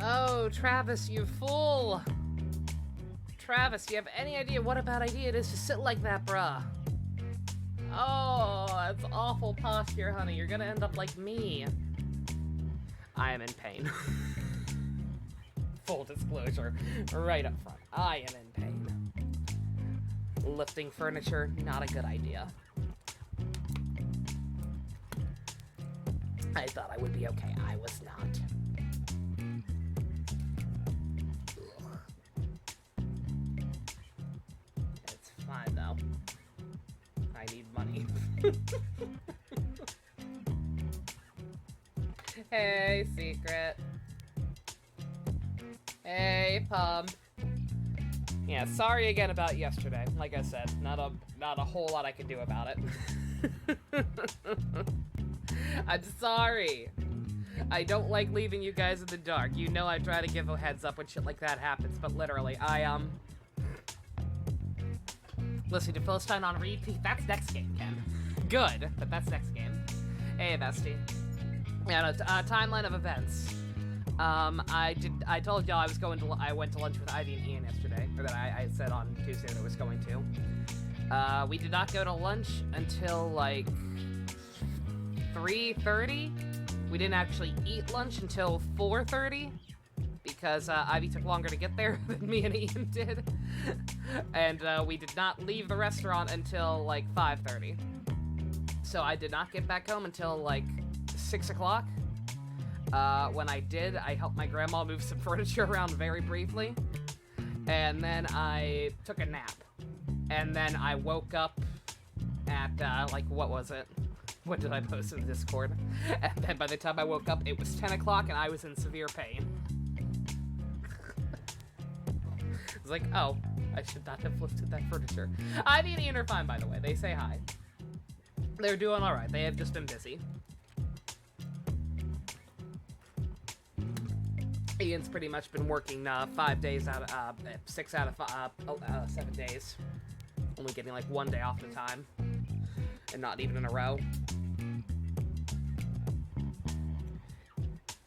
Oh, Travis, you fool! Travis, do you have any idea what a bad idea it is to sit like that, bruh? Oh, that's awful posture, honey. You're gonna end up like me. I am in pain. Full disclosure, right up front. I am in pain. Lifting furniture, not a good idea. I thought I would be okay. I was not. It's fine, though. I need money. Hey, Secret. Hey, Pump. Yeah, sorry again about yesterday. Like I said, not a whole lot I can do about it. I'm sorry. I don't like leaving you guys in the dark. You know I try to give a heads up when shit like that happens, but literally, listening to Philistine on repeat. That's next game, Ken. Good, but that's next game. Hey, bestie. Yeah, no, timeline of events. I told y'all I went to lunch with Ivy and Ian yesterday, or that I said on Tuesday that I was going to. We did not go to lunch until like 3:30. We didn't actually eat lunch until 4:30 because Ivy took longer to get there than me and Ian did, and we did not leave the restaurant until like 5:30. So I did not get back home until like 6 o'clock. When I did, I helped my grandma move some furniture around very briefly, and then I took a nap, and then I woke up at, like, what was it? What did I post in the Discord? And then by the time I woke up, it was 10 o'clock, and I was in severe pain. I was like, oh, I should not have lifted that furniture. Ivy and Ian are fine, by the way. They say hi. They're doing alright. They have just been busy. Ian's pretty much been working 5 days out of 6 out of 7 days, only getting like 1 day off the time, and not even in a row.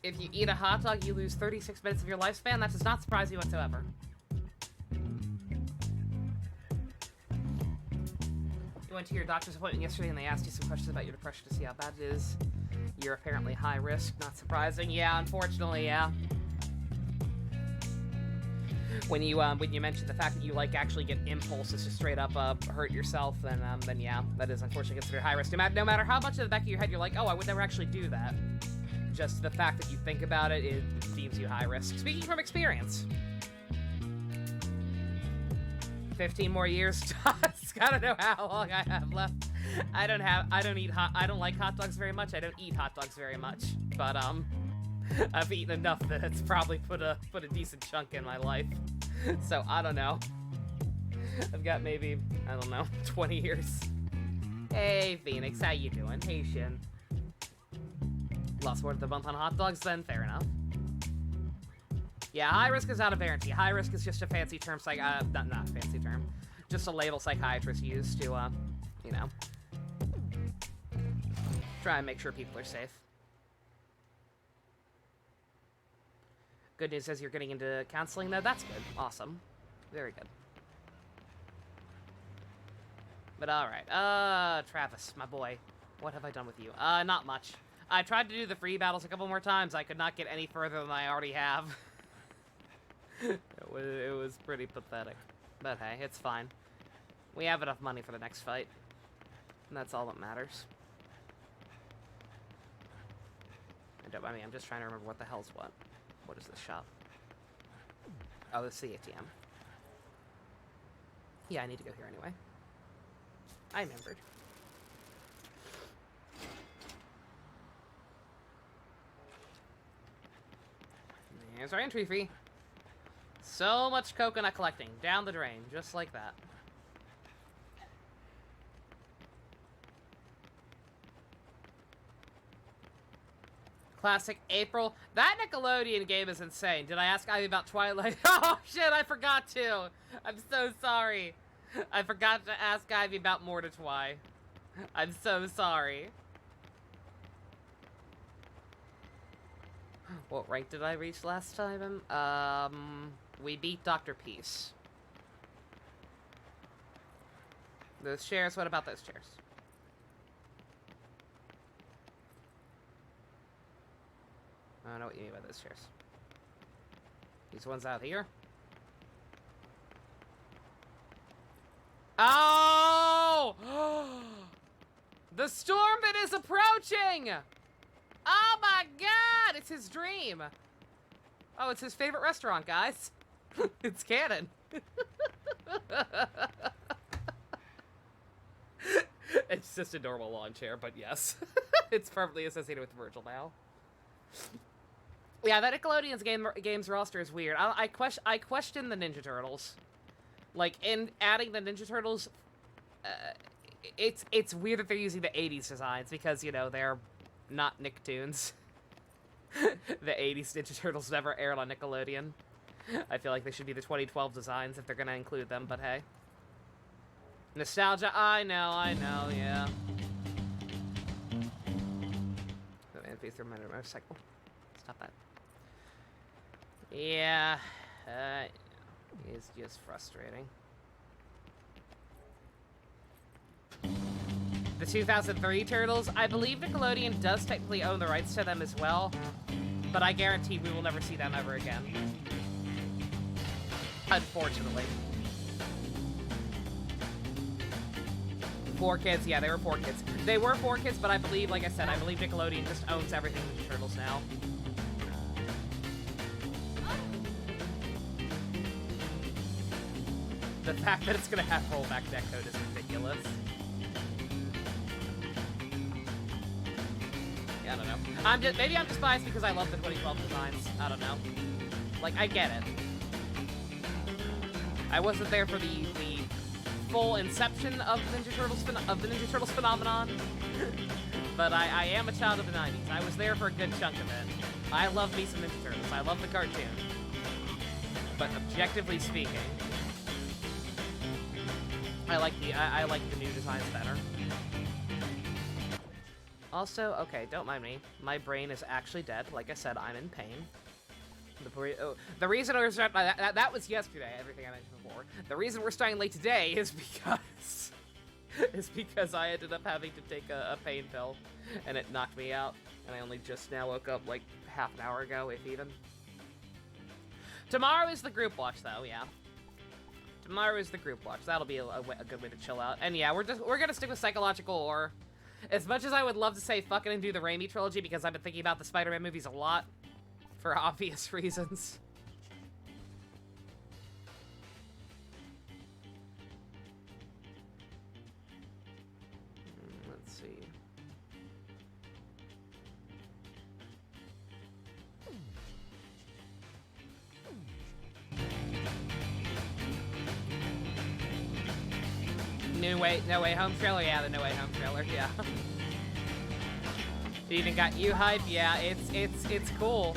If you eat a hot dog, you lose 36 minutes of your lifespan. That does not surprise me whatsoever. You went to your doctor's appointment yesterday and they asked you some questions about your depression to see how bad it is. You're apparently high risk. Not surprising. Yeah, unfortunately, yeah. When you mentioned the fact that you like actually get impulses to straight up hurt yourself, then yeah, that is unfortunately considered high risk. No matter how much in the back of your head you're like, oh, I would never actually do that. Just the fact that you think about it, it deems you high risk. Speaking from experience. 15 more years, Tusk. I don't know how long I have left. I don't like hot dogs very much. I don't eat hot dogs very much, but I've eaten enough that it's probably put a decent chunk in my life. So I don't know. I've got maybe, I don't know, 20 years. Hey Phoenix, how you doing? Hey Shin. Lost more than a month on hot dogs then? Fair enough. Yeah, high risk is not a guarantee. High risk is just a fancy term, not a fancy term. Just a label psychiatrists use to, you know, try and make sure people are safe. Good news is you're getting into counseling, though. That's good. Awesome. Very good. But alright. Travis, my boy. What have I done with you? Not much. I tried to do the free battles a couple more times. I could not get any further than I already have. It was pretty pathetic. But hey, it's fine. We have enough money for the next fight. And that's all that matters. I mean, I'm just trying to remember what the hell's what. What is this shop? Oh, this is the ATM. Yeah, I need to go here anyway. I remembered. There's our entry fee. So much coconut collecting. Down the drain. Just like that. Classic April. That Nickelodeon game is insane. Did I ask Ivy about Twilight? Oh, shit, I forgot to. I'm so sorry. I forgot to ask Ivy about Mortitwi. I'm so sorry. What rank did I reach last time? We beat Dr. Peace. Those chairs, what about those chairs? I don't know what you mean by those chairs. These ones out here? Oh! The storm that is approaching! Oh my god! It's his dream! Oh, it's his favorite restaurant, guys. It's canon. It's just a normal lawn chair, but yes. It's permanently associated with Virgil now. Yeah, that Nickelodeon's games roster is weird. I question the Ninja Turtles. Like, in adding the Ninja Turtles, it's weird that they're using the 80s designs because, you know, they're not Nicktoons. The 80s Ninja Turtles never aired on Nickelodeon. I feel like they should be the 2012 designs if they're gonna include them, but hey. Nostalgia, I know, yeah. Oh, and please throw my motorcycle. Stop that. Yeah, it's just frustrating. The 2003 Turtles, I believe Nickelodeon does technically own the rights to them as well, but I guarantee we will never see them ever again. Unfortunately. 4Kids, yeah, they were 4Kids. They were 4Kids, but I believe, like I said, I believe Nickelodeon just owns everything with the Turtles now. The fact that it's gonna have rollback netcode is ridiculous. Yeah, I don't know. Maybe I'm just biased because I love the 2012 designs. I don't know. Like, I get it. I wasn't there for the full inception of the Ninja Turtles phenomenon, but I am a child of the 90s. I was there for a good chunk of it. I love me some Ninja Turtles. I love the cartoon. But objectively speaking, I like the new designs better. Also, okay, don't mind me. My brain is actually dead. Like I said, I'm in pain. The reason we're starting that was yesterday. Everything I mentioned before. The reason we're starting late today is because I ended up having to take a pain pill, and it knocked me out. And I only just now woke up like half an hour ago, if even. Tomorrow is the group watch, though. Yeah. Tomorrow is the group watch. That'll be a good way to chill out. And yeah, we're gonna stick with psychological horror. As much as I would love to say fucking and do the Raimi trilogy because I've been thinking about the Spider-Man movies a lot. For obvious reasons. Let's see. No Way Home trailer? Yeah, the No Way Home trailer, yeah. It even got you hype? Yeah, it's cool.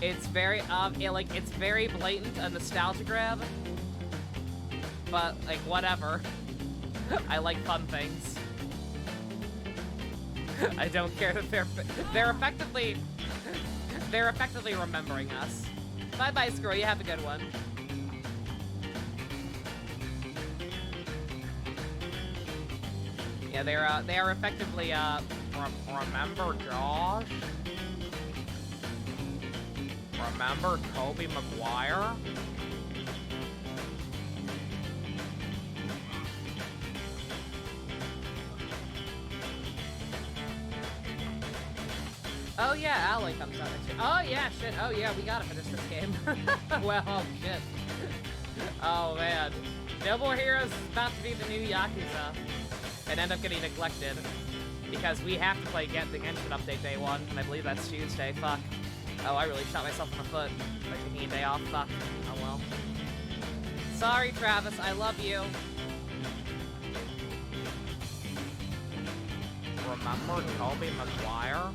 It's very, it's very blatant, a nostalgia grab. But, like, whatever. I like fun things. I don't care that they're effectively remembering us. Bye-bye, Screw, you have a good one. Yeah, they are effectively, remember Josh? Remember Tobey Maguire? Oh yeah, Ally comes out next year. Oh yeah, shit. Oh yeah, we gotta finish this game. Well, oh shit. Oh man. No More Heroes is about to be the new Yakuza. And end up getting neglected. Because we have to play Get the Genshin Update Day 1, and I believe that's Tuesday. Fuck. Oh, I really shot myself in the foot by taking a day off. Fuck. Oh well. Sorry, Travis. I love you. Remember Tobey Maguire?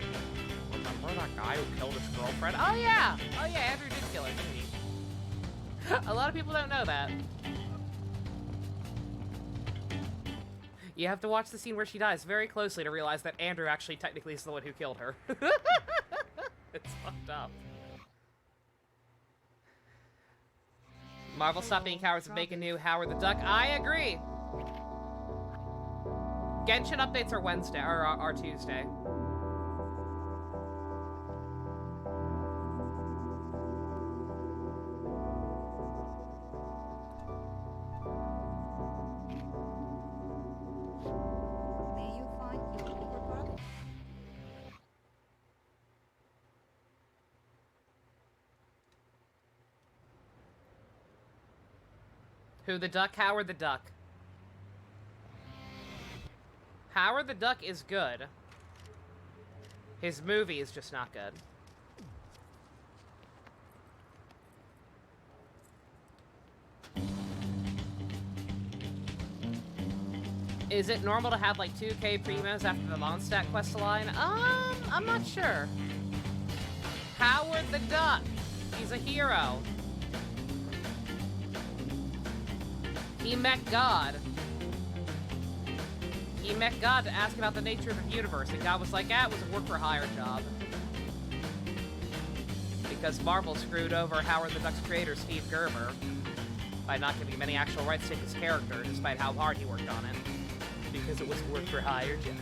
Remember that guy who killed his girlfriend? Oh yeah! Oh yeah, Andrew did kill her, didn't he? A lot of people don't know that. You have to watch the scene where she dies very closely to realize that Andrew actually technically is the one who killed her. It's fucked up. Marvel stopped being cowards and make a new Howard the Duck. I agree. Genshin updates are Wednesday, or are Tuesday. May you find your overclock? Who the Duck? Howard the Duck. Howard the Duck is good. His movie is just not good. Is it normal to have like 2K premos after the Mondstadt quest line? I'm not sure. Howard the Duck. He's a hero. He met God. He met God to ask about the nature of the universe, and God was like, it was a work-for-hire job. Because Marvel screwed over Howard the Duck's creator, Steve Gerber, by not giving him any actual rights to his character, despite how hard he worked on it. Because it was a work-for-hire job.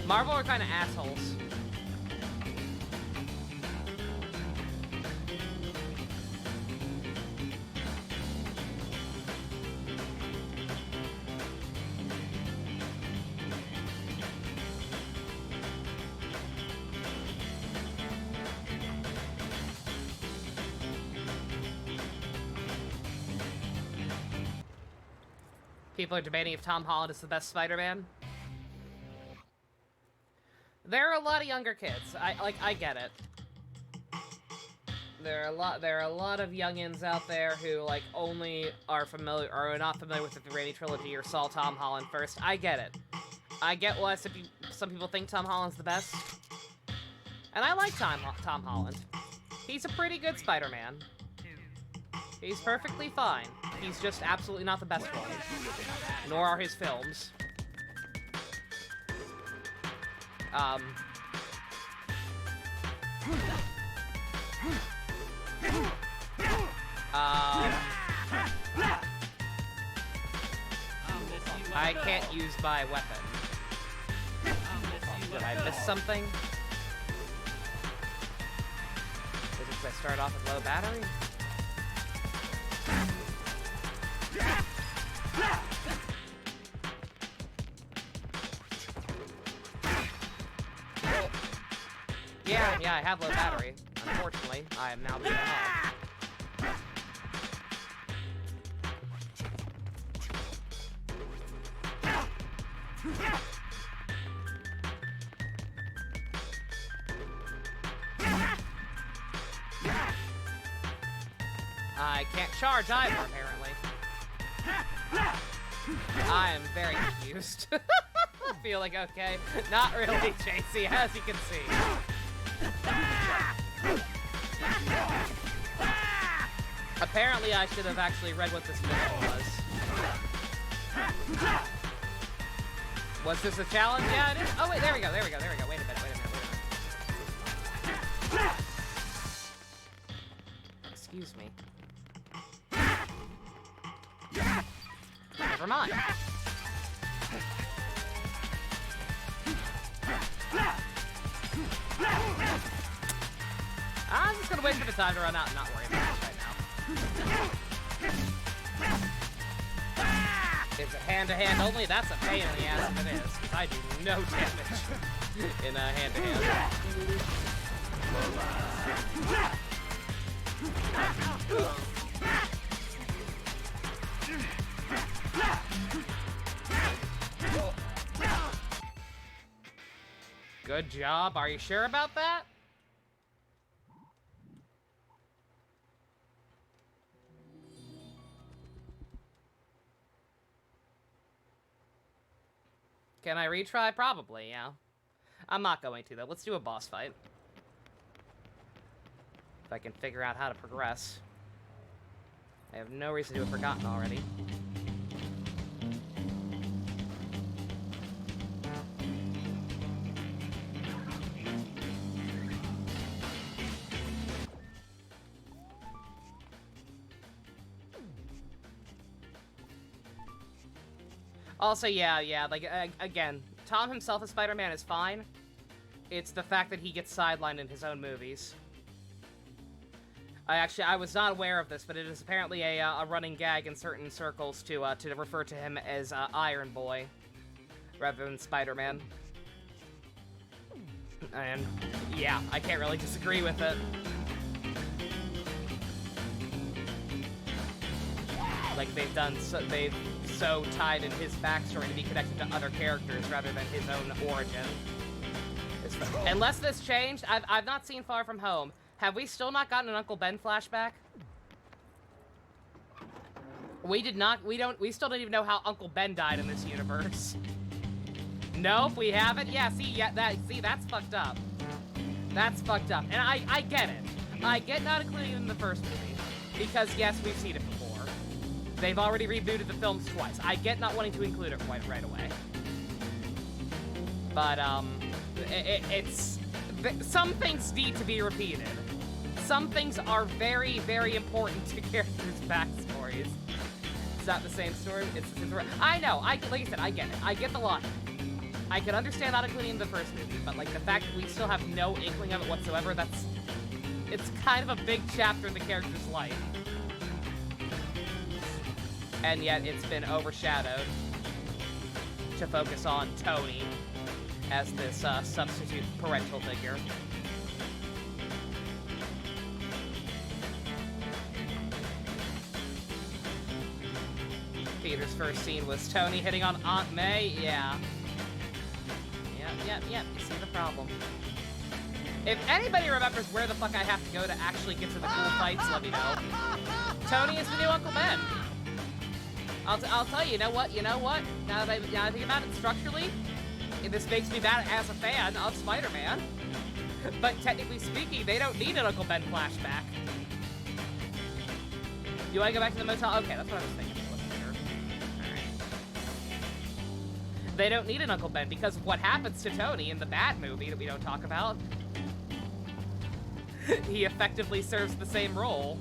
Marvel are kind of assholes. People are debating if Tom Holland is the best Spider-Man. There are a lot of younger kids. I get it. There are a lot of youngins out there who like only are familiar or are not familiar with the Raimi trilogy or saw Tom Holland first. I get it. I get why some people think Tom Holland's the best. And I like Tom Holland. He's a pretty good Spider-Man. He's perfectly fine. He's just absolutely not the best one. Nor are his films. I can't use my weapon. Did I miss something? Is it because I started off with low battery? Yeah, I have low battery. Unfortunately, I am now being off. I can't charge either, apparently. I am very confused. Feeling okay. Not really, JC, as you can see. Apparently, I should have actually read what this mission was. Was this a challenge? Yeah, it is. Oh, wait, there we go. Wait a minute. Excuse me. Never mind. I'm just gonna wait for the time to run out and not worry about this right now. Is it hand-to-hand only? That's a pain in the ass if it is, because I do no damage in a hand-to-hand. Good job. Are you sure about that? Can I retry? Probably, yeah. I'm not going to, though. Let's do a boss fight. If I can figure out how to progress. I have no reason to have forgotten already. Also, yeah, like, again, Tom himself as Spider-Man is fine. It's the fact that he gets sidelined in his own movies. I was not aware of this, but it is apparently a running gag in certain circles to refer to him as Iron Boy, rather than Spider-Man. And, yeah, I can't really disagree with it. Like, they've so tied in his backstory to be connected to other characters rather than his own origin. Unless this changed, I've not seen Far From Home. Have we still not gotten an Uncle Ben flashback? We still don't even know how Uncle Ben died in this universe. Nope, we haven't. Yeah, that's fucked up. That's fucked up. And I get it. I get not including it in the first movie. Because, yes, we've seen it before. They've already rebooted the films twice. I get not wanting to include it right away. But, it's... Some things need to be repeated. Some things are very, very important to characters' backstories. It's not the same story. It's the same story. I know. Like I said, I get it. I get the logic. I can understand not including in the first movie, but like the fact that we still have no inkling of it whatsoever, it's kind of a big chapter in the character's life. And yet it's been overshadowed to focus on Tony as this substitute parental figure. Peter's first scene was Tony hitting on Aunt May. Yeah. Yep. You see the problem. If anybody remembers where the fuck I have to go to actually get to the cool fights, let me know. Tony is the new Uncle Ben. I'll tell you, you know what? Now that I think about it structurally, this makes me mad as a fan of Spider-Man. But technically speaking, they don't need an Uncle Ben flashback. You want to go back to the motel? Okay, that's what I was thinking. They don't need an Uncle Ben because of what happens to Tony in the bad movie that we don't talk about. He effectively serves the same role.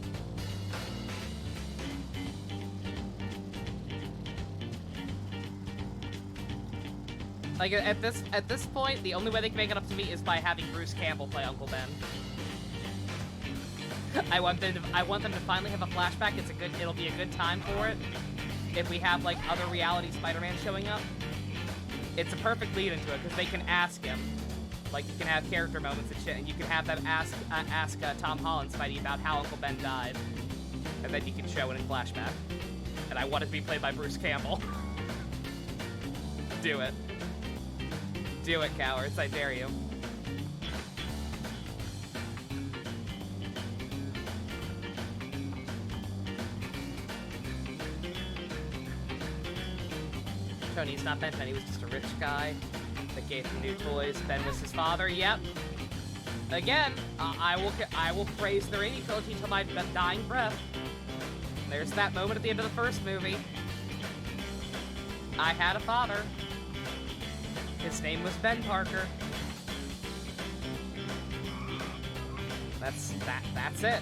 Like, at this point, the only way they can make it up to me is by having Bruce Campbell play Uncle Ben. I want them to finally have a flashback. It'll be a good time for it. If we have, like, other reality Spider-Man showing up. It's a perfect lead into it, because they can ask him. Like, you can have character moments and shit, and you can have them ask Tom Holland Spidey about how Uncle Ben died. And then you can show it in flashback. And I want it to be played by Bruce Campbell. Do it. Do it, cowards. I dare you. Tony's not Ben. Tony was just a rich guy that gave him new toys. Ben was his father. Yep. Again, I will praise the Raimi trilogy until my dying breath. There's that moment at the end of the first movie. I had a father. His name was Ben Parker. That's it.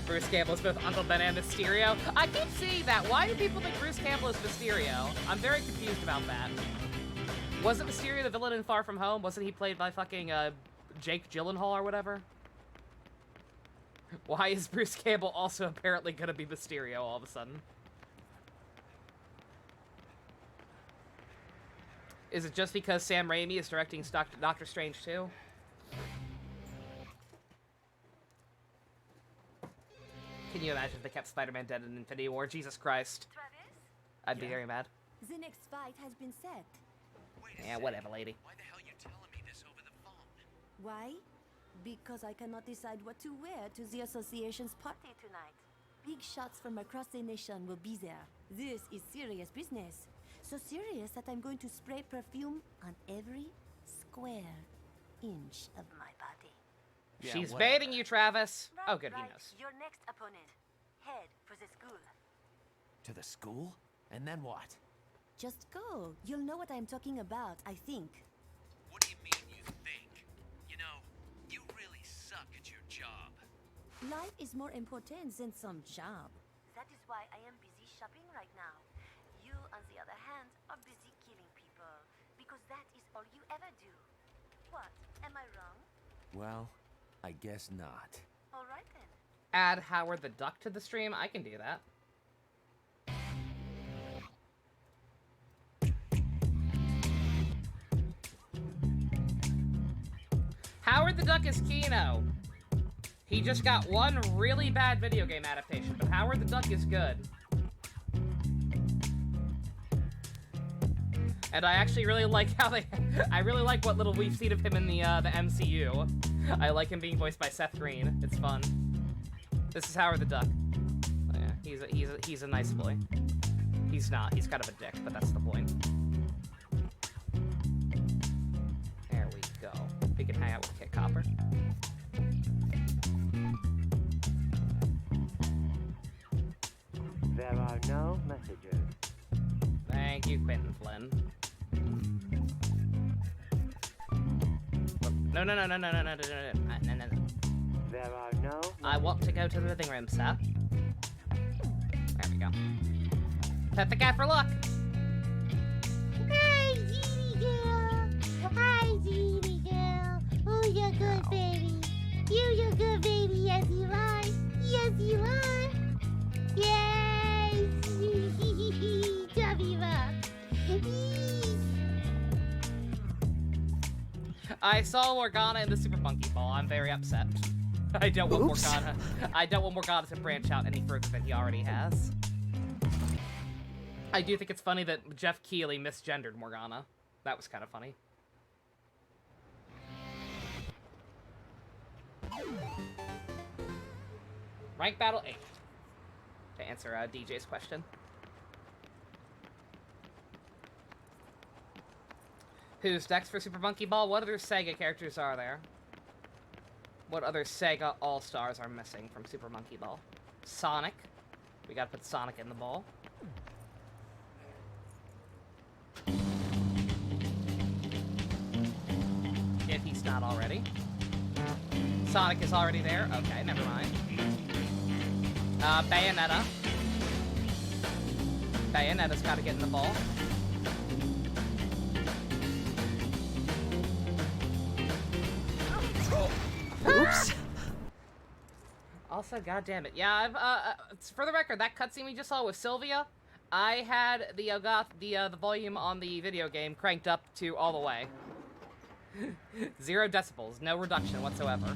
Bruce Campbell is both Uncle Ben and Mysterio. I keep seeing that. Why do people think Bruce Campbell is Mysterio? I'm very confused about that. Wasn't Mysterio the villain in Far From Home? Wasn't he played by fucking Jake Gyllenhaal or whatever? Why is Bruce Campbell also apparently gonna be Mysterio all of a sudden? Is it just because Sam Raimi is directing Doctor Strange 2? Can you imagine if they kept Spider-Man dead in Infinity War? Jesus Christ. Travis? I'd be very mad. The next fight has been set. Yeah, whatever, lady. Why the hell are you telling me this over the phone? Why? Because I cannot decide what to wear to the association's party tonight. Big shots from across the nation will be there. This is serious business. So serious that I'm going to spray perfume on every square inch of my body. Yeah, She's whatever. baiting you, Travis. Oh, good, he knows. Your next opponent. Head for the school. To the school? And then what? Just go. You'll know what I'm talking about, I think. What do you mean you think? You know, you really suck at your job. Life is more important than some job. That is why I am busy shopping right now. You on the other hand, are busy killing people. Because that is all you ever do. What? Am I wrong? Well, I guess not. Alright then. Add Howard the Duck to the stream? I can do that. Howard the Duck is Kino. He just got one really bad video game adaptation, but Howard the Duck is good. And I actually really like how they... I really like what little we've seen of him in the MCU. I like him being voiced by Seth Green. It's fun. This is Howard the Duck. Oh, yeah, he's a nice boy. He's not. He's kind of a dick, but that's the point. There we go. We can hang out with Kit Copper. There are no messages. Thank you, Quentin Flynn. No. There are no. I want to go to the living room, sir. There we go. Pet the cat for luck. Hi, Genie girl. Hi, Genie girl. Oh, you're good, baby. You're good, baby. Yes, you are. Yes, you are. Yay! Chubby Rock. I saw Morgana in the Super Monkey Ball. I'm very upset. I don't want Morgana. I don't want Morgana to branch out any further than he already has. I do think it's funny that Jeff Keighley misgendered Morgana. That was kind of funny. Rank Battle 8. To answer DJ's question. Who's next for Super Monkey Ball? What other Sega characters are there? What other Sega All-Stars are missing from Super Monkey Ball? Sonic. We gotta put Sonic in the ball. If he's not already. Sonic is already there. Okay, never mind. Bayonetta. Bayonetta's gotta get in the ball. Oops. Also, goddammit. Yeah, I've, for the record, that cutscene we just saw with Sylvia, I had the volume on the video game cranked up to all the way. 0 decibels, no reduction whatsoever.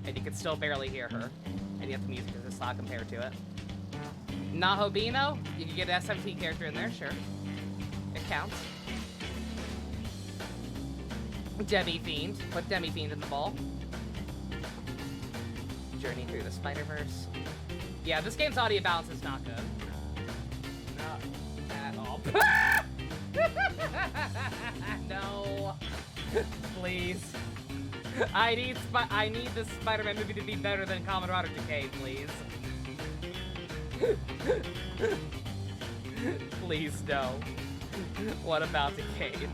And you could still barely hear her. And yet the music is just not compared to it. Nahobino, you can get an SMT character in there, sure. It counts. Demi Fiend, put Demi Fiend in the ball. Journey through the Spider-Verse. Yeah, this game's audio balance is not good. Not at all. No. Please. I need this Spider-Man movie to be better than Kamen Rider Decade, please. Please, no. What about Decade?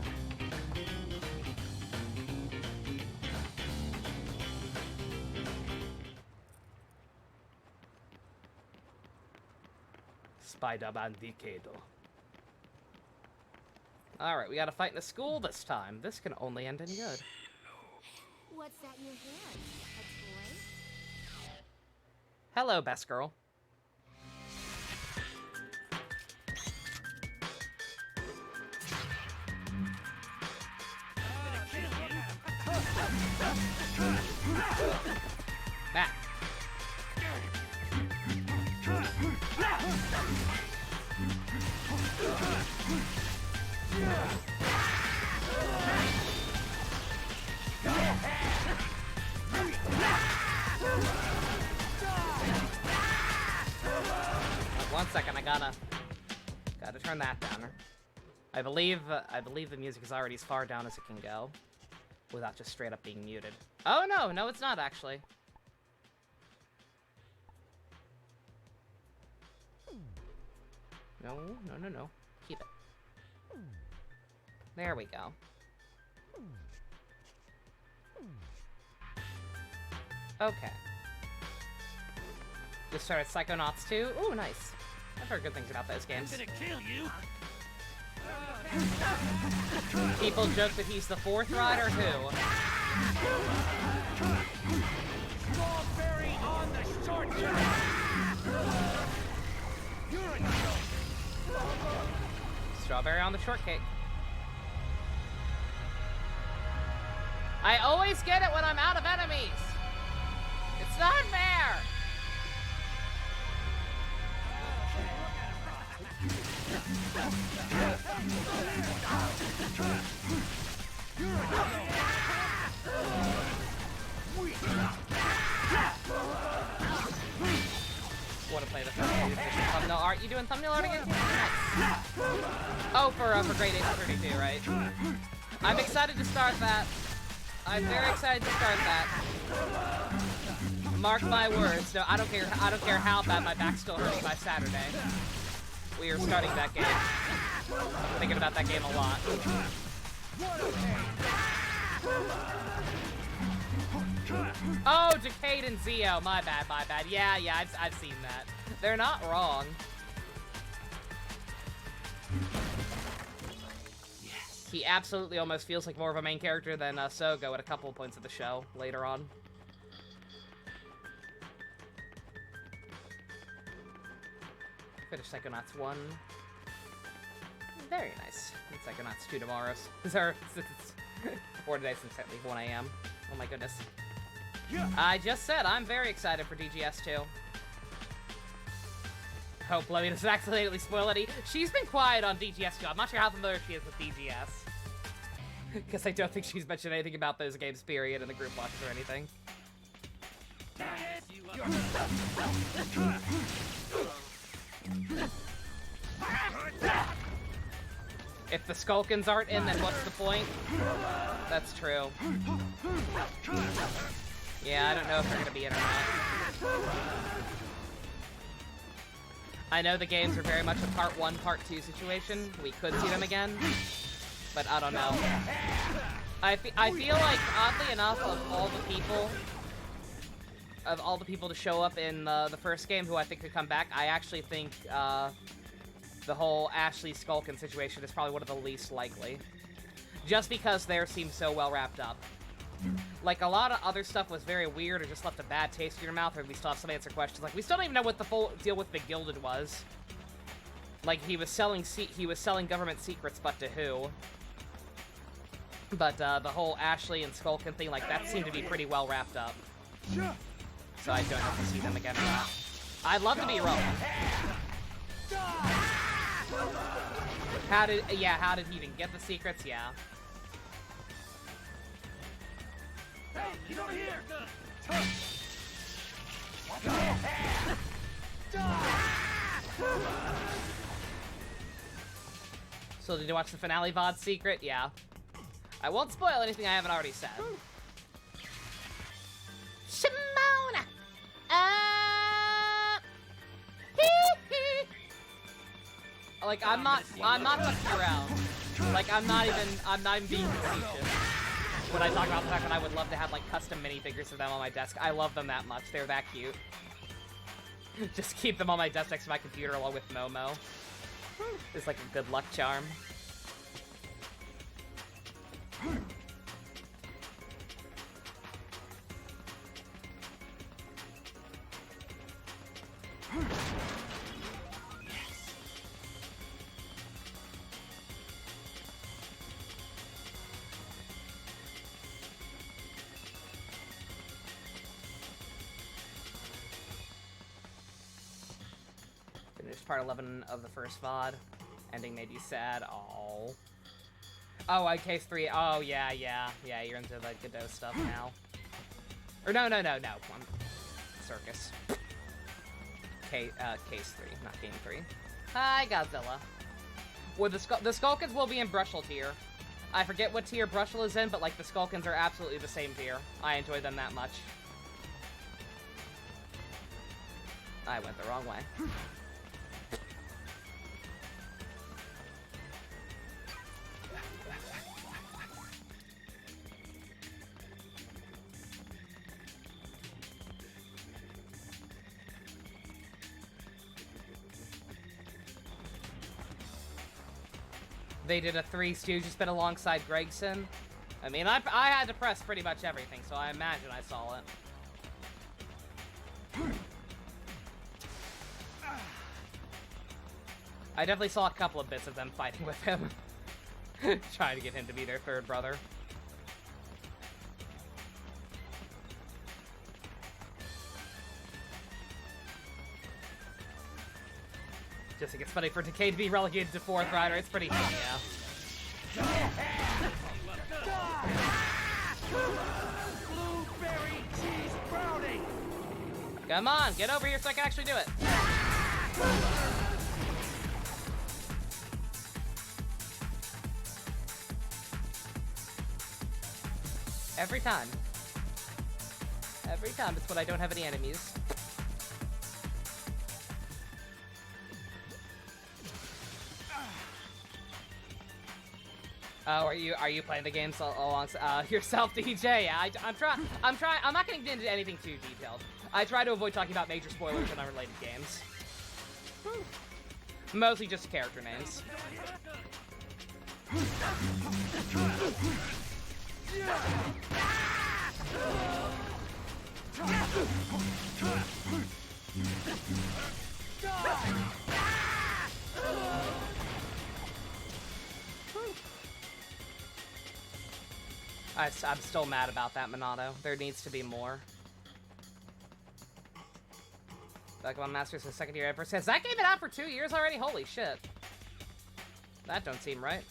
Spider-Man Decado. Alright, we gotta fight in a school this time. This can only end in good. What's that in your hand? A toy? Hello, best girl. Back. One second, I gotta turn that down. I believe the music is already as far down as it can go, without just straight up being muted. Oh no, it's not actually. No. Keep it. There we go. Okay. Just started Psychonauts 2. Ooh, nice. I've heard good things about those games. I'm gonna kill you. People joke that he's the fourth rider, who? Strawberry on the shortcut! You're a joke! Strawberry on the shortcake. I always get it when I'm out of enemies. It's not fair. Want to play the thumbnail art? You doing thumbnail art again? Oh, for Grade 8 to 32, right? I'm excited to start that. I'm very excited to start that. Mark my words. No, I don't care how bad my back's still hurting by Saturday. We are starting that game. I'm thinking about that game a lot. Oh, Decade and Zio. My bad. Yeah, I've seen that. They're not wrong. He absolutely almost feels like more of a main character than Sogo at a couple of points of the show later on. Finished Psychonauts 1. Very nice. And Psychonauts 2 tomorrow. Sorry, it's 4 today since at least 1 a.m. Oh my goodness. I just said I'm very excited for DGS 2. Hope Levy doesn't accidentally spoil any. She's been quiet on DGS 2. I'm not sure how familiar she is with DGS. Because I don't think she's mentioned anything about those games, period, in the group watches or anything. If the Skulkins aren't in, then what's the point? That's true. Yeah, I don't know if they're gonna be in or not. I know the games are very much a part 1, part 2 situation. We could see them again, but I don't know. I feel like, oddly enough, of all the people to show up in the first game who I think could come back, I actually think the whole Ashley Skulkin situation is probably one of the least likely. Just because theirs seems so well wrapped up. Like, a lot of other stuff was very weird or just left a bad taste in your mouth, or we still have some answer questions. Like, we still don't even know what the full deal with the Gilded was. Like, he was selling government secrets, but to who? But, the whole Ashley and Skulkin thing, like, that seemed to be pretty well wrapped up. So I don't have to see them again or not. I'd love to be wrong. How did he even get the secrets? Yeah. Hey, get over here! So did you watch the finale VOD secret? Yeah. I won't spoil anything I haven't already said. Shimona! Like, I'm not fucking around. Like, I'm not even being facetious when I talk about the fact that I would love to have, like, custom minifigures of them on my desk. I love them that much. They're that cute. Just keep them on my desk next to my computer along with Momo. It's like a good luck charm. Finished part 11 of the first VOD. Ending made you sad. Oh. Oh, case 3. Oh, yeah. You're into the Godot stuff now. Or no. I'm Circus. Case 3, not game 3. Hi, Godzilla. Well, the Skulkins will be in Brushel tier. I forget what tier Brushel is in, but, like, the Skulkins are absolutely the same tier. I enjoy them that much. I went the wrong way. They did a Three Stooges bit alongside Gregson. I mean, I had to press pretty much everything, so I imagine I saw it. I definitely saw a couple of bits of them fighting with him. Trying to get him to be their third brother. Just think it's funny for Decay to be relegated to 4th rider. It's pretty fun, yeah. Blueberry cheese brownie! Come on, get over here so I can actually do it. Every time. Every time it's when I don't have any enemies. Oh, are you playing the games alongside yourself, DJ? Yeah, I'm not gonna get into anything too detailed. I try to avoid talking about major spoilers in unrelated games. Mostly just character names. I'm still mad about that, Minato. There needs to be more. Pokemon Masters the second year ever. Has that game been out for 2 years already? Holy shit. That don't seem right.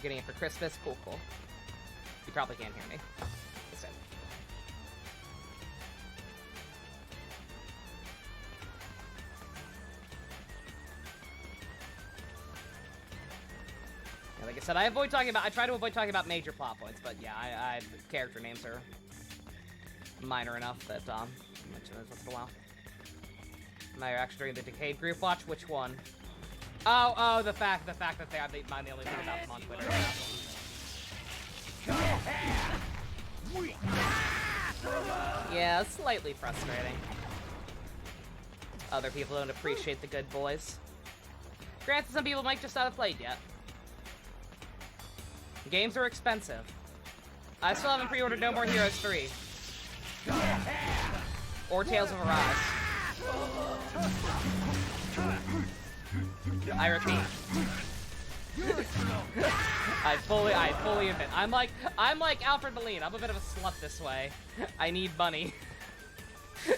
Getting it for Christmas? Cool, cool. You probably can't hear me. Listen. Yeah, like I said, I try to avoid talking about major plot points, but yeah, character names are minor enough that, I mention those once in a while. Am I actually during the Decayed group watch? Which one? Oh, the fact that I'm the only thing about them on Twitter. Yeah, it's slightly frustrating. Other people don't appreciate the good boys. Granted, some people might just not have played yet. Games are expensive. I still haven't pre-ordered No More Heroes 3. Or Tales of Arise. I repeat. I fully admit. I'm like Alfred Molina. I'm a bit of a slut this way. I need money.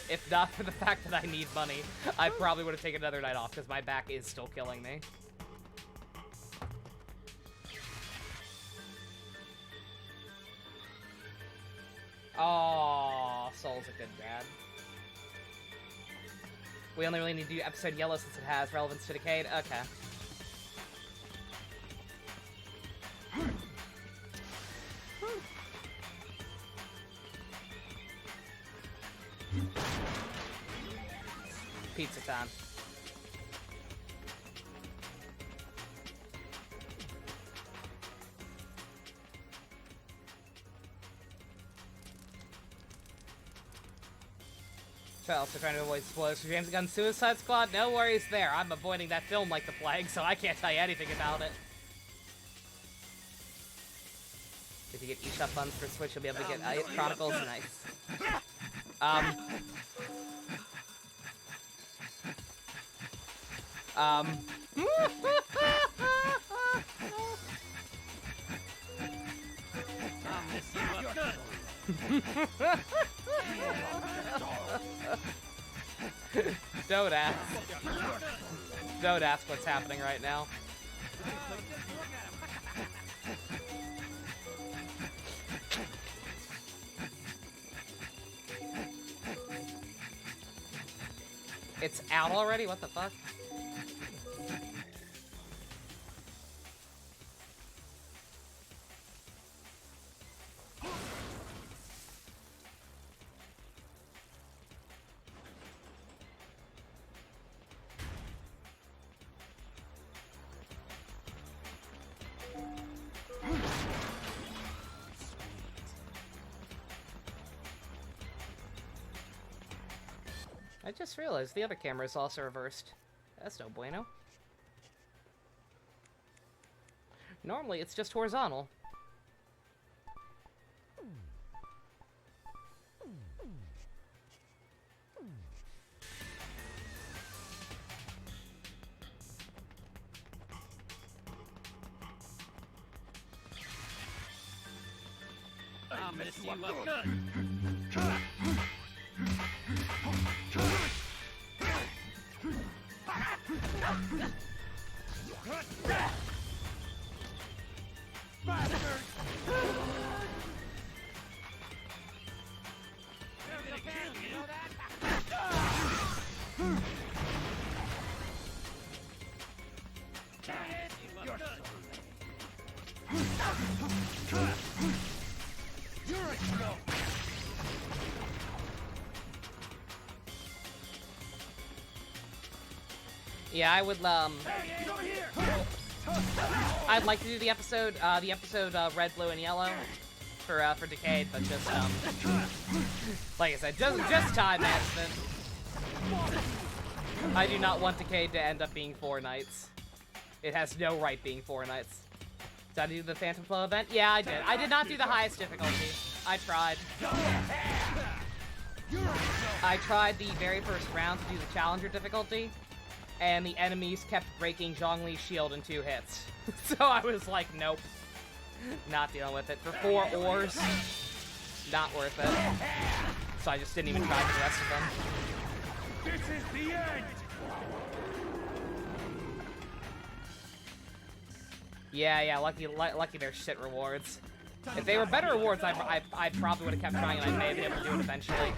If not for the fact that I need money, I probably would have taken another night off because my back is still killing me. Oh, Soul's a good dad. We only really need to do episode yellow since it has relevance to Decayed. Okay. Pizza time. Also trying to avoid spoilers for James Gunn's Suicide Squad. No worries there. I'm avoiding that film like the plague, so I can't tell you anything about it. If you get eShop funds for Switch, you'll be able to get Ice Chronicles. Nice. Don't ask. Don't ask what's happening right now. It's out already? What the fuck? I just realized the other camera is also reversed. That's no bueno. Normally, it's just horizontal. I'll mess you up good. Yeah, I would, I'd like to do the episode Red, Blue, and Yellow for Decade, but just, like I said, just time management. I do not want Decade to end up being 4 nights. It has no right being 4 nights. Did I do the Phantom Flow event? Yeah, I did. I did not do the highest difficulty. I tried. I tried the very first round to do the Challenger difficulty, and the enemies kept breaking Zhongli's shield in 2 hits. So I was like, nope. Not dealing with it. For 4 ores, not worth it. So I just didn't even try for the rest of them. This is the end! Yeah, lucky they're shit rewards. If they were better rewards, I probably would have kept trying, and I may have been able to do it eventually.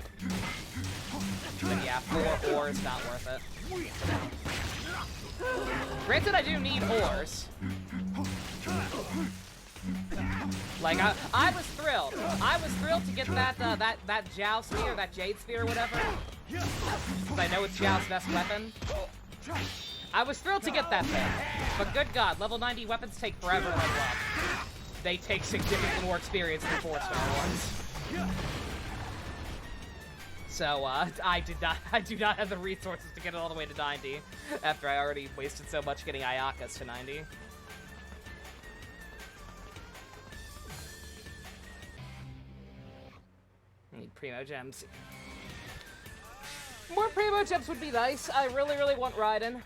But yeah, 4 ores, not worth it. Granted, I do need ores. Like, I was thrilled. I was thrilled to get that Jiao Spear, that Jade Spear or whatever. Because I know it's Jiao's best weapon. I was thrilled to get that thing. But good God, level 90 weapons take forever to level up. They take significantly more experience than 4-star ones. So, I do not have the resources to get it all the way to 90, after I already wasted so much getting Ayakas to 90. I need Primo Gems. More Primo Gems would be nice. I really, really want Raiden.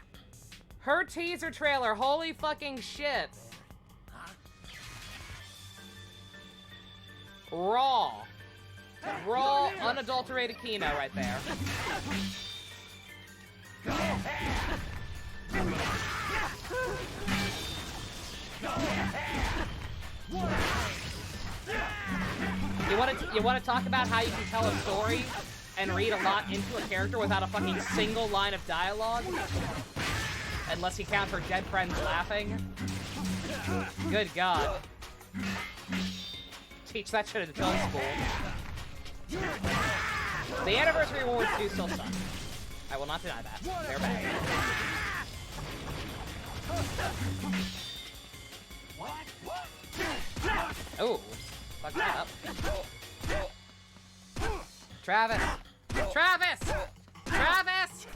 Her teaser trailer, holy fucking shit. Raw, unadulterated Kino right there. You want to talk about how you can tell a story and read a lot into a character without a fucking single line of dialogue? Unless you count her dead friends laughing. Good God. Teach that shit at the film school. The anniversary awards do still suck. I will not deny that. They're bad. Oh, fuck that up. Travis! Travis! Travis!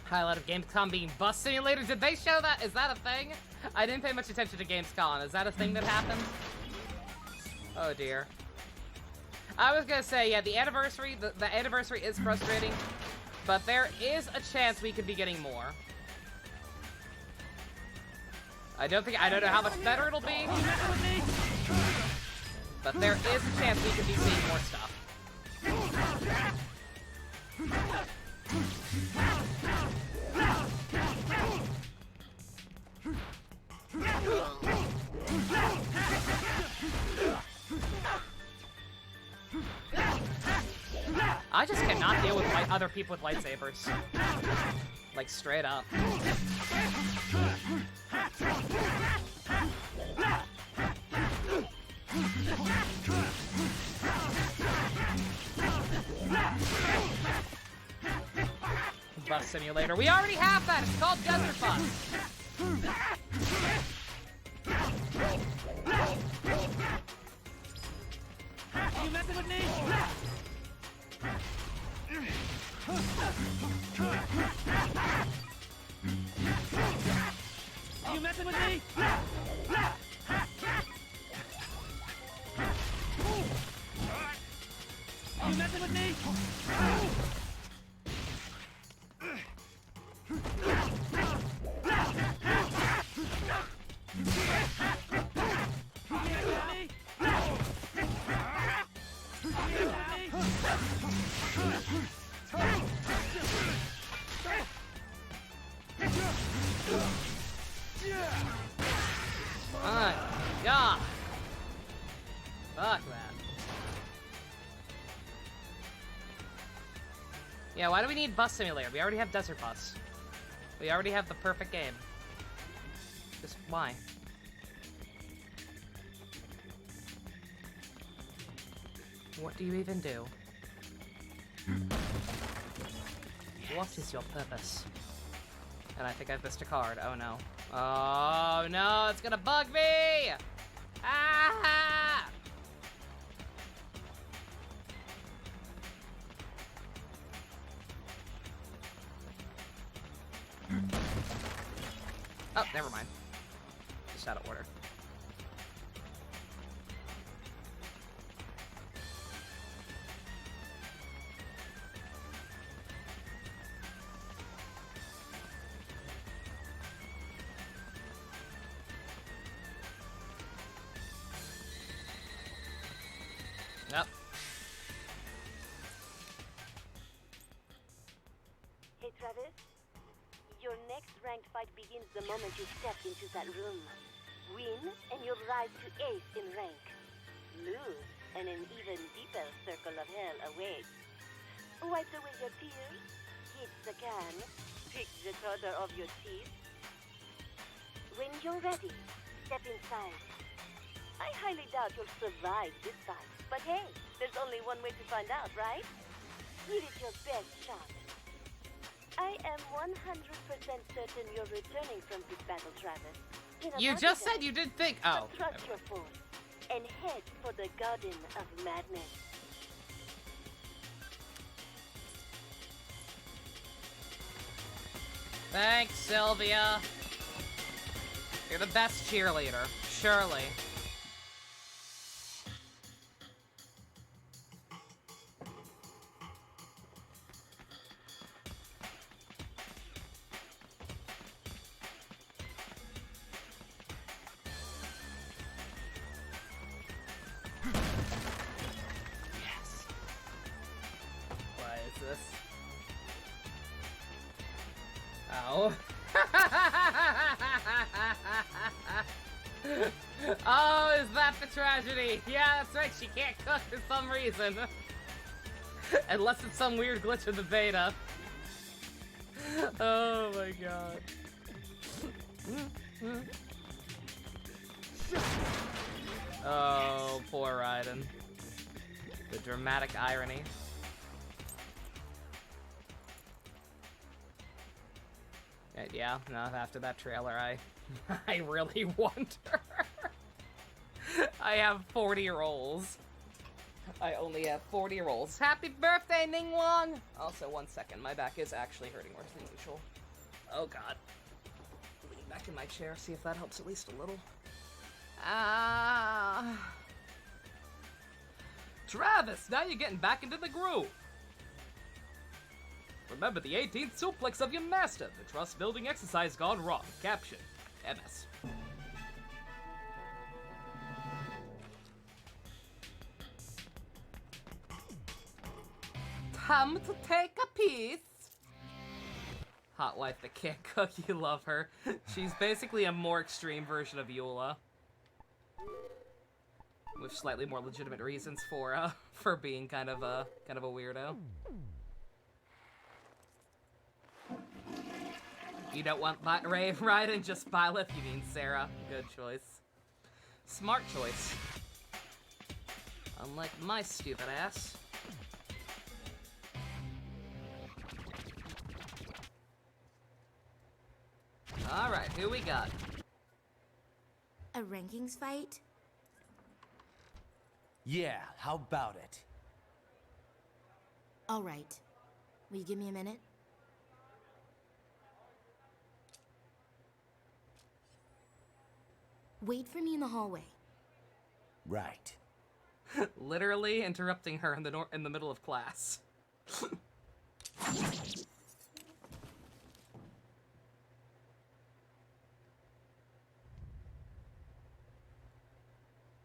Highlight of Gamescom being bus simulator. Did they show that? Is that a thing? I didn't pay much attention to Gamescom. Is that a thing that happened? Oh dear. I was gonna say, yeah, the anniversary is frustrating, but there is a chance we could be getting more. I don't know how much better it'll be. But there is a chance we could be seeing more stuff. I just cannot deal with other people with lightsabers. Like, straight up. Bus simulator. We already have that. It's called Desert Bus. You messing with me? You messing with me? You messing with me? Yeah. Fuck that. Yeah, why do we need Bus Simulator? We already have Desert Bus. We already have the perfect game. Just why? What do you even do? What is your purpose? And I think I've missed a card. Oh no. Oh no, it's gonna bug me! Ah! Oh, never mind. Just out of order. Yep. Hey, Travis. Your next ranked fight begins the moment you step into that room. Win, and you'll rise to ace in rank. Lose, and an even deeper circle of hell awaits. Wipe away your tears, hit the can, pick the color of your teeth. When you're ready, step inside. I highly doubt you'll survive this fight, but hey, there's only one way to find out, right? Give it your best shot. I am 100% certain you're returning from this battle, Travis. You just said you didn't think. Oh. So trust your force and head for the Garden of Madness. Thanks, Sylvia. You're the best cheerleader, surely. Yes. Why is this? Oh. Oh, is that the tragedy? Yeah, that's right, she can't cook for some reason. Unless it's some weird glitch in the beta. Oh my god. Oh, poor Raiden. The dramatic irony. Yeah, no, after that trailer, I really want her. I have 40 rolls. I only have 40 rolls. Happy birthday, Ning Wong! Also, 1 second, my back is actually hurting worse than usual. Oh god. Lean back in my chair, see if that helps at least a little. Travis, now you're getting back into the groove. Remember the 18th suplex of your master, the trust-building exercise gone wrong. Caption, MS. come to take a piece. Hot wife the kick. You love her. She's basically a more extreme version of Eula. With slightly more legitimate reasons for being kind of a weirdo. You don't want Raiden, just Byleth? You mean Sarah. Good choice. Smart choice. Unlike my stupid ass. Alright, who we got? A rankings fight? Yeah, how about it? All right. Will you give me a minute? Wait for me in the hallway. Right. Literally interrupting her in the middle of class.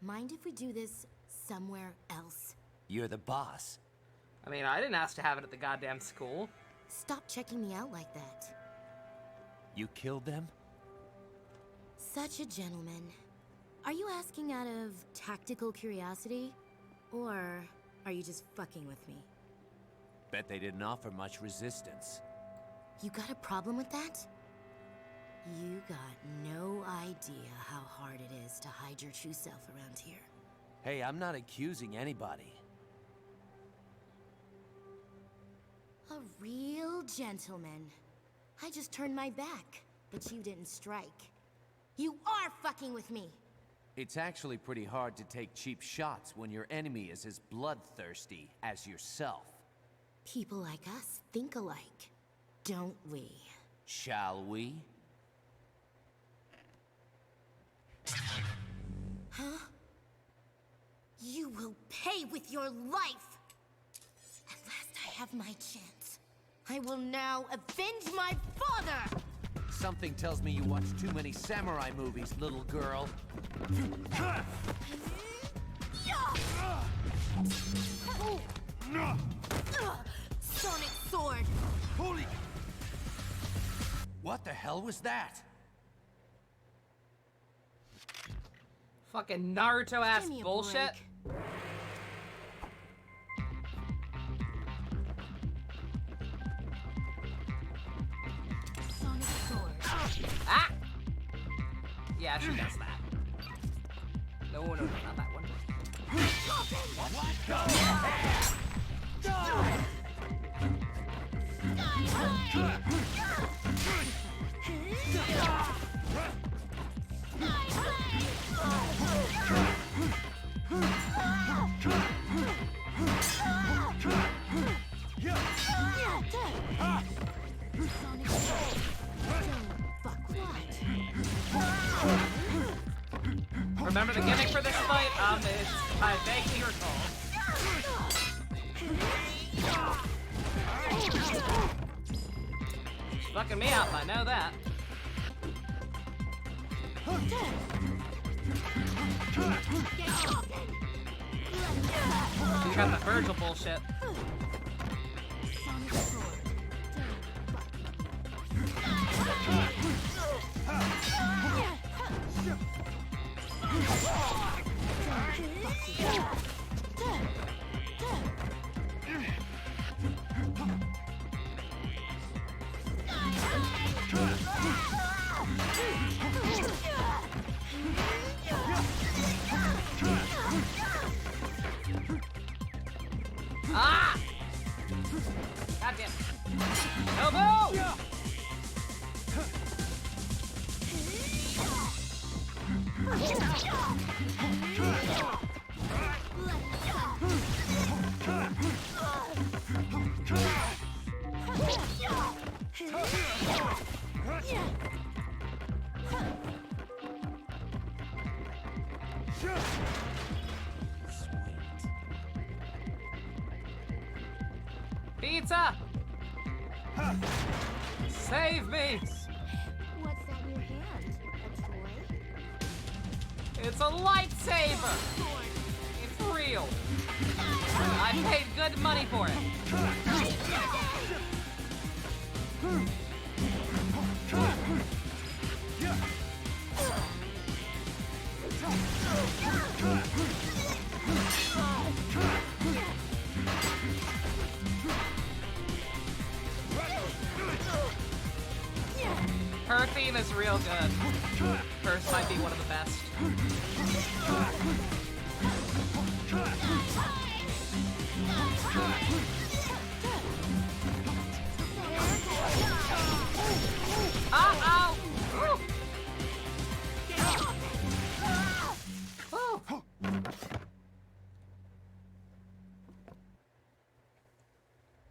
Mind if we do this somewhere else? You're the boss. I mean, I didn't ask to have it at the goddamn school. Stop checking me out like that. You killed them? Such a gentleman. Are you asking out of tactical curiosity? Or are you just fucking with me? Bet they didn't offer much resistance. You got a problem with that? You got no idea how hard it is to hide your true self around here. Hey, I'm not accusing anybody. A real gentleman. I just turned my back, but you didn't strike. You are fucking with me! It's actually pretty hard to take cheap shots when your enemy is as bloodthirsty as yourself. People like us think alike, don't we? Shall we? Huh? You will pay with your life! At last I have my chance. I will now avenge my father! Something tells me you watch too many samurai movies, little girl. Sonic sword! Holy... What the hell was that? Fucking Naruto-ass Give me a bullshit. break. Sonic sword. Ah! Yeah, she does that. No, not that one. Remember the gimmick for this fight? It's I vaguely recall. She's fucking me up, I know that. She's got the Virgil bullshit. Ah! God damn it. Elbow! Pizza! Save me! What's that in your hand? A toy? It's a lightsaber! It's real. I paid good money for it. Her theme is real good. Hers might be one of the best. Uh-oh! Woo.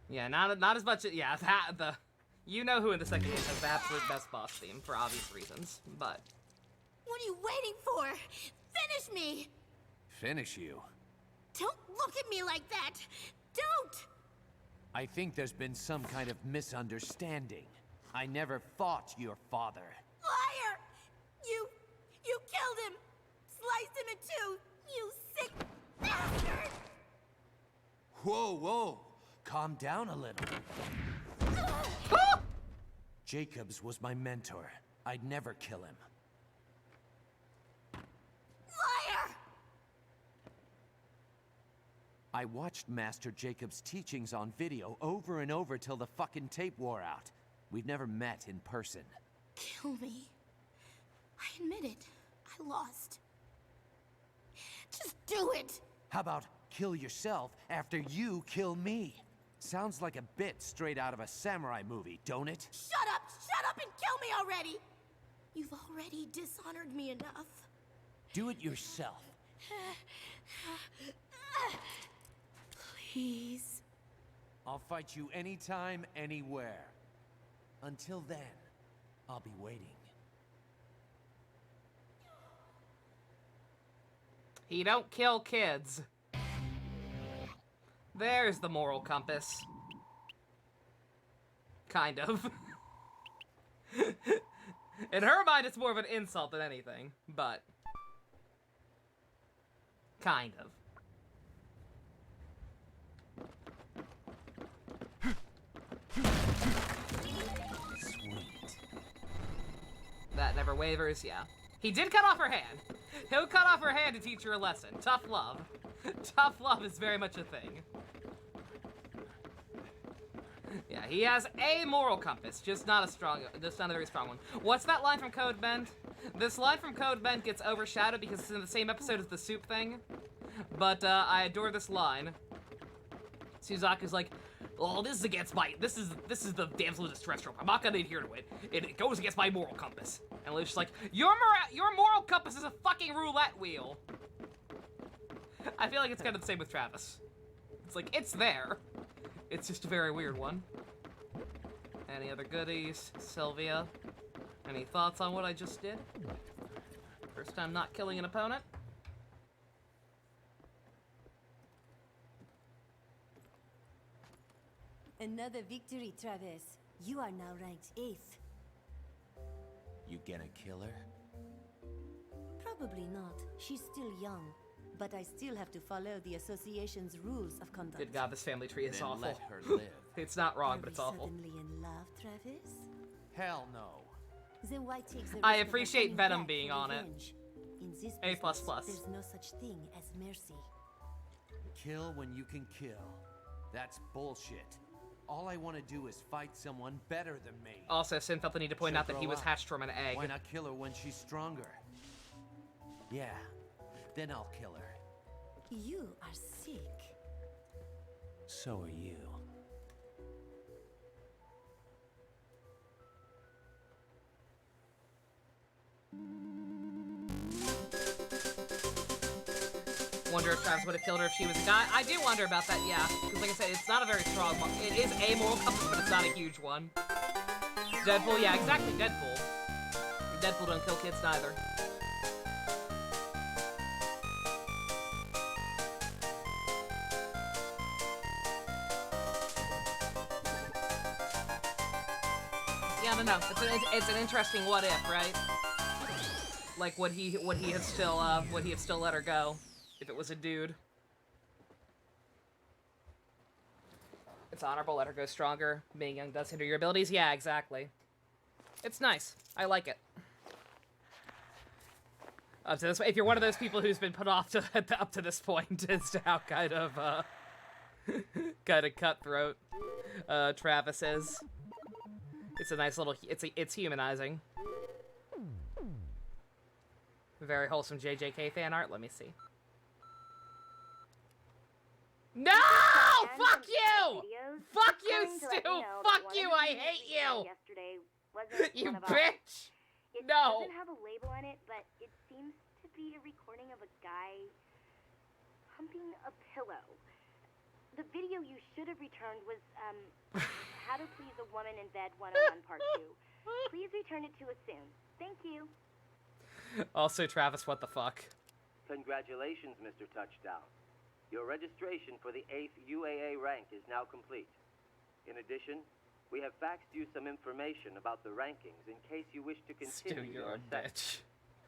Yeah, not as much. Yeah, you know who in the second game has the absolute best boss theme for obvious reasons, but What are you waiting for? Finish me! Finish you? Don't look at me like that! Don't! I think there's been some kind of misunderstanding. I never fought your father. Liar! You killed him! Sliced him in two! You sick bastard! Whoa, whoa! Calm down a little. Jacobs was my mentor. I'd never kill him. Liar! I watched Master Jacobs' teachings on video over and over till the fucking tape wore out. We've never met in person. Kill me. I admit it. I lost. Just do it! How about kill yourself after you kill me? Sounds like a bit straight out of a samurai movie, don't it? Shut up! Shut up and kill me already! You've already dishonored me enough. Do it yourself. Please. I'll fight you anytime, anywhere. Until then, I'll be waiting. he don't kill kids. There's the moral compass. Kind of. In her mind, it's more of an insult than anything, but kind of. Sweet. That never wavers, yeah. He did cut off her hand. He'll cut off her hand to teach her a lesson. Tough love. Tough love is very much a thing. Yeah, he has a moral compass, just not a very strong one. What's that line from Code Bend? This line from Code Bend gets overshadowed because it's in the same episode as the soup thing. But I adore this line. Suzaku's like, "Oh, this is against my this is the damsel in distress trope. I'm not gonna adhere to it. It goes against my moral compass." And Lucia's like, your moral compass is a fucking roulette wheel." I feel like it's kind of the same with Travis. It's like, it's there. It's just a very weird one. Any other goodies? Sylvia? Any thoughts on what I just did? First time not killing an opponent? Another victory, Travis. You are now ranked 8th. You gonna kill her? Probably not. She's still young. But I still have to follow the association's rules of conduct. Good God, this family tree is Then awful. let her live. It's not wrong, Are but it's we awful. suddenly in love, Travis? Hell no. Then why take the I risk of appreciate coming Venom back being for on it. revenge? In this A++. business, there's no such thing as mercy. Kill when you can kill. That's bullshit. All I want to do is fight someone better than me. Also, Sin felt the need to point So out that he grow was up. hatched from an egg. Why not kill her when she's stronger? Yeah, then I'll kill her. You are sick. So are you. Wonder if Travis would have killed her if she was a guy. I do wonder about that, yeah. Because like I said, it's not a very strong one. It is a moral compass, but it's not a huge one. Deadpool, yeah, exactly, Deadpool. Deadpool don't kill kids neither. Yeah, I don't know. It's an interesting what if, right? Like, would he have still let her go if it was a dude? It's honorable, let her go stronger. Being young does hinder your abilities. Yeah, exactly. It's nice. I like it. Up to this, if you're one of those people who's been put off to up to this point as to how kind of cutthroat Travis is. It's a nice little. It's humanizing. Very wholesome JJK fan art. Let me see. No! Fuck you! Fuck you, Stu! Fuck you! I hate you! You bitch! It No! doesn't have a label on it, but it seems to be a recording of a guy humping a pillow. The video you should have returned was, How to Please a Woman in Bed 101 Part 2. Please return it to us soon. Thank you. Also, Travis, what the fuck? Congratulations, Mr. Touchdown. Your registration for the 8th UAA rank is now complete. In addition, we have faxed you some information about the rankings in case you wish to Stu, continue you're your a ascent. bitch.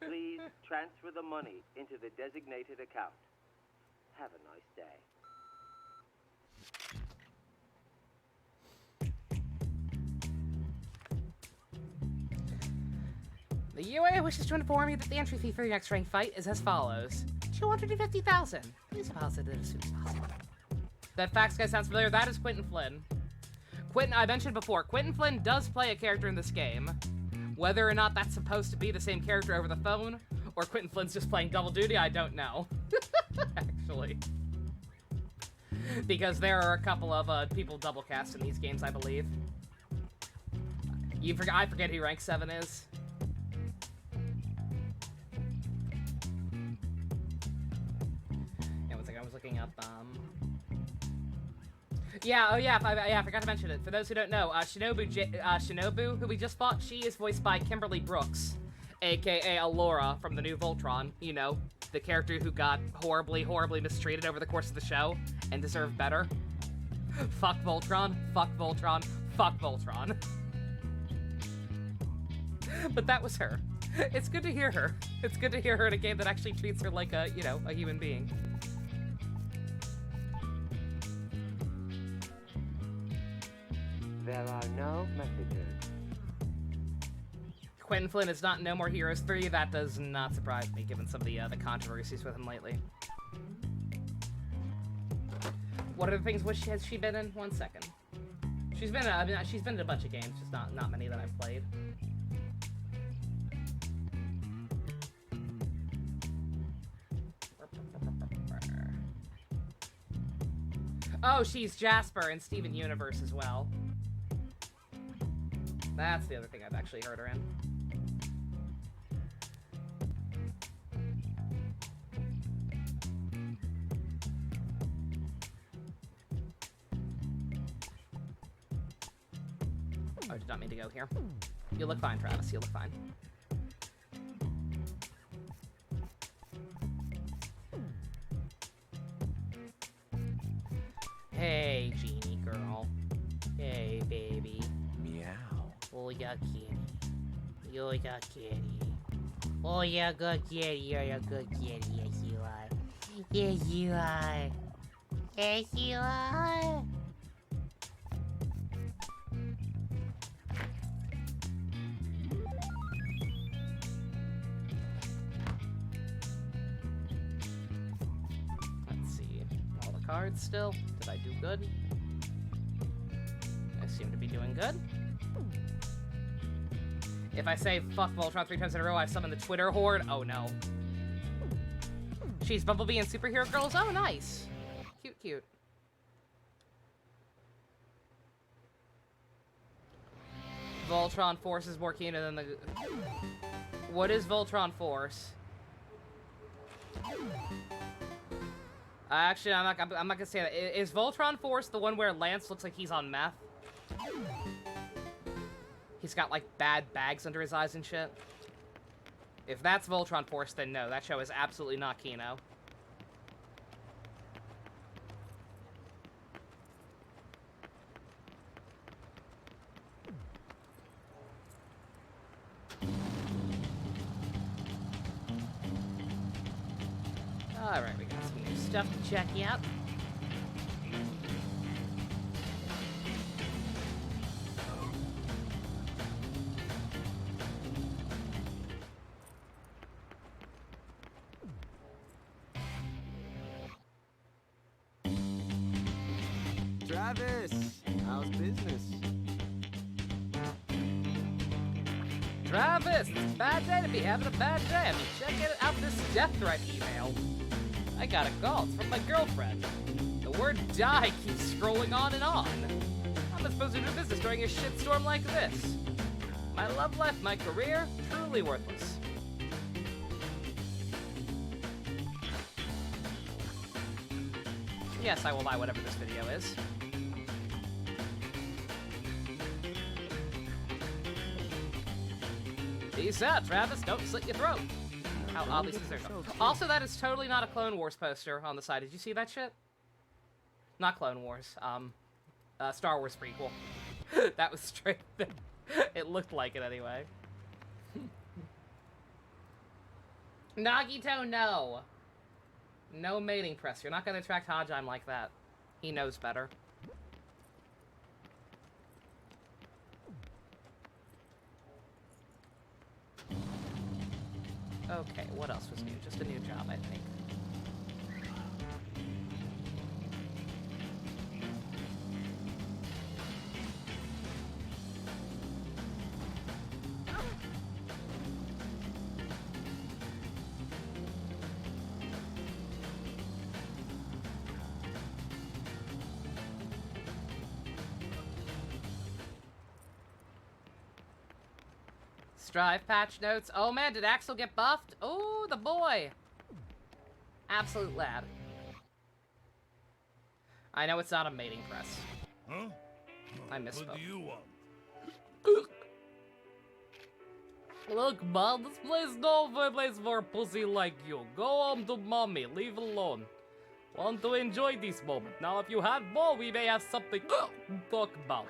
Please transfer the money into the designated account. Have a nice day. The UA wishes to inform you that the entry fee for your next rank fight is as follows. 250,000. Please deposit it as soon as possible. That fax guy sounds familiar. That is Quentin Flynn. Quentin, I mentioned before, Quentin Flynn does play a character in this game. Whether or not that's supposed to be the same character over the phone, or Quentin Flynn's just playing double duty, I don't know. Actually. Because there are a couple of people double cast in these games, I believe. I forget who rank 7 is. I was looking up, Yeah, oh yeah, I forgot to mention it. For those who don't know, Shinobu, who we just fought, she is voiced by Kimberly Brooks, aka Alora from the new Voltron. You know, the character who got horribly, horribly mistreated over the course of the show and deserved better. Fuck Voltron, fuck Voltron, fuck Voltron. But that was her. It's good to hear her. It's good to hear her in a game that actually treats her like a, you know, a human being. There are no messages. Quentin Flynn is not No More Heroes 3. That does not surprise me, given some of the controversies with him lately. What other things has she been in? 1 second. She's been she's been in a bunch of games, just not many that I've played. Oh, she's Jasper in Steven Universe as well. That's the other thing I've actually heard her in. Oh, I did not mean to go here. You look fine, Travis. You look fine. Hey, genie girl. Hey, baby. Meow. Oh, yeah, kitty. You're a kitty. Oh, yeah, good kitty. You're a good kitty. Yes, you are. Yes, you are. Yes, you are. Let's see. All the cards still. Did I do good? I seem to be doing good. If I say fuck Voltron 3 times in a row, I summon the Twitter horde. Oh no. She's Bumblebee and Superhero Girls. Oh, nice. Cute, cute. Voltron Force is more keener than the... What is Voltron Force? Actually, I'm not gonna say that. Is Voltron Force the one where Lance looks like he's on meth? He's got, like, bad bags under his eyes and shit. If that's Voltron Force, then no. That show is absolutely not Kino. Alright, we got some new stuff to check out. Travis, how's business? Travis, it's a bad day to be having a bad day. I mean, check out this death threat email. I got a call. It's from my girlfriend. The word die keeps scrolling on and on. How am I supposed to do business during a shitstorm like this? My love life, my career, truly worthless. Yes, I will buy whatever this video is. Peace out, Travis. Don't slit your throat. How oddly sincere. Also, that is totally not a Clone Wars poster on the side. Did you see that shit? Not Clone Wars. Star Wars prequel. That was straight. It looked like it anyway. Nagito, no. No mating press. You're not gonna attract Hajime like that. He knows better. Okay, what else was new? Just a new job, I think. Strive patch notes. Oh man, did Axel get buffed? Oh, the boy. Absolute lad. I know it's not a mating press. Huh? I misspoke. What do you want? Look, man, this place no place for a pussy like you. Go home to mommy. Leave alone. Want to enjoy this moment. Now, if you have more, we may have something to talk about.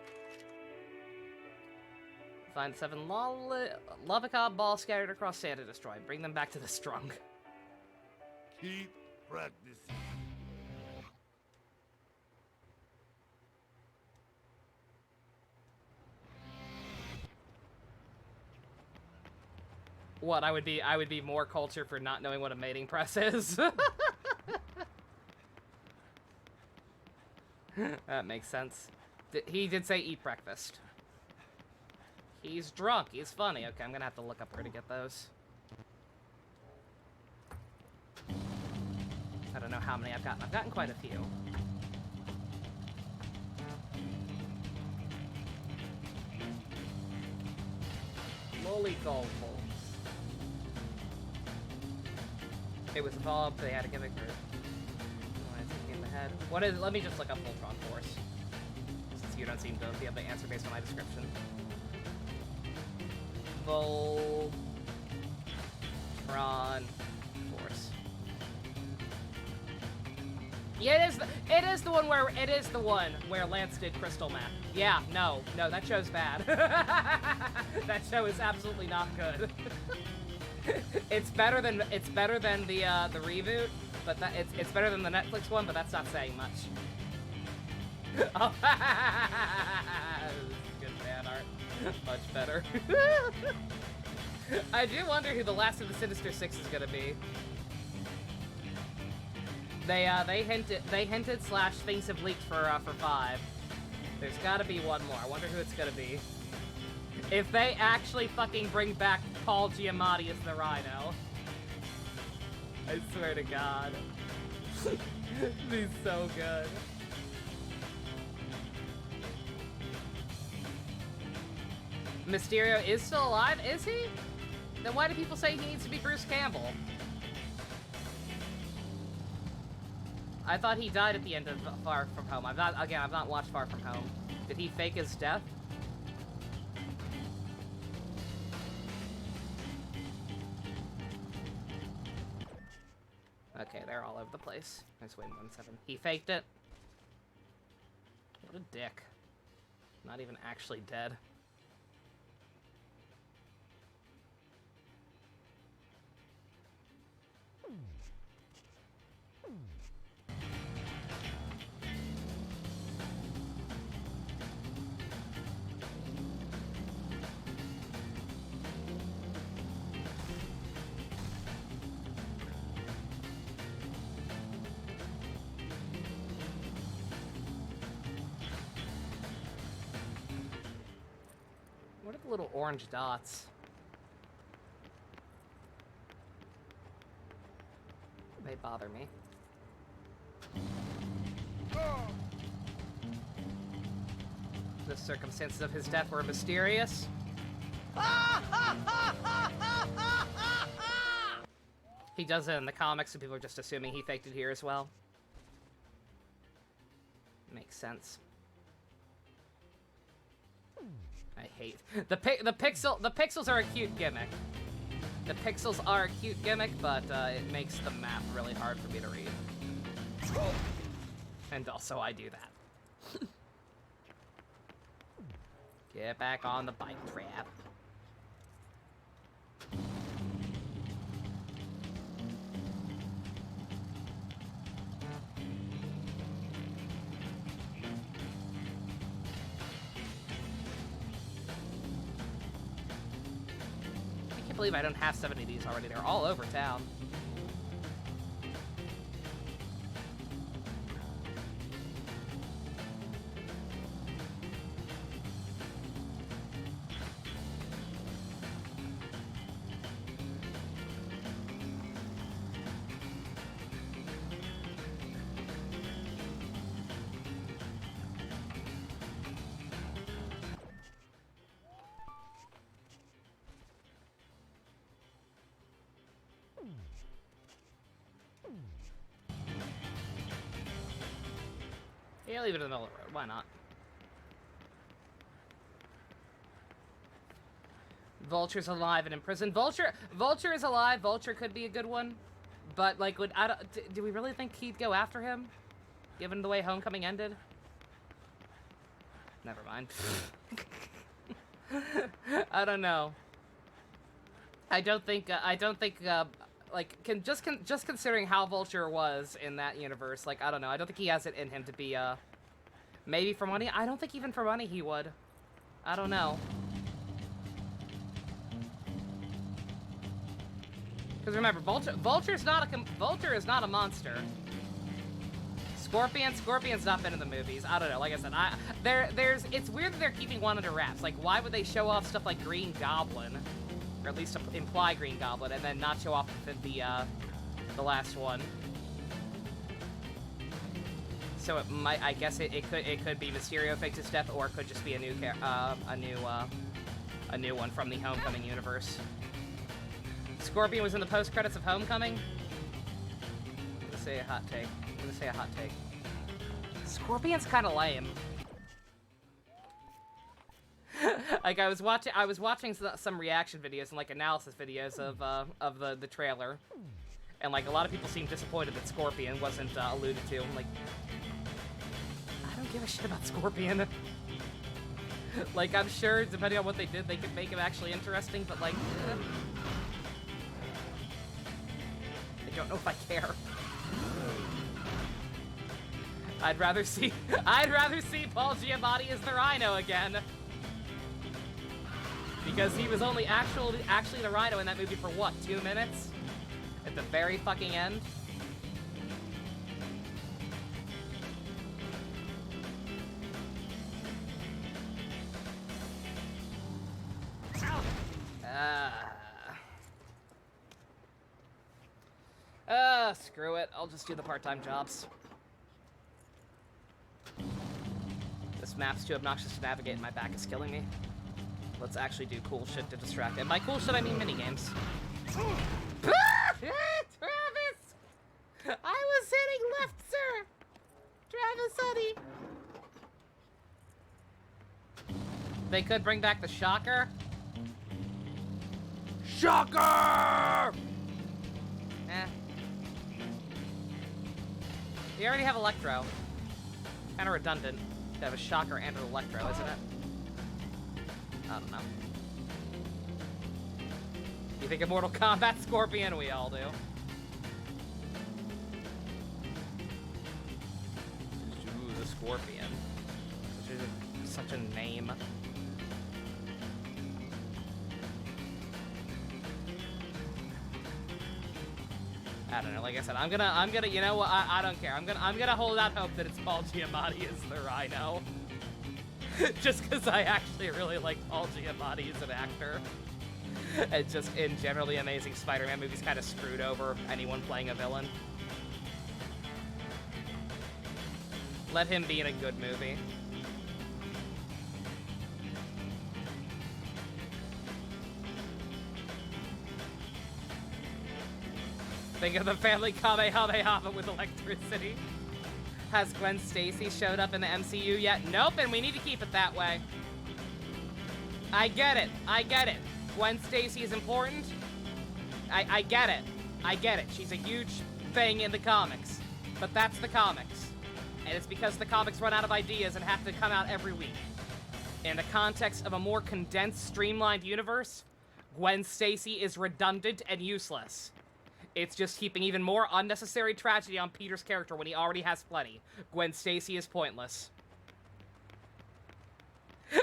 Find 7 Lovica balls scattered across sand and destroy. Bring them back to the strong. Keep practicing. What, I would be more cultured for not knowing what a mating press is? That makes sense. He did say eat breakfast. He's drunk. He's funny. Okay, I'm gonna have to look up where to get those. I don't know how many I've gotten. I've gotten quite a few. Lolly gold balls. It was a follow-up. They had a gimmick for it. In the head. What is it? Let me just look up Voltron Force. Since you don't seem to be able to answer based on my description. Voltron Force. Yeah, it is the one where Lance did Crystal Map. Yeah, no, that show's bad. That show is absolutely not good. It's better than the reboot, but it's better than the Netflix one, but that's not saying much. Oh, good fan art. Much better. I do wonder who the last of the Sinister Six is gonna be. They hinted / things have leaked for 5. There's gotta be one more. I wonder who it's gonna be. If they actually fucking bring back Paul Giamatti as the Rhino. I swear to God. He's so good. Mysterio is still alive? Is he? Then why do people say he needs to be Bruce Campbell? I thought he died at the end of Far From Home. I've not watched Far From Home. Did he fake his death? Okay, they're all over the place. Nice win, 1-7. He faked it. What a dick. Not even actually dead. Little orange dots. They bother me. The circumstances of his death were mysterious. He does it in the comics, so people are just assuming he faked it here as well. Makes sense. I hate the pixels are a cute gimmick. The pixels are a cute gimmick, but it makes the map really hard for me to read. And also, I do that. Get back on the bike trap. I can't believe I don't have 70 of these already. They're all over town. Yeah, leave it in the middle of the road. Why not? Vulture's alive and in prison. Vulture is alive. Vulture could be a good one, but like, do we really think he'd go after him, given the way Homecoming ended? Never mind. I don't know. I don't think. Like, just considering how Vulture was in that universe, like, I don't know. I don't think he has it in him to be, maybe for money. I don't think even for money he would. I don't know. Because remember, Vulture is not a monster. Scorpion's not been in the movies. I don't know. Like I said, it's weird that they're keeping one under wraps. Like, why would they show off stuff like Green Goblin? Or at least imply Green Goblin, and then not show off the last one. So it might, I guess it could be Mysterio faked his death, or it could just be a new one from the Homecoming universe. Scorpion was in the post credits of Homecoming. I'm gonna say a hot take. Scorpion's kind of lame. Like, I was watching some reaction videos and like analysis videos of the trailer, and like a lot of people seemed disappointed that Scorpion wasn't alluded to. I'm like, I don't give a shit about Scorpion. Like, I'm sure depending on what they did, they could make him actually interesting, but like, I don't know if I care. I'd rather see Paul Giamatti as the Rhino again. Because he was only actually the Rhino in that movie for what, 2 minutes? At the very fucking end? Screw it. I'll just do the part-time jobs. This map's too obnoxious to navigate and my back is killing me. Let's actually do cool shit to distract it. By cool shit, I mean minigames. Travis! I was hitting left, sir! Travis, honey! They could bring back the Shocker. Shocker! We already have Electro. Kinda redundant to have a Shocker and an Electro, isn't it? I don't know. You think of Mortal Kombat Scorpion? We all do. Ooh, the Scorpion. Such a name. I don't know. Like I said, I'm gonna. You know what? I don't care. I'm gonna hold out hope that it's Paul Giamatti as the Rhino. Just because I actually really like Paul Giamatti as an actor. And just in general, the Amazing Spider-Man movies kind of screwed over anyone playing a villain. Let him be in a good movie. Think of the family Kamehameha with electricity. Has Gwen Stacy showed up in the MCU yet? Nope, and we need to keep it that way. I get it. I get it. Gwen Stacy is important. I get it. I get it. She's a huge thing in the comics. But that's the comics. And it's because the comics run out of ideas and have to come out every week. In the context of a more condensed, streamlined universe, Gwen Stacy is redundant and useless. It's just heaping even more unnecessary tragedy on Peter's character when he already has plenty. Gwen Stacy is pointless.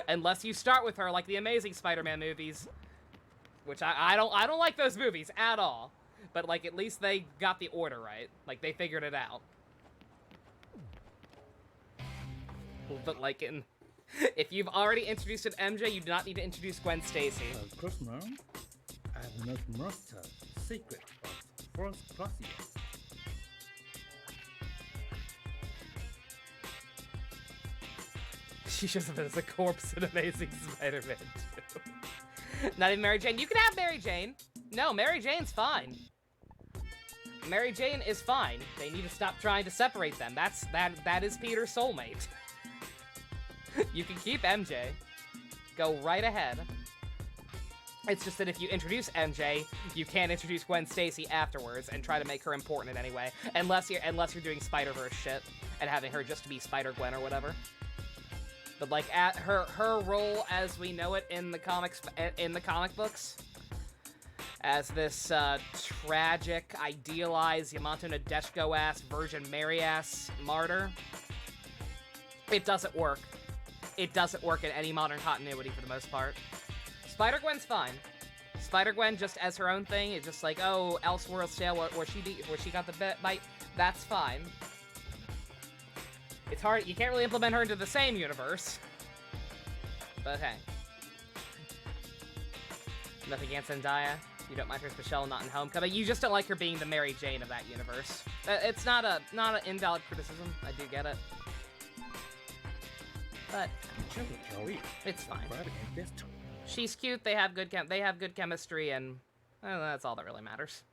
Unless you start with her like the Amazing Spider-Man movies. Which I don't like those movies at all. But like at least they got the order right. Like they figured it out. But like if you've already introduced an MJ, you do not need to introduce Gwen Stacy. Of course, no. I have not mastered secret of first procedure. She shows up as a corpse in Amazing Spider-Man 2. Not even Mary Jane. You can have Mary Jane. No, Mary Jane's fine. Mary Jane is fine. They need to stop trying to separate them. That is Peter's soulmate. You can keep MJ. Go right ahead. It's just that if you introduce MJ, you can't introduce Gwen Stacy afterwards and try to make her important in any way, unless you're doing Spider-Verse shit and having her just be Spider-Gwen or whatever. But like at her role as we know it in the comics, in the comic books, as this tragic, idealized Yamato Nadeshiko-ass Virgin Mary-ass martyr, it doesn't work. It doesn't work in any modern continuity for the most part. Spider-Gwen's fine. Spider-Gwen just as her own thing, it's just like, oh, Elseworlds tale where she got the bite, that's fine. It's hard, you can't really implement her into the same universe. But hey. Nothing against Zendaya. You don't mind her as Michelle not in Homecoming. You just don't like her being the Mary Jane of that universe. It's not an invalid criticism. I do get it. But it's fine. She's cute. They have good chemistry, and that's all that really matters.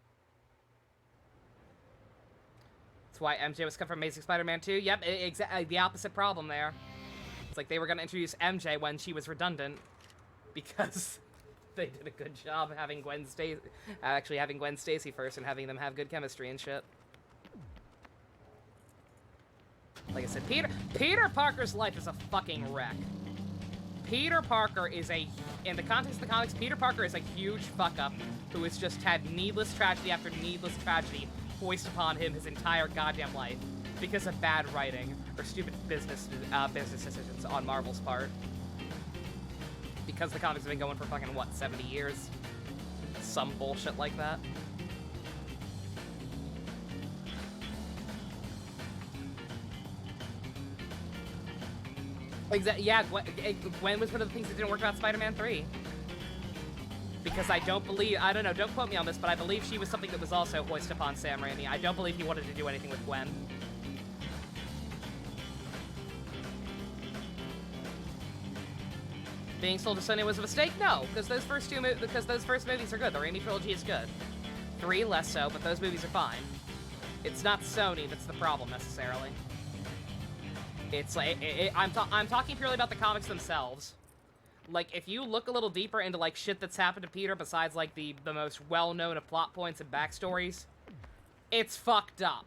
That's why MJ was cut from Amazing Spider-Man 2. Yep, exactly the opposite problem there. It's like they were gonna introduce MJ when she was redundant because they did a good job having Gwen Stacy first and having them have good chemistry and shit. Like I said, Peter Parker's life is a fucking wreck. Peter Parker is in the context of the comics, Peter Parker is a huge fuck-up who has just had needless tragedy after needless tragedy foist upon him his entire goddamn life because of bad writing or stupid business decisions on Marvel's part. Because the comics have been going for fucking, what, 70 years? Some bullshit like that. Exactly. Yeah, Gwen was one of the things that didn't work about Spider-Man 3. Because I don't know, don't quote me on this, but I believe she was something that was also hoisted upon Sam Raimi. I don't believe he wanted to do anything with Gwen. Being sold to Sony was a mistake? No, because those first movies are good. The Raimi trilogy is good. 3 less so, but those movies are fine. It's not Sony that's the problem necessarily. It's like I'm talking purely about the comics themselves. Like if you look a little deeper into like shit that's happened to Peter besides like the most well-known of plot points and backstories, it's fucked up.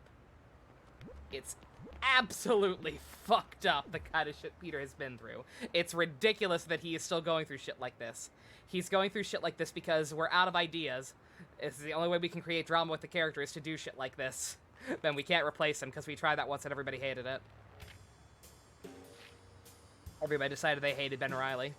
It's absolutely fucked up, the kind of shit Peter has been through. It's ridiculous that he is still going through shit like this. He's going through shit like this because we're out of ideas. It's the only way we can create drama with the character is to do shit like this. Then we can't replace him because we tried that once and everybody hated it. Everybody decided they hated Ben Reilly.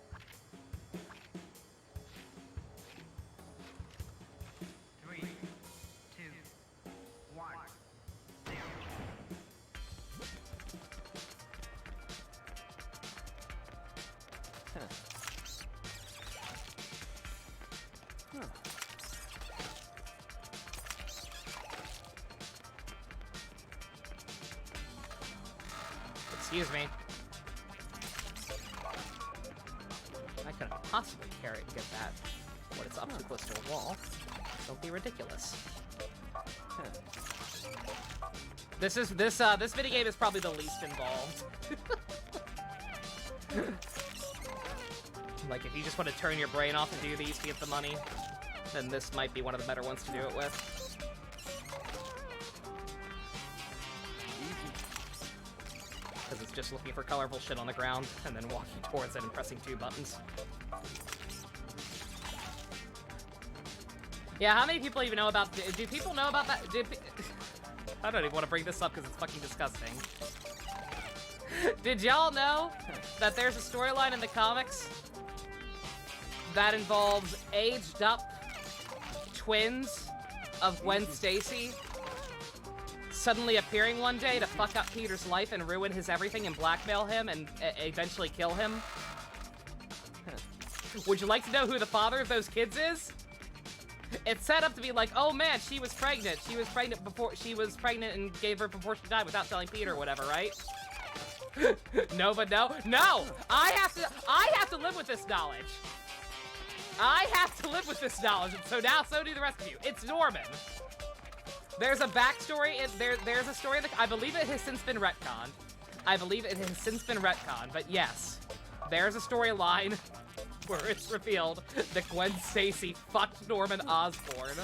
Excuse me. I couldn't possibly carry it and get that when it's up too close to a wall. Don't be ridiculous. This minigame is probably the least involved. Like, if you just want to turn your brain off and do these to get the money, then this might be one of the better ones to do it with. Because it's just looking for colorful shit on the ground, and then walking towards it and pressing 2 buttons. Yeah, how many people even know about... Do people know about that? I don't even want to bring this up because it's fucking disgusting. Did y'all know that there's a storyline in the comics that involves aged-up twins of Gwen Stacy suddenly appearing one day to fuck up Peter's life and ruin his everything and blackmail him and eventually kill him? Would you like to know who the father of those kids is? It's set up to be like, oh man, she was pregnant. She was pregnant and gave her before she died without telling Peter or whatever, right? No, but no. No! I have to live with this knowledge. I have to live with this knowledge, and so now so do the rest of you. It's Norman. There's a backstory, there's a story that I believe it has since been retconned. But yes, there's a storyline where it's revealed that Gwen Stacy fucked Norman Osborn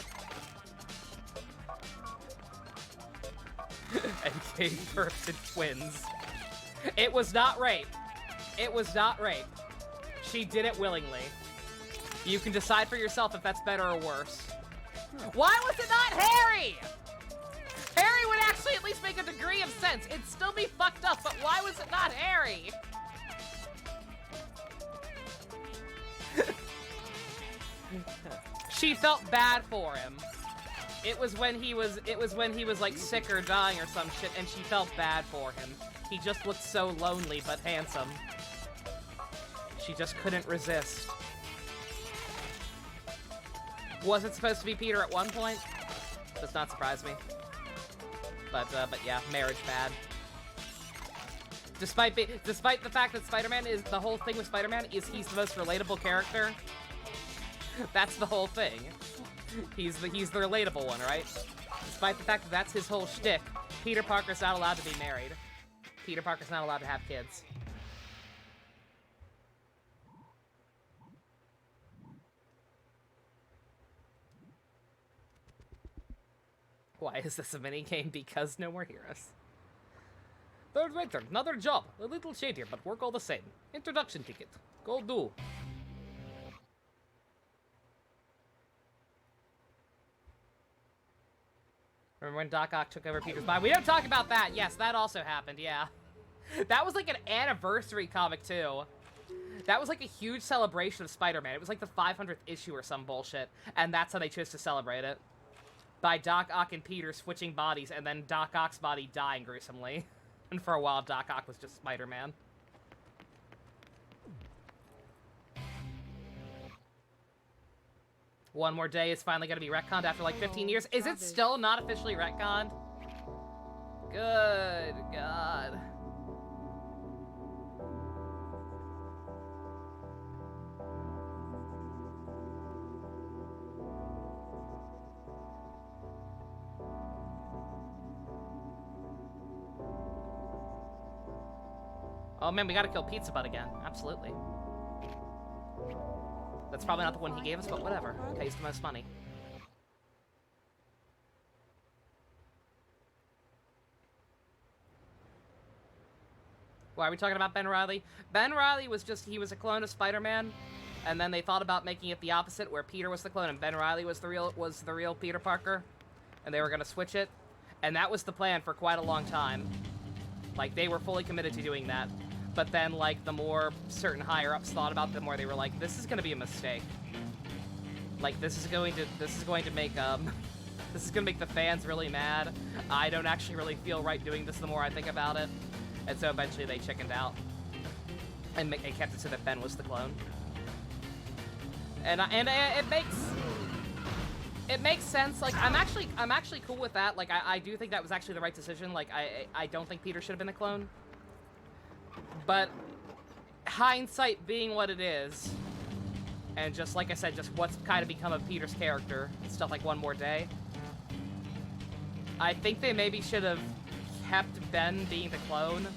and gave birth to twins. It was not rape. It was not rape. She did it willingly. You can decide for yourself if that's better or worse. Why was it not Harry? Harry would actually at least make a degree of sense. It'd still be fucked up, but why was it not Harry? She felt bad for him. It was when he was like sick or dying or some shit, and she felt bad for him. He just looked so lonely but handsome. She just couldn't resist. Was it supposed to be Peter at one point? Does not surprise me. But yeah, marriage bad. Despite the fact that Spider-Man is, the whole thing with Spider-Man is he's the most relatable character. That's the whole thing. He's the relatable one, right? Despite the fact that that's his whole shtick, Peter Parker's not allowed to be married. Peter Parker's not allowed to have kids. Why is this a minigame? Because no more heroes. Third waiter, another job. A little shadier, but work all the same. Introduction ticket. Go do. Remember when Doc Ock took over Peter's body? We don't talk about that. Yes, that also happened, yeah. That was like an anniversary comic, too. That was like a huge celebration of Spider-Man. It was like the 500th issue or some bullshit, and that's how they chose to celebrate it. By Doc Ock and Peter switching bodies, and then Doc Ock's body dying gruesomely. And for a while, Doc Ock was just Spider-Man. One More Day is finally going to be retconned after like 15 years. Is it still not officially retconned? Good God. Oh man, we gotta kill Pizza Butt again. Absolutely. That's probably not the one he gave us, but whatever. Pays the most money. Why are we talking about Ben Reilly? Ben Reilly was just, he was a clone of Spider-Man, and then they thought about making it the opposite, where Peter was the clone and Ben Reilly was the real Peter Parker, and they were gonna switch it, and that was the plan for quite a long time. Like, they were fully committed to doing that. But then, like, the more certain higher-ups thought about it, the more they were like, this is gonna be a mistake. Like, this is going to make, this is gonna make the fans really mad. I don't actually really feel right doing this the more I think about it. And so eventually they chickened out. And they kept it so that Ben was the clone. And it makes sense. Like, I'm actually cool with that. Like, I do think that was actually the right decision. Like, I don't think Peter should have been the clone. But hindsight being what it is, and just like I said, just what's kind of become of Peter's character, stuff like One More Day, I think they maybe should have kept Ben being the clone,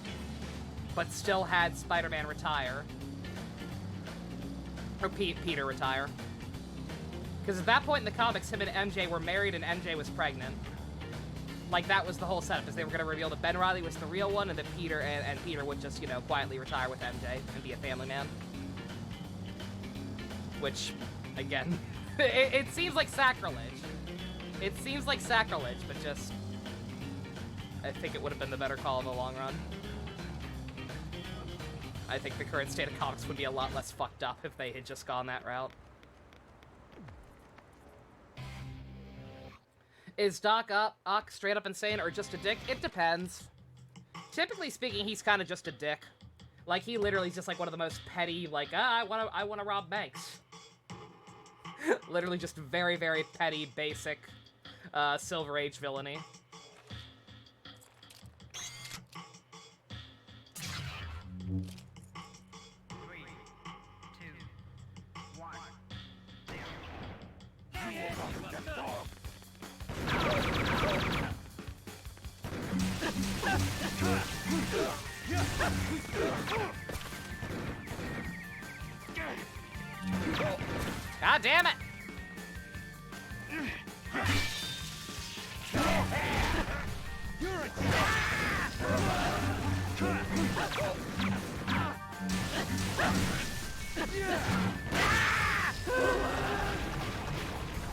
but still had Spider-Man retire. Or Peter retire. Because at that point in the comics, him and MJ were married and MJ was pregnant. Like, that was the whole setup, is they were going to reveal that Ben Reilly was the real one, and that Peter and Peter would just, you know, quietly retire with MJ and be a family man. Which, again, it seems like sacrilege. It seems like sacrilege, but just... I think it would have been the better call in the long run. I think the current state of comics would be a lot less fucked up if they had just gone that route. Is Doc Ock straight up insane or just a dick? It depends. Typically speaking, he's kind of just a dick. Like, he literally is just like one of the most petty, like, I wanna rob banks. Literally just very, very petty, basic, Silver Age villainy. God damn it!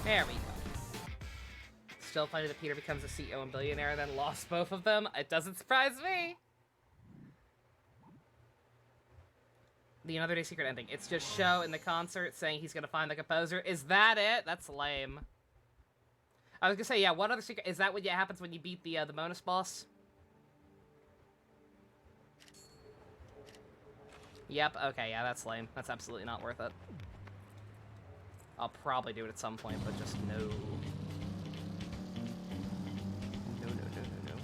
There we go. Still funny that Peter becomes a CEO and billionaire and then lost both of them. It doesn't surprise me. The Another Day secret ending. It's just Show in the concert saying he's gonna find the composer. Is that it? That's lame. I was gonna say, yeah, what other secret? Is that what happens when you beat the bonus boss? Yep, okay, yeah, that's lame. That's absolutely not worth it. I'll probably do it at some point, but just no. No, no, no, no, no.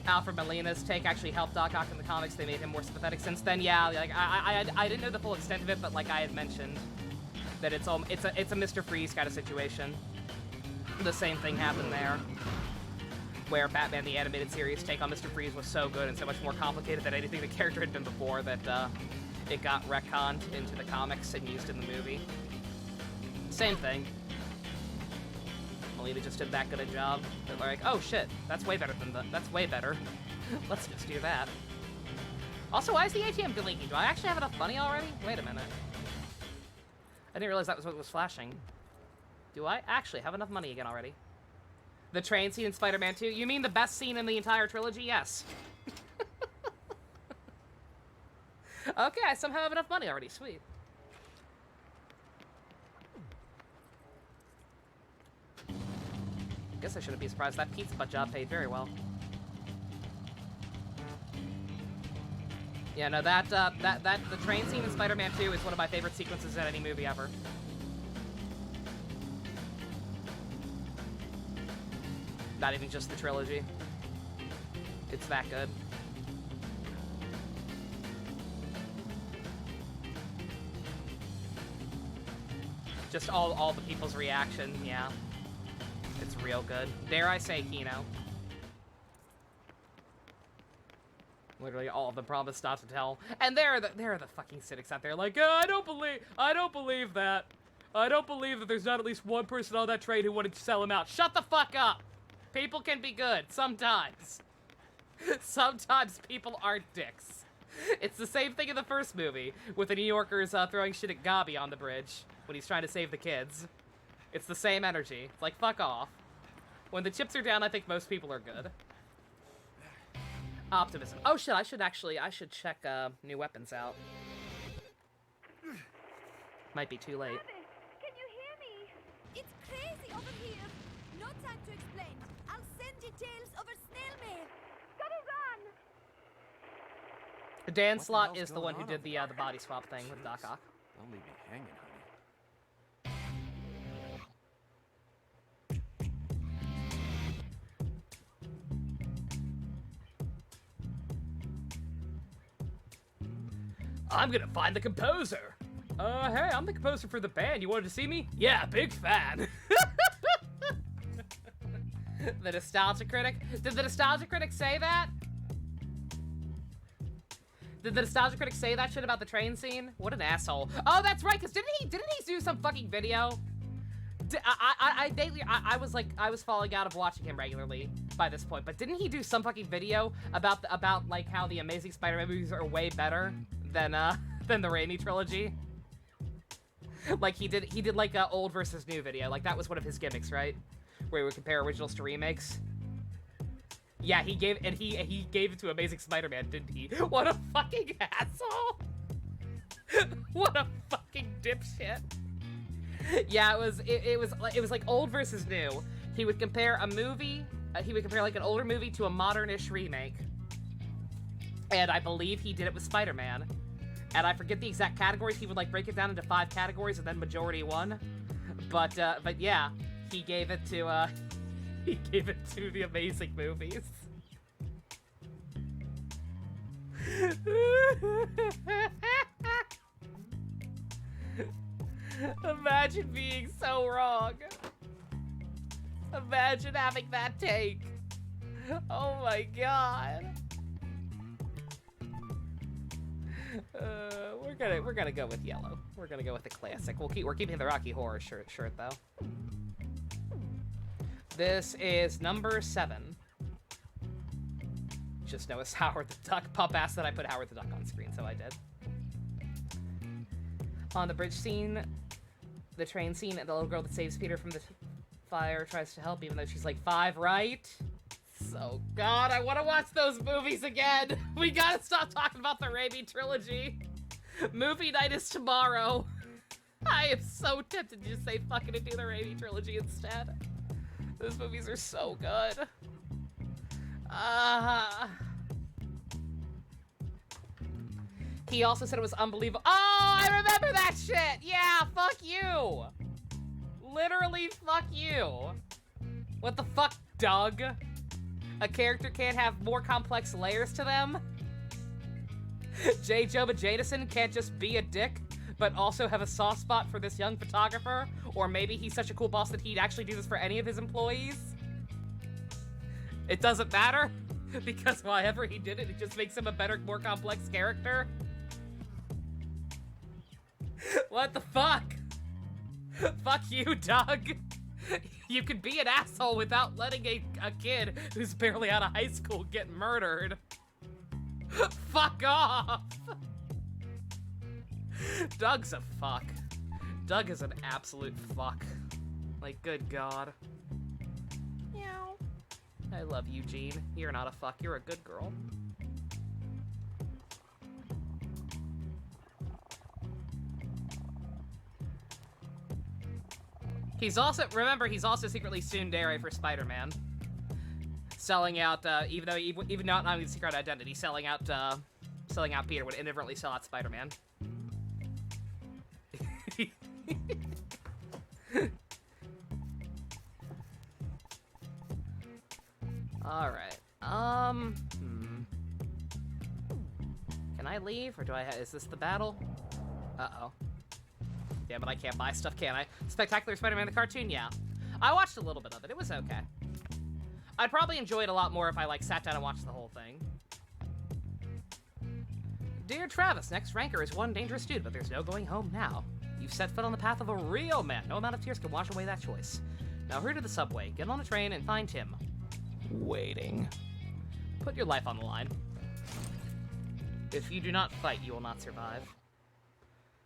Alfred Molina's take actually helped Doc Ock in the comics. They made him more sympathetic since then. Yeah, like I didn't know the full extent of it, but like I had mentioned that it's a Mr. Freeze kind of situation. The same thing happened there, where Batman the Animated Series take on Mr. Freeze was so good and so much more complicated than anything the character had been before that it got retconned into the comics and used in the movie. Same thing. Molina just did that good a job. They're like, oh shit, that's way better than that's way better. Let's just do that. Also, why is the ATM blinking? Do I actually have enough money already? Wait a minute. I didn't realize that was what was flashing. Do I actually have enough money again already? The train scene in Spider-Man 2? You mean the best scene in the entire trilogy? Yes. Okay, I somehow have enough money already. Sweet. Guess I shouldn't be surprised. That pizza butt job paid very well. Yeah, no, the train scene in Spider-Man 2 is one of my favorite sequences in any movie ever. Not even just the trilogy. It's that good. Just all the people's reaction, yeah. It's real good. Dare I say, Kino. Literally all of them promised not to tell. And there are the fucking cynics out there like, I don't believe that. I don't believe that there's not at least one person on that train who wanted to sell him out. Shut the fuck up! People can be good, sometimes. Sometimes people aren't dicks. It's the same thing in the first movie, with the New Yorkers throwing shit at Gabi on the bridge when he's trying to save the kids. It's the same energy. It's like, fuck off. When the chips are down, I think most people are good. Optimism. Oh shit, I should check new weapons out. Might be too late. Can you hear me? It's crazy over here. No time to explain. I'll send details over snail mail. Gotta run. Dan What the Slott hell's is the going one who on did over the there? body swap thing with Doc Jeez. Ock. Don't leave me hanging, honey. I'm gonna find the composer. Hey, I'm the composer for the band. You wanted to see me? Yeah, big fan. The Nostalgia Critic? Did the Nostalgia Critic say that? Did the Nostalgia Critic say that shit about the train scene? What an asshole. Oh, that's right, because didn't he do some fucking video? I was falling out of watching him regularly by this point, but didn't he do some fucking video about like how the Amazing Spider-Man movies are way better than the Raimi trilogy? Like he did like a old versus new video. Like that was one of his gimmicks, right? Where he would compare originals to remakes. Yeah, he gave it to Amazing Spider-Man, didn't he? What a fucking asshole! What a fucking dipshit! Yeah, it was like old versus new. He would compare a movie. He would compare like an older movie to a modern-ish remake. And I believe he did it with Spider-Man. And I forget the exact categories. He would like break it down into 5 categories and then majority won. But yeah, he gave it to the Amazing movies. Imagine being so wrong. Imagine having that take. Oh my god. We're gonna go with yellow. We're gonna go with the classic. We're keeping the Rocky Horror shirt though. This is number 7. Just know it's Howard the Duck. Pup asked that I put Howard the Duck on screen, so I did. On the bridge scene, the train scene, and the little girl that saves Peter from the fire tries to help, even though she's like 5, right? So, God, I want to watch those movies again. We gotta stop talking about the Raimi trilogy. Movie night is tomorrow. I am so tempted to just say fuck it and do the Raimi trilogy instead. Those movies are so good. He also said it was unbelievable. Oh, I remember that shit! Yeah, fuck you! Literally, fuck you. What the fuck, Doug? A character can't have more complex layers to them? J. Jonah Jameson can't just be a dick, but also have a soft spot for this young photographer? Or maybe he's such a cool boss that he'd actually do this for any of his employees? It doesn't matter? Because however he did it, it just makes him a better, more complex character? What the fuck? Fuck you, Doug. You could be an asshole without letting a kid who's barely out of high school get murdered. Fuck off! Doug's a fuck. Doug is an absolute fuck. Like, good God. Meow. I love you, Jean. You're not a fuck, you're a good girl. He's also secretly tsundere for Spider-Man. Selling out, even not having a secret identity, selling out Peter would inadvertently sell out Spider-Man. Alright, Can I leave, or is this the battle? Uh-oh. Yeah, but I can't buy stuff, can I? Spectacular Spider-Man the cartoon? Yeah. I watched a little bit of it. It was okay. I'd probably enjoy it a lot more if I, like, sat down and watched the whole thing. Dear Travis, next ranker is one dangerous dude, but there's no going home now. You've set foot on the path of a real man. No amount of tears can wash away that choice. Now hurry to the subway, get on a train, and find him. Waiting. Put your life on the line. If you do not fight, you will not survive.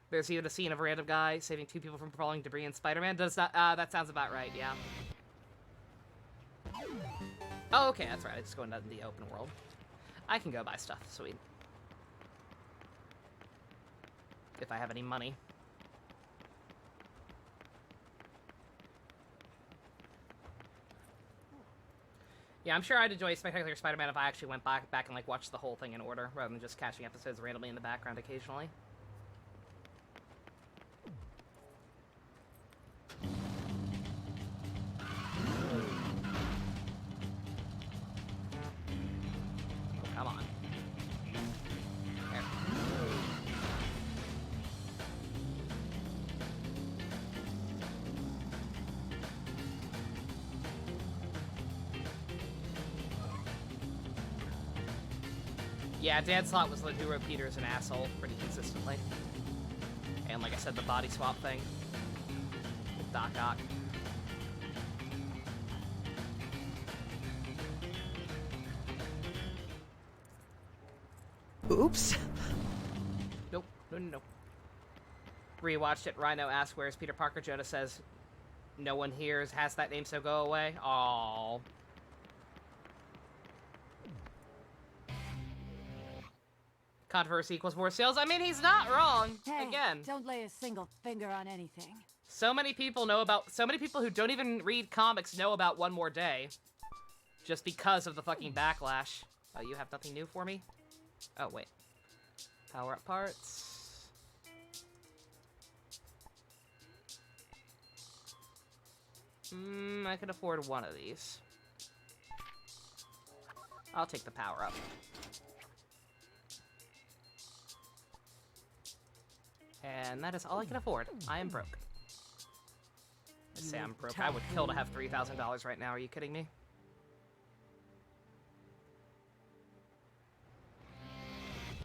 There's even a scene of a random guy saving 2 people from falling debris in Spider-Man. Does that, that sounds about right, yeah. Oh, okay, that's right. I just go into the open world. I can go buy stuff, sweet. If I have any money. Yeah, I'm sure I'd enjoy Spectacular Spider-Man if I actually went back and like watched the whole thing in order, rather than just catching episodes randomly in the background occasionally. Oh, come on. There. Yeah, Dan Slott was the who wrote Peter as an asshole pretty consistently. And like I said, the body swap thing with Doc Ock. Oops. Nope, no. Rewatched it. Rhino asks, "Where's Peter Parker?" Jonah says, "No one here has that name, so go away." Aww. Controversy equals more sales. I mean, he's not wrong. Hey, Again, don't lay a single finger on anything. so many people who don't even read comics know about One More Day. Just because of the fucking backlash. Oh, you have nothing new for me? Oh, wait. Power-up parts. I can afford one of these. I'll take the power-up. And that is all I can afford. I am broke. I say I'm broke. I would kill to have $3,000 right now. Are you kidding me?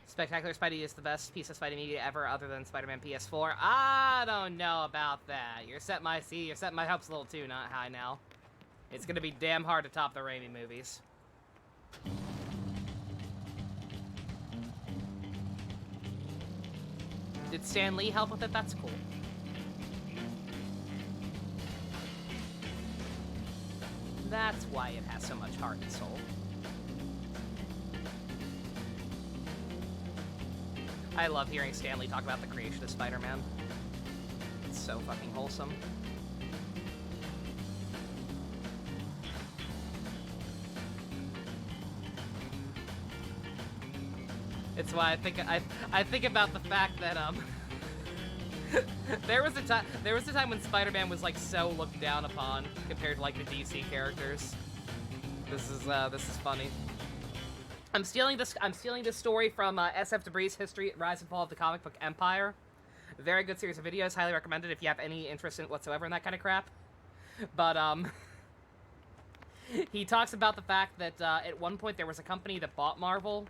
Spectacular Spidey is the best piece of Spidey media ever, other than Spider-Man PS4. I don't know about that. You're setting my hopes a little too not high now. It's gonna be damn hard to top the Raimi movies. Did Stan Lee help with it? That's cool. That's why it has so much heart and soul. I love hearing Stan Lee talk about the creation of Spider-Man. It's so fucking wholesome. It's why I think about the fact that there was a time when Spider-Man was like so looked down upon compared to like the DC characters. This is funny. I'm stealing this story from SF Debris' History, Rise and Fall of the Comic Book Empire. Very good series of videos, highly recommended if you have any interest in whatsoever in that kind of crap. But he talks about the fact that at one point there was a company that bought Marvel.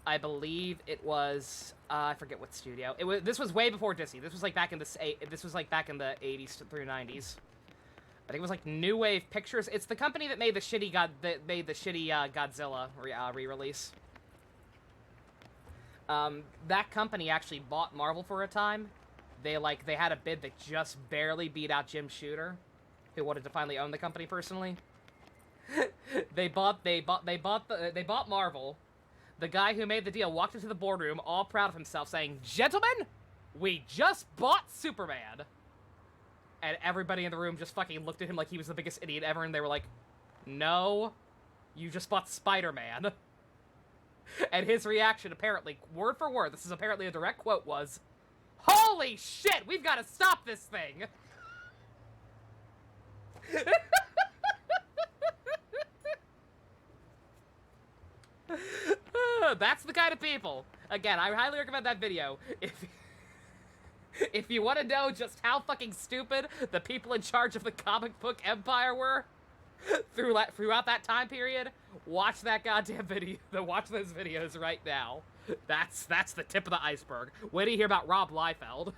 I believe it was I forget what studio. This was way before Disney. This was like back in the 80s through 90s. I think it was like New Wave Pictures. It's the company that made the shitty Godzilla re-release. That company actually bought Marvel for a time. They had a bid that just barely beat out Jim Shooter, who wanted to finally own the company personally. They bought Marvel. The guy who made the deal walked into the boardroom, all proud of himself, saying, "Gentlemen, we just bought Superman." And everybody in the room just fucking looked at him like he was the biggest idiot ever, and they were like, "No, you just bought Spider-Man." And his reaction, apparently, word for word, this is apparently a direct quote, was, "Holy shit, we've got to stop this thing!" That's the kind of people. Again, I highly recommend that video. If you want to know just how fucking stupid the people in charge of the comic book empire were throughout that time period, watch that goddamn video. Watch those videos right now. That's the tip of the iceberg. Wait till you hear about Rob Liefeld.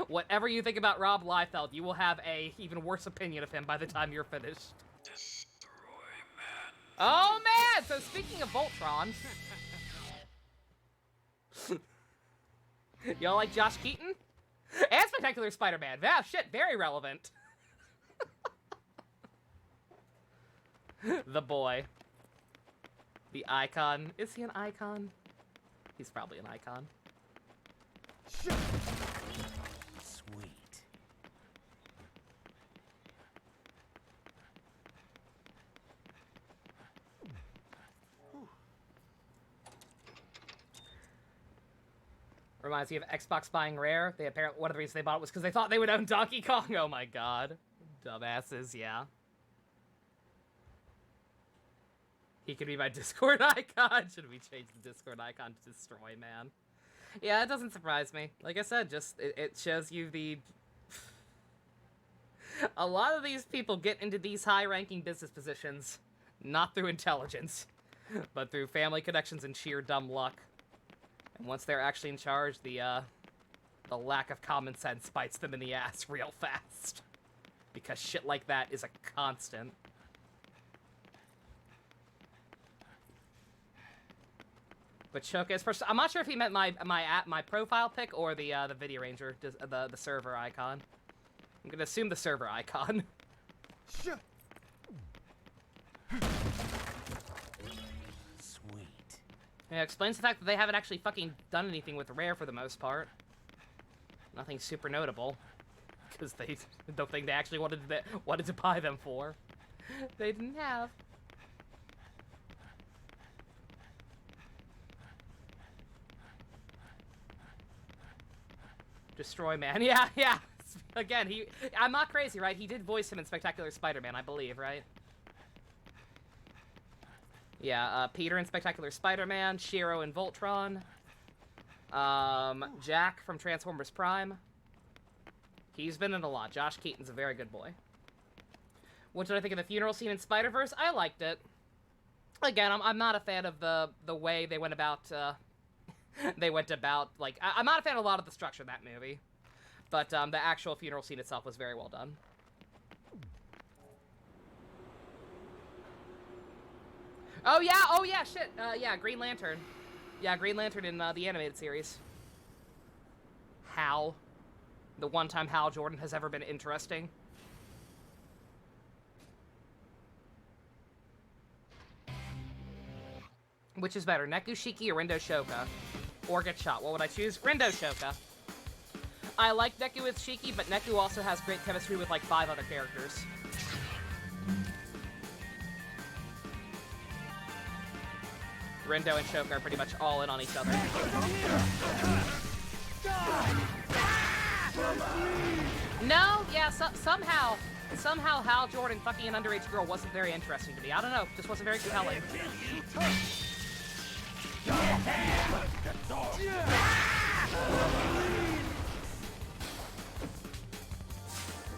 Whatever you think about Rob Liefeld, you will have a even worse opinion of him by the time you're finished. Oh man! So speaking of Voltron, y'all like Josh Keaton? And Spectacular Spider-Man. Yeah, shit, very relevant. The boy. The icon. Is he an icon? He's probably an icon. Sweet. Reminds me of Xbox buying Rare. They apparently, one of the reasons they bought it was because they thought they would own Donkey Kong. Oh my god. Dumbasses, yeah. He could be my Discord icon. Should we change the Discord icon to Destroy Man? Yeah, it doesn't surprise me. Like I said, just, it shows you the... A lot of these people get into these high-ranking business positions, not through intelligence, but through family connections and sheer dumb luck. And once they're actually in charge, the lack of common sense bites them in the ass real fast. Because shit like that is a constant. But Choka is I'm not sure if he meant my profile pic or the Video Ranger, the server icon. I'm gonna assume the server icon. Sweet. Yeah, explains the fact that they haven't actually fucking done anything with Rare for the most part. Nothing super notable. Because they don't think they actually wanted to buy them for. They didn't have. Destroy Man. Yeah, yeah. Again, I'm not crazy, right? He did voice him in Spectacular Spider-Man, I believe, right? Yeah, Peter in Spectacular Spider-Man, Shiro in Voltron, Jack from Transformers Prime. He's been in a lot. Josh Keaton's a very good boy. What did I think of the funeral scene in Spider-Verse? I liked it. Again, I'm not a fan of the way they went about, like, I'm not a fan of a lot of the structure of that movie. But, the actual funeral scene itself was very well done. Oh yeah, shit. Yeah, Green Lantern. Yeah, Green Lantern in, the animated series. Hal. The one time Hal Jordan has ever been interesting. Which is better, Neku Shiki or Rindo Shoka? Or get shot. What would I choose? Rindo Shoka. I like Neku with Shiki, but Neku also has great chemistry with like 5 other characters. Rindo and Shoka are pretty much all in on each other. No, yeah, somehow Hal Jordan fucking an underage girl wasn't very interesting to me. I don't know, just wasn't very compelling.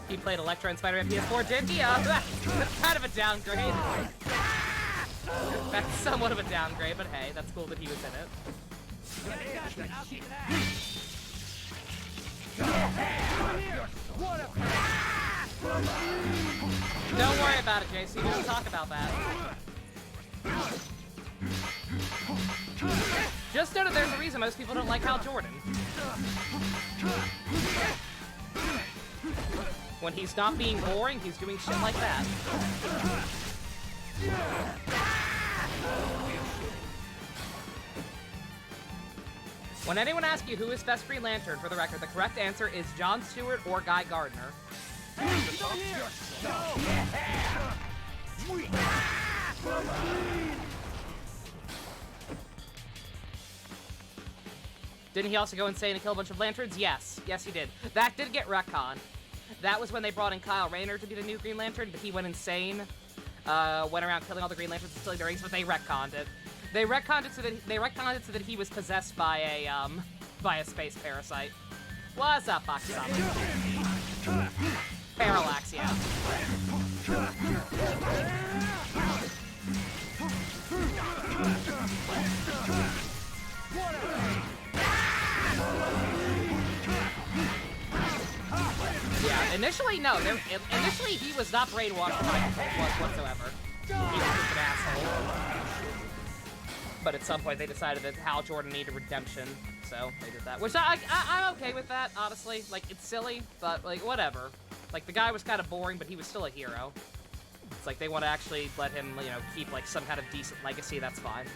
He played Electro in Spider-Man PS4, did he? That's kind of a downgrade. That's somewhat of a downgrade, but hey, that's cool that he was in it. Don't worry about it, JC. We don't talk about that. Just know that there's a reason most people don't like Hal Jordan. When he's not being boring, he's doing shit like that. When anyone asks you who is best Green Lantern, for the record, the correct answer is Jon Stewart or Guy Gardner. Didn't he also go insane and kill a bunch of lanterns? Yes. Yes, he did. That did get retconned. That was when they brought in Kyle Rayner to be the new Green Lantern, but he went insane. Went around killing all the Green Lanterns and stealing their rings, but they retconned it. They retconned it so that he was possessed by a space parasite. What's up, Fox? Parallax, yeah. Yeah, initially, no. Initially, he was not brainwashed by whatsoever. He was just an asshole. But at some point, they decided that Hal Jordan needed redemption, so they did that. Which I'm okay with that, honestly. Like, it's silly, but, like, whatever. Like, the guy was kind of boring, but he was still a hero. It's like they want to actually let him, you know, keep, like, some kind of decent legacy, that's fine.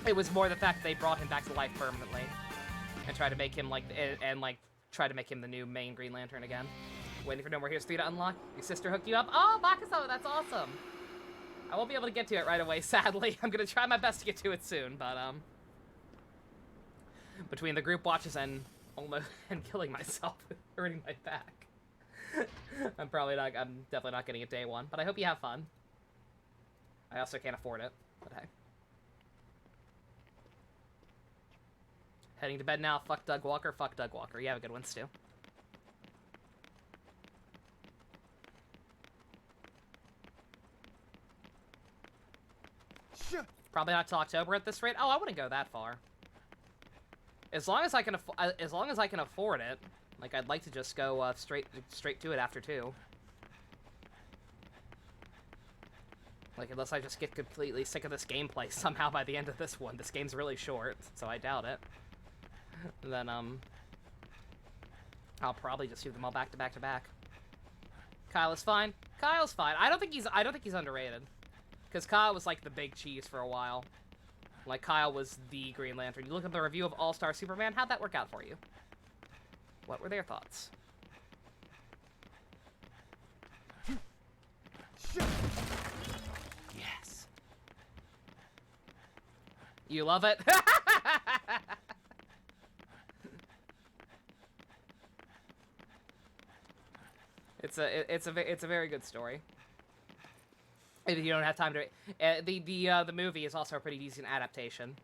It was more the fact that they brought him back to life permanently. And tried to make him, like, try to make him the new main Green Lantern again. Waiting for No More Heroes 3 to unlock. Your sister hooked you up? Oh, Bakuso, that's awesome! I won't be able to get to it right away, sadly. I'm gonna try my best to get to it soon, but, Between the group watches and almost and killing myself, hurting my back. I'm definitely not getting it day one, but I hope you have fun. I also can't afford it, but hey. Heading to bed now. Fuck Doug Walker. Fuck Doug Walker. You have a good one, Stu. Probably not till October at this rate. Oh, I wouldn't go that far. As long as I can afford it, like I'd like to just go straight to it after 2. Like unless I just get completely sick of this gameplay somehow by the end of this one. This game's really short, so I doubt it. Then I'll probably just do them all back to back to back. Kyle is fine. Kyle's fine. I don't think he's underrated. Because Kyle was like the big cheese for a while. Like Kyle was the Green Lantern. You look at the review of All-Star Superman, how'd that work out for you? What were their thoughts? Yes. You love it? It's a very good story. If you don't have time to, the movie is also a pretty decent adaptation.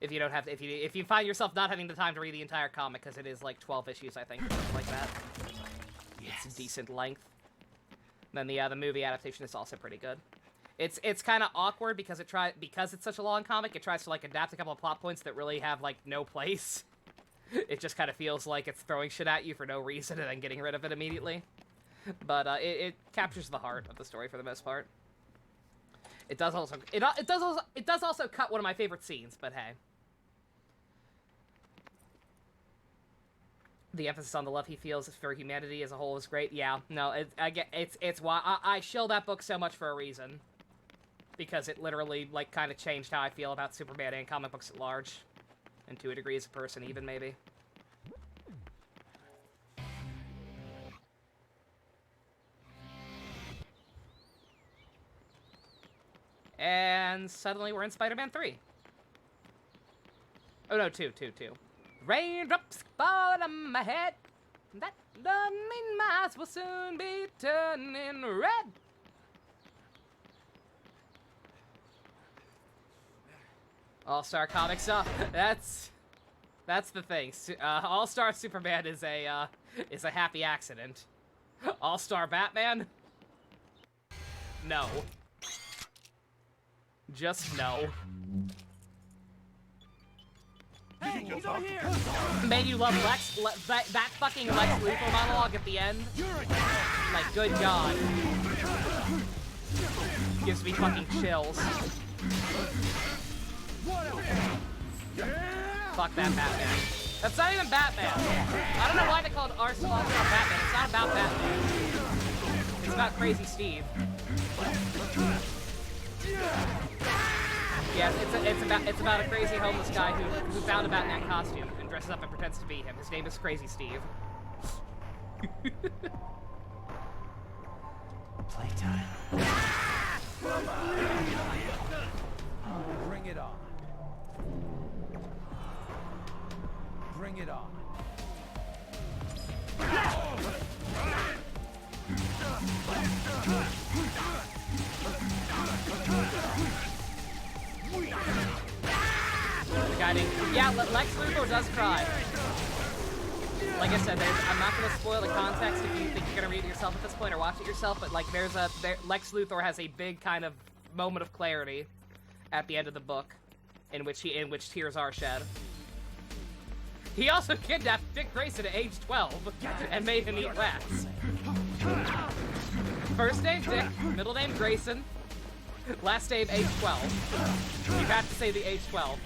If you don't have, if you find yourself not having the time to read the entire comic, because it is like 12 issues, I think, something like that. Yes. It's a decent length. Then the movie adaptation is also pretty good. It's kind of awkward because it's such a long comic. It tries to like adapt a couple of plot points that really have like no place. It just kind of feels like it's throwing shit at you for no reason and then getting rid of it immediately. But it captures the heart of the story for the most part. It does also cut one of my favorite scenes, but hey. The emphasis on the love he feels for humanity as a whole is great. Yeah, no, it's why I shill that book so much for a reason. Because it literally like kind of changed how I feel about Superman and comic books at large. And to a degree as a person even, maybe. And suddenly we're in Spider-Man 3. Oh no, 2. Raindrops fall on my head. That doesn't mean my eyes will soon be turning red. All-Star Comics up. That's the thing. All-Star Superman is a happy accident. All-Star Batman? No. Just no. Hey, he's over here! Made you love that fucking Lex Luthor monologue at the end? Like, good God. Gives me fucking chills. Fuck that Batman. That's not even Batman. I don't know why they called Arsenal about Batman. It's not about Batman. It's about Crazy Steve. Yes, it's about a crazy homeless guy who found a Batman costume and dresses up and pretends to be him. His name is Crazy Steve. Playtime. Bring it on. Bring it on. The guy named... Yeah, Lex Luthor does cry. Like I said, I'm not going to spoil the context if you think you're going to read it yourself at this point or watch it yourself, but like Lex Luthor has a big kind of moment of clarity at the end of the book in which tears are shed. He also kidnapped Dick Grayson at age 12 and made him eat rats. First name Dick, middle name Grayson, last name age 12. You have to say the age 12.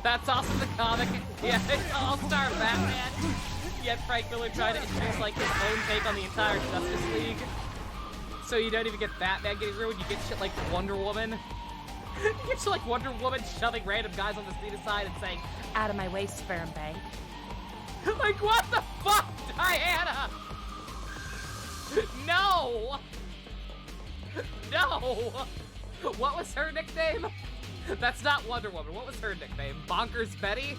That's also the comic. Yeah, it's All-Star Batman. Yet Frank Miller tried to introduce like his own take on the entire Justice League. So you don't even get Batman getting ruined, you get shit like Wonder Woman. You get shit like Wonder Woman shoving random guys on the street aside and saying, "Out of my way, sperm bank." Like, what the fuck? Diana! No! No! What was her nickname? That's not Wonder Woman. What was her nickname? Bonkers Betty?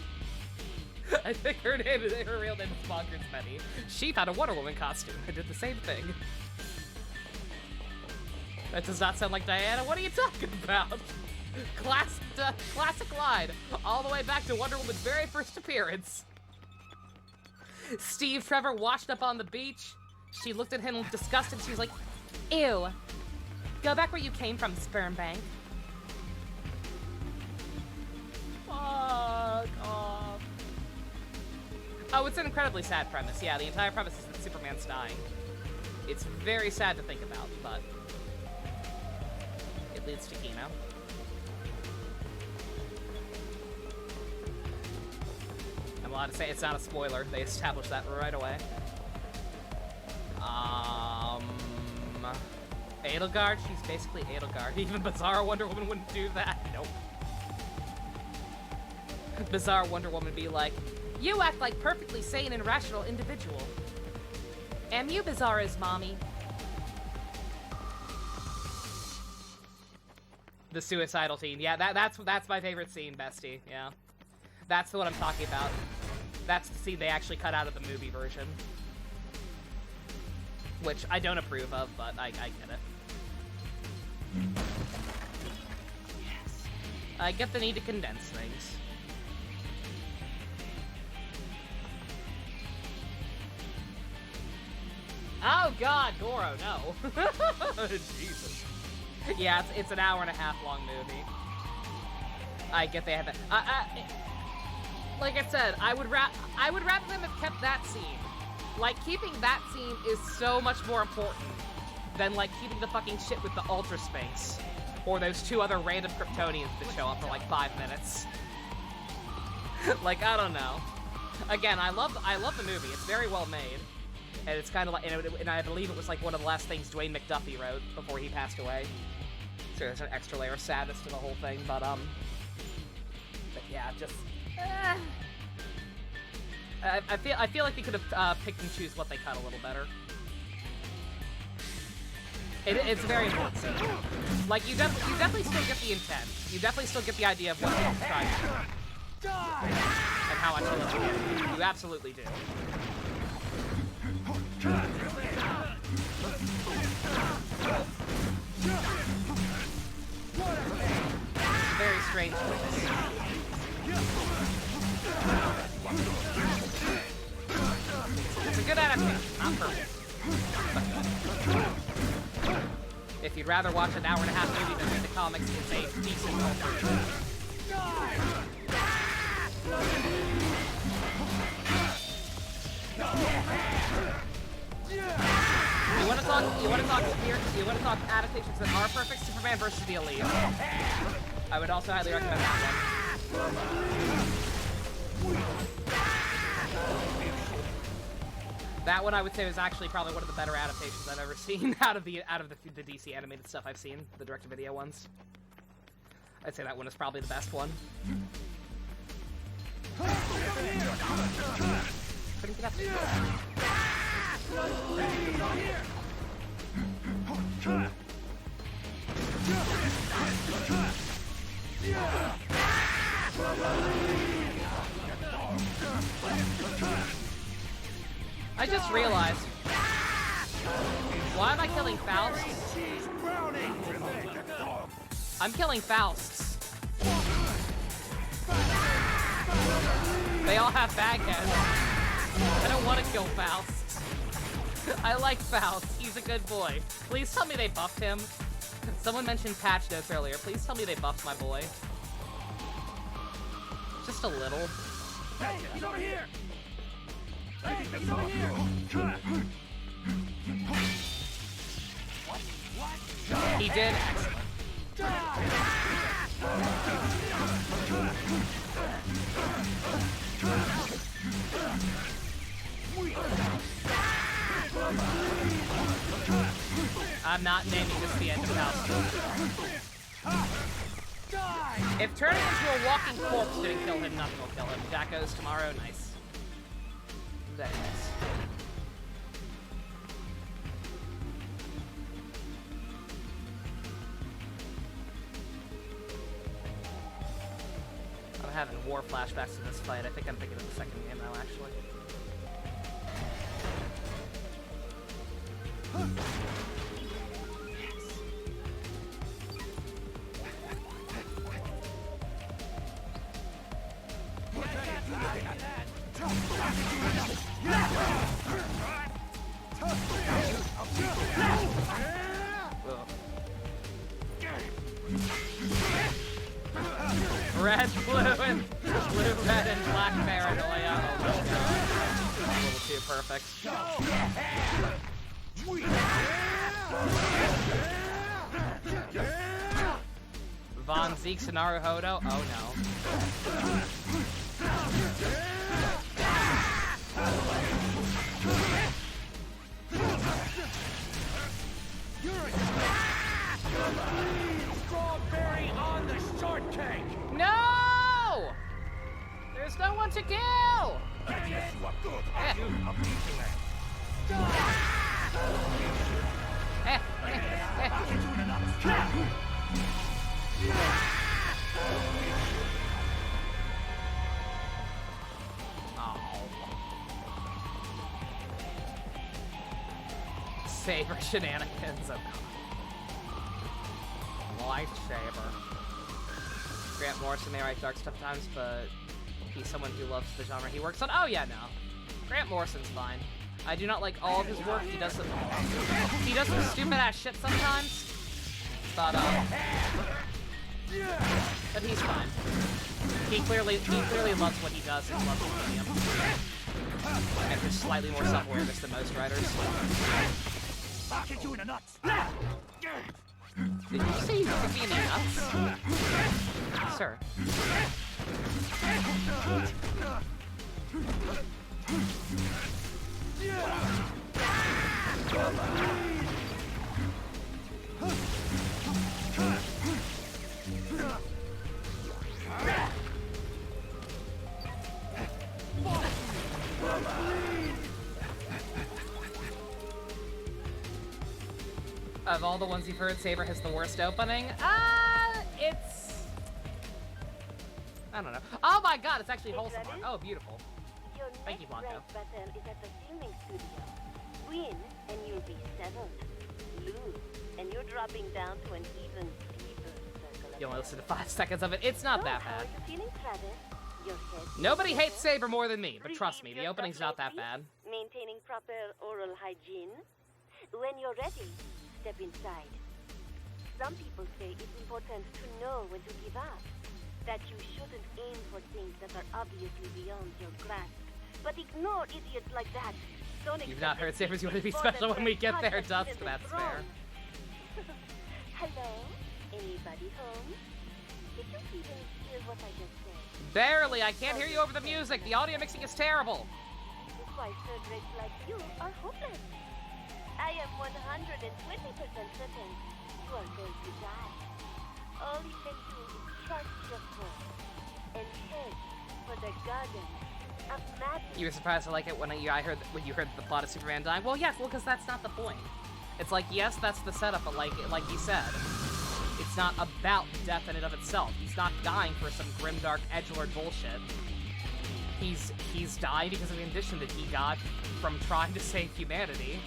I think her real name is Bonkers Betty. She found a Wonder Woman costume and did the same thing. That does not sound like Diana. What are you talking about? Classic line. All the way back to Wonder Woman's very first appearance. Steve Trevor washed up on the beach. She looked at him disgusted. She was like, ew. Go back where you came from, sperm bank. Fuck off. Oh, it's an incredibly sad premise. Yeah, the entire premise is that Superman's dying. It's very sad to think about, but it leads to chemo. I'm allowed to say it's not a spoiler. They established that right away. Edelgard? She's basically Edelgard. Even Bizarre Wonder Woman wouldn't do that. Nope. Bizarre Wonder Woman be like, you act like perfectly sane and rational individual. Am you Bizarre's mommy? The suicidal teen. Yeah, that's my favorite scene, bestie. Yeah. That's the one I'm talking about. That's the scene they actually cut out of the movie version. Which I don't approve of, but I get it. Yes. I get the need to condense things. Oh god, Goro, no. Jesus. Yeah, it's an hour and a half long movie. I get they have that. Like I said, I would rather them have kept that scene. Like, keeping that scene is so much more important than, like, keeping the fucking shit with the Ultra Sphinx. Or those two other random Kryptonians that show up for, like, 5 minutes. Like, I don't know. Again, I love the movie. It's very well made. And it's kind of like, and I believe it was, like, one of the last things Dwayne McDuffie wrote before he passed away. So there's an extra layer of sadness to the whole thing, but yeah, just... I feel like they could have picked and choose what they cut a little better. It's very important scene. Like, you definitely still get the intent. You definitely still get the idea of what they're trying to do. And how much you love it. You absolutely do. Very strange choice. It's a good adaptation, not perfect. If you'd rather watch an hour and a half movie than read the comics, it's a decent alternative. You want to talk adaptations that are perfect? Superman versus the Elite. I would also highly recommend that one. That one I would say was actually probably one of the better adaptations I've ever seen out of the DC animated stuff I've seen, the direct-to-video ones. I'd say that one is probably the best one. Couldn't get up there. I just realized. Why am I killing Faust? I'm killing Fausts. They all have bag heads. I don't want to kill Faust. I like Faust. He's a good boy. Please tell me they buffed him. Someone mentioned patch notes earlier. Please tell me they buffed my boy. Just a little. Hey, he's over here! Hey, he's over here! He did. I'm not naming this the end of House. If turning into a walking corpse didn't kill him, nothing will kill him. Jack goes tomorrow, nice. That is. having war flashbacks to this fight. I think I'm thinking of the second game now, actually. Red, blue, and blue, red, and black paranoia. Oh my god. A little too perfect. Von Zeeks and Naruhodo? Oh no. Strawberry on the shortcake! No! There's no one to kill! Yes, you are good. Eh. I'll beat you at. I'll get you in the nuts. Saber shenanigans. Oh god. Lightsaber. Grant Morrison may write dark stuff times, but he's someone who loves the genre he works on. Oh yeah, no. Grant Morrison's fine. I do not like all of his work. He does some stupid ass shit sometimes. But he's fine. He clearly loves what he does and loves the medium. And there's slightly more self-awareness than most writers. I'll get you in the nuts. Did you say you kicked me in the nuts? Sir. Of all the ones you've heard, Saber has the worst opening. It's... I don't know. Oh my god, it's actually wholesome. Oh, beautiful. Thank you, Blanco. Your next battle is at the filming studio. Win, and you'll be settled. Lose, and you're dropping down to an even deeper circle. You only listen to 5 seconds of it. It's not that How bad. are you feeling, Travis? Your head Nobody hates Saber more than me, but trust me, the opening's not that bad. Maintaining proper oral hygiene. When you're ready, step inside. Some people say it's important to know when to give up. That you shouldn't aim for things that are obviously beyond your grasp. But ignore idiots like that. Don't You've not heard Saber's going to be special when we get there, Dust. That's fair. Hello? Anybody home? Did you even hear what I just said? Barely. I can't hear you over the music. The audio mixing is terrible. Why surgeries like you are hopeless. I am 120% certain you are going to die. All you can do is trust your soul and head for the garden of madness. You were surprised I like it when you heard the plot of Superman dying. Well, yes, because that's not the point. It's like, yes, that's the setup, but like you said, it's not about death in and of itself. He's not dying for some grimdark edgelord bullshit. He's dying because of the condition that he got from trying to save humanity.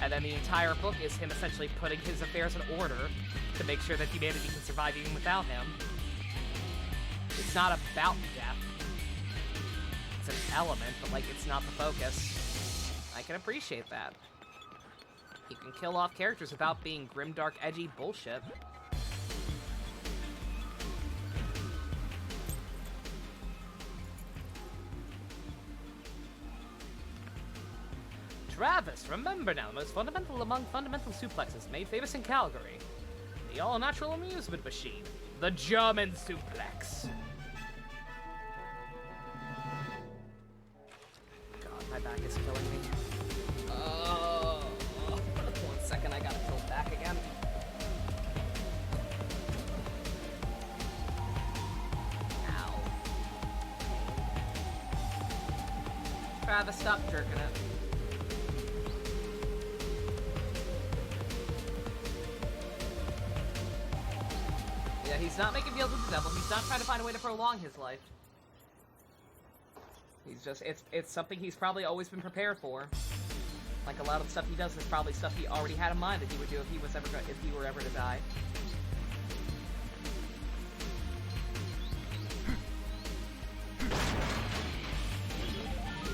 And then the entire book is him essentially putting his affairs in order to make sure that humanity can survive even without him. It's not about death. It's an element, but like it's not the focus. I can appreciate that. You can kill off characters without being grimdark, edgy bullshit. Travis, remember now, the most fundamental among fundamental suplexes made famous in Calgary. The all-natural amusement machine. The German suplex. God, my back is killing me. Oh, 1 second, I gotta tilt back again. Ow. Travis, stop jerking it. Yeah, he's not making deals with the devil. He's not trying to find a way to prolong his life. He's just, it's something he's probably always been prepared for. Like a lot of the stuff he does is probably stuff he already had in mind that he would do if he were ever to die.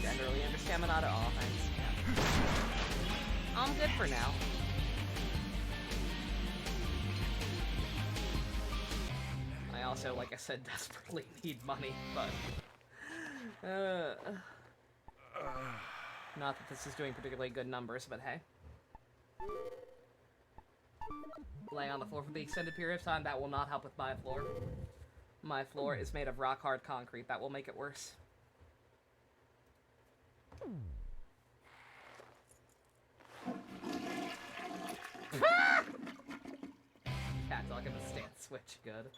Didn't really understand stamina to offense. Yeah. I'm good for now. I also, like I said, desperately need money, but not that this is doing particularly good numbers, but hey. Laying on the floor for the extended period of time, that will not help with my floor. My floor is made of rock-hard concrete. That will make it worse. Cat dog in the stance switch, good.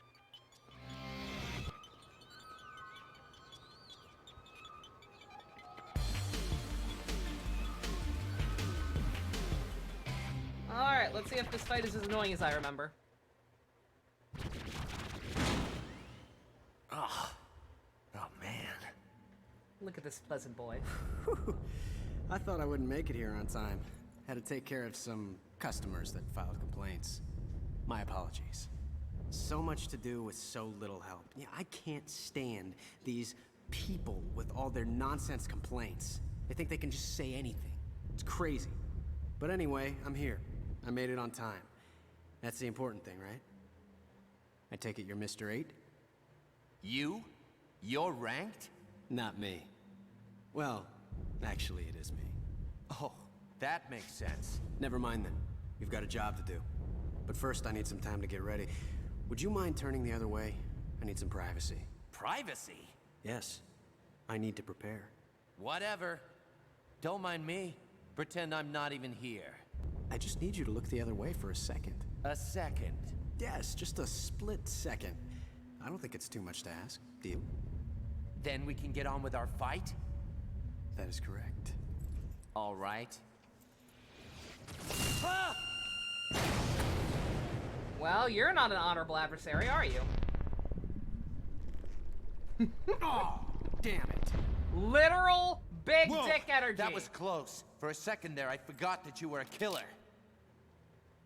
Alright, let's see if this fight is as annoying as I remember. Oh man. Look at this pleasant boy. I thought I wouldn't make it here on time. Had to take care of some customers that filed complaints. My apologies. So much to do with so little help. Yeah, I can't stand these people with all their nonsense complaints. They think they can just say anything. It's crazy. But anyway, I'm here. I made it on time. That's the important thing, right? I take it you're Mr. 8? You? You're ranked? Not me. Well, actually it is me. Oh, that makes sense. Never mind then. You've got a job to do. But first I need some time to get ready. Would you mind turning the other way? I need some privacy. Privacy? Yes. I need to prepare. Whatever. Don't mind me. Pretend I'm not even here. I just need you to look the other way for a second. A second? Yes, just a split second. I don't think it's too much to ask. Deal? Then we can get on with our fight? That is correct. All right. Well, you're not an honorable adversary, are you? Oh, damn it. Literal big Whoa, dick energy. That was close. For a second there, I forgot that you were a killer.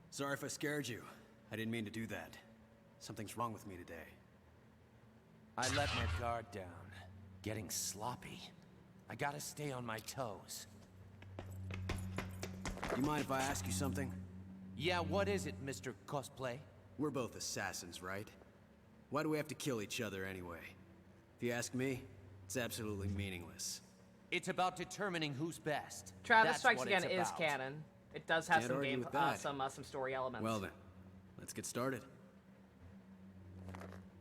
Sorry if I scared you. I didn't mean to do that. Something's wrong with me today. I let my guard down. Getting sloppy. I gotta stay on my toes. You mind if I ask you something? Yeah, what is it, Mr. Cosplay? We're both assassins, right? Why do we have to kill each other anyway? If you ask me, it's absolutely meaningless. It's about determining who's best. Travis That's Strikes what Again it's is about. canon. It does have Can't some argue game, with that. some story elements. Well then, let's get started.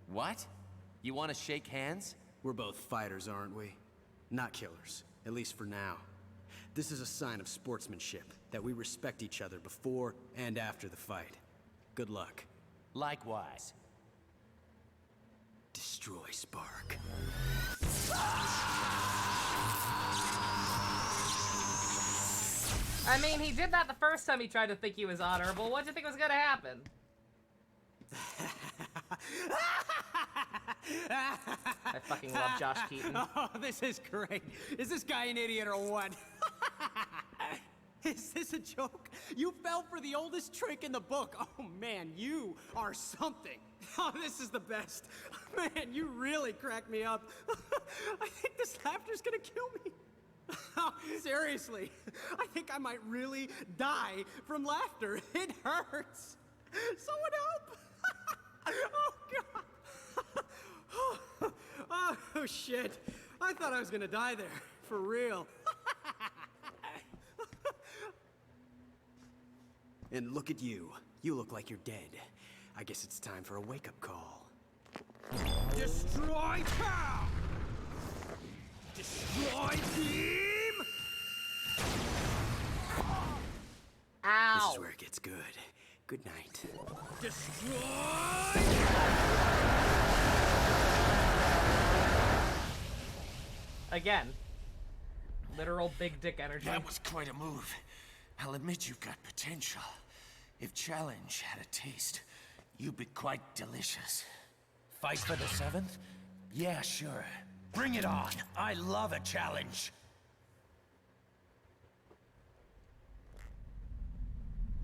What? You want to shake hands? We're both fighters, aren't we? Not killers, at least for now. This is a sign of sportsmanship, that we respect each other before and after the fight. Good luck. Likewise. Destroy Spark. I mean, he did that the first time he tried to think he was honorable. What did you think was gonna happen? I fucking love Josh Keaton. Oh, this is great. Is this guy an idiot or what? Is this a joke? You fell for the oldest trick in the book. Oh man, you are something. Oh, this is the best. Man, you really cracked me up. I think this laughter's gonna kill me. Oh, seriously, I think I might really die from laughter. It hurts. Someone help. Oh God. Oh shit. I thought I was gonna die there. For real. And look at you. You look like you're dead. I guess it's time for a wake-up call. Destroy town! Destroy team! Ow! This is where it gets good. Good night. Destroy! Again. Literal big dick energy. That was quite a move. I'll admit you've got potential. If Challenge had a taste, you'd be quite delicious. Fight for the 7th? Yeah, sure. Bring it on. I love a challenge.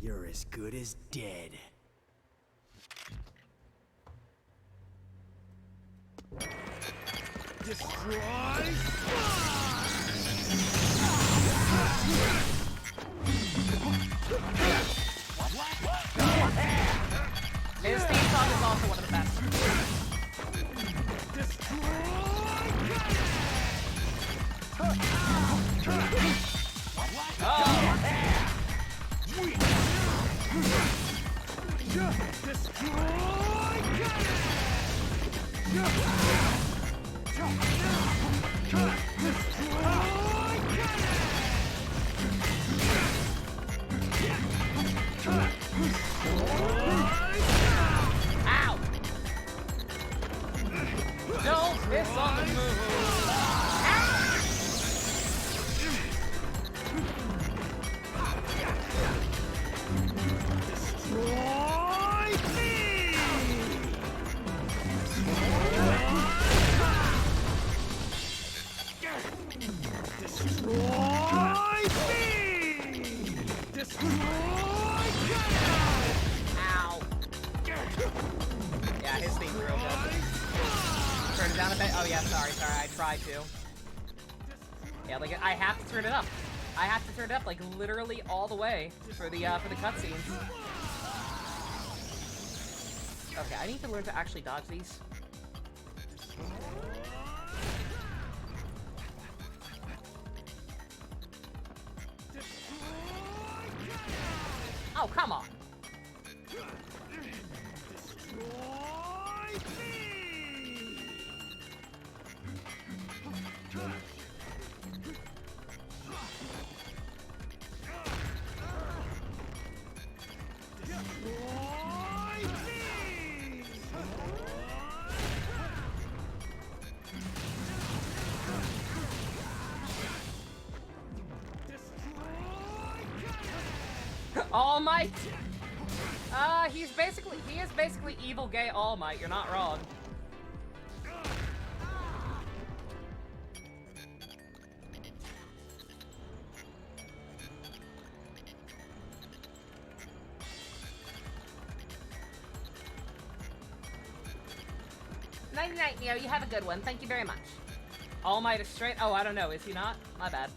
You're as good as dead. Destroy! His theme song is also one of the best. Ow! Don't miss on the move. Ow. Yeah, his theme's real good. Turn it down a bit. Oh yeah, sorry. I tried to. Yeah, like I have to turn it up. I have to turn it up like literally all the way for the cutscenes. Okay, I need to learn to actually dodge these. Oh, come on. All Might. He is basically evil gay All Might. You're not wrong. Night, Neo. You have a good one. Thank you very much. All Might is straight. Oh, I don't know. Is he not? My bad.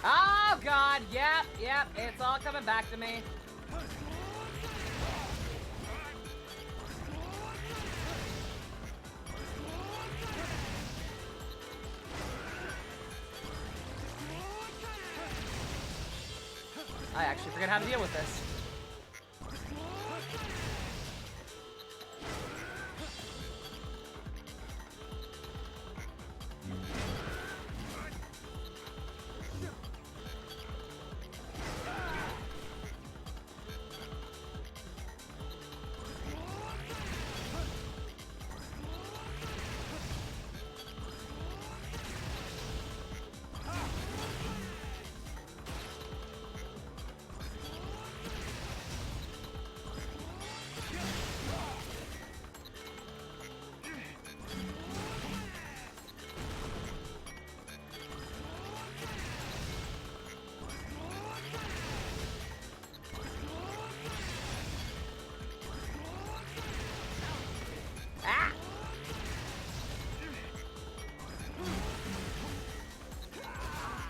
Oh God, yep, it's all coming back to me. I actually forget how to deal with this.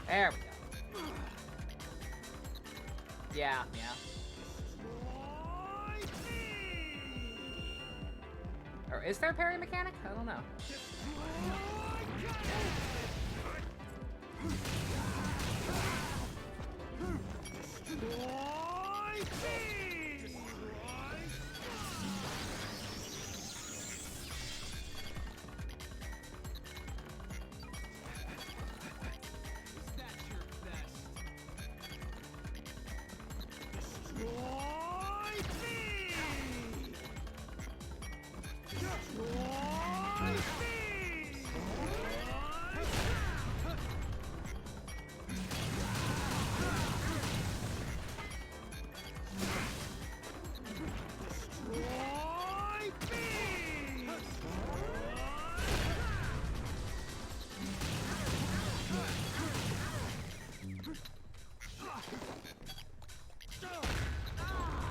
There we go. Yeah. Or is there a parry mechanic? I don't know.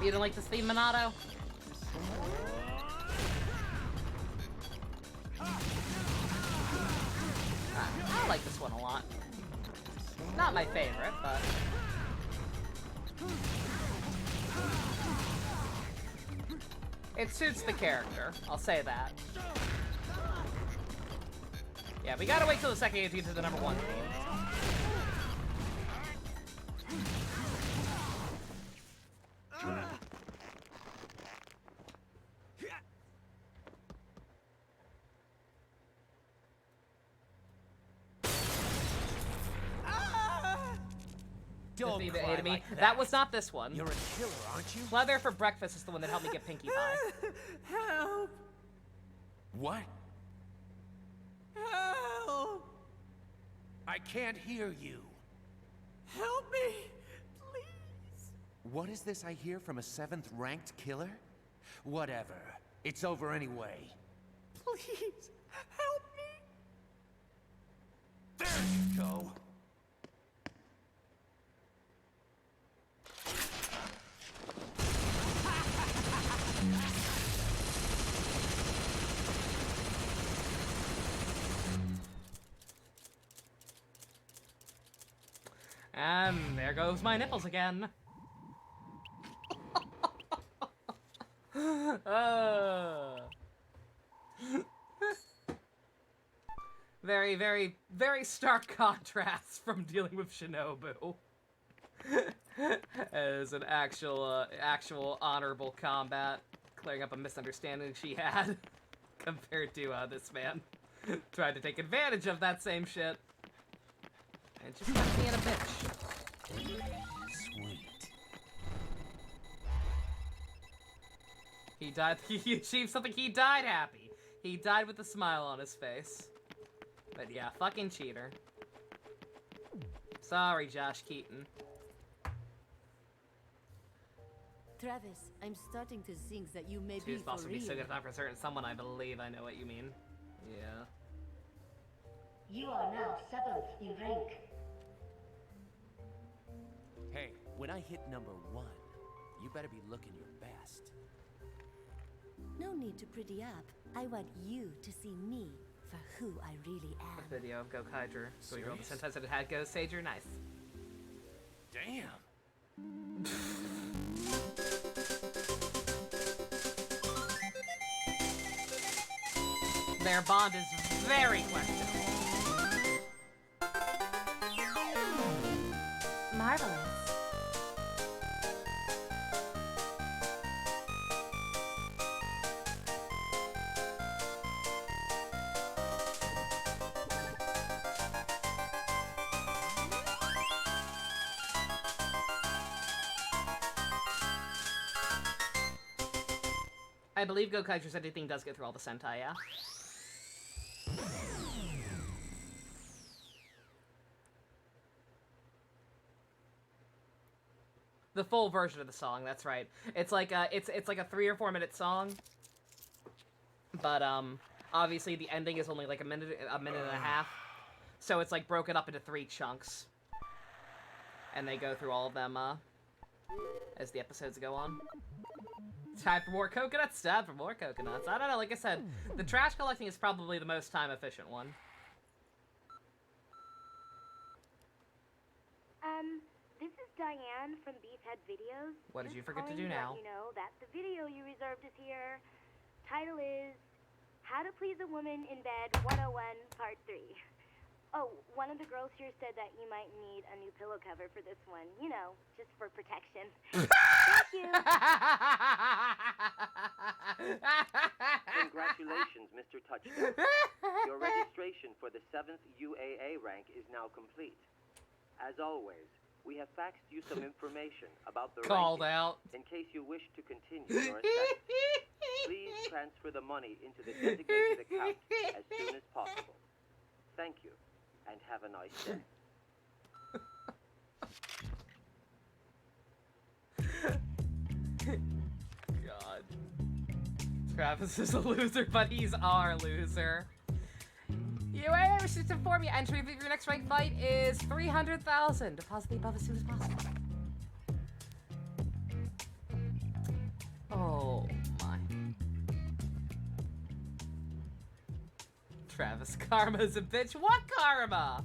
You don't like this theme, Minato? I like this one a lot. Not my favorite, but... it suits the character, I'll say that. Yeah, we gotta wait till the second game to get to the #1 theme. Don't The theme cry that hated me. like That was not this one. You're a killer, aren't you? Leather for Breakfast is the one that helped me get Pinkie Pie. Help! What? Help! I can't hear you. Help me! Please! What is this I hear from a 7th ranked killer? Whatever. It's over anyway. Please! Help me! There you go. And there goes my nipples again. Very, very, very stark contrast from dealing with Shinobu. As an actual honorable combat, clearing up a misunderstanding she had, compared to this man. Tried to take advantage of that same shit. And just left me in a bitch. Sweet. He died. He achieved something. He died happy. He died with a smile on his face. But yeah, fucking cheater. Sorry, Josh Keaton. Travis, I'm starting to think that you may She be was supposed for to be so real. good for certain someone. I believe I know what you mean. Yeah. You are now 7th in rank. Hey, when I hit #1, you better be looking your best. No need to pretty up. I want you to see me for who I really am. A video of Gokaiger. So we rolled the sentence that it had Go Sager. Nice. Damn. Their bond is very questionable. Marvelous. I believe Gokaiger's editing does get through all the Sentai, yeah? The full version of the song, that's right. It's like it's like a 3 or 4 minute song. But obviously the ending is only like a minute and a half. So it's like broken up into 3 chunks. And they go through all of them as the episodes go on. Time for more coconuts? Time for more coconuts. I don't know, like I said, the trash collecting is probably the most time efficient one. This is Diane from Beefhead Videos. What did you Just forget to calling do now? let you know that the video you reserved is here. Title is How to Please a Woman in Bed 101 Part 3. Oh, one of the girls here said that you might need a new pillow cover for this one. You know, just for protection. Thank you. Congratulations, Mr. Touchdown. Your registration for the 7th UAA rank is now complete. As always, we have faxed you some information about the Called ranking out. in case you wish to continue your ascent. Please transfer the money into the designated account as soon as possible. Thank you, and have a nice day. God. Travis is a loser, but he's our loser. UA wishes to inform you entry for your next rank fight is 300,000. Deposit the above as soon as possible. Oh my. Travis, karma's a bitch. What karma?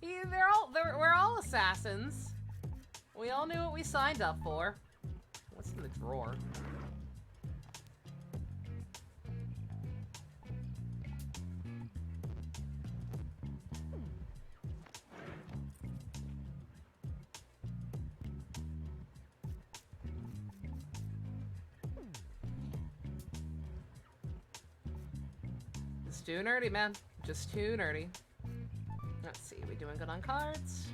We're all assassins. We all knew what we signed up for. What's in the drawer? It's too nerdy, man. Just too nerdy. Let's see, we doing good on cards?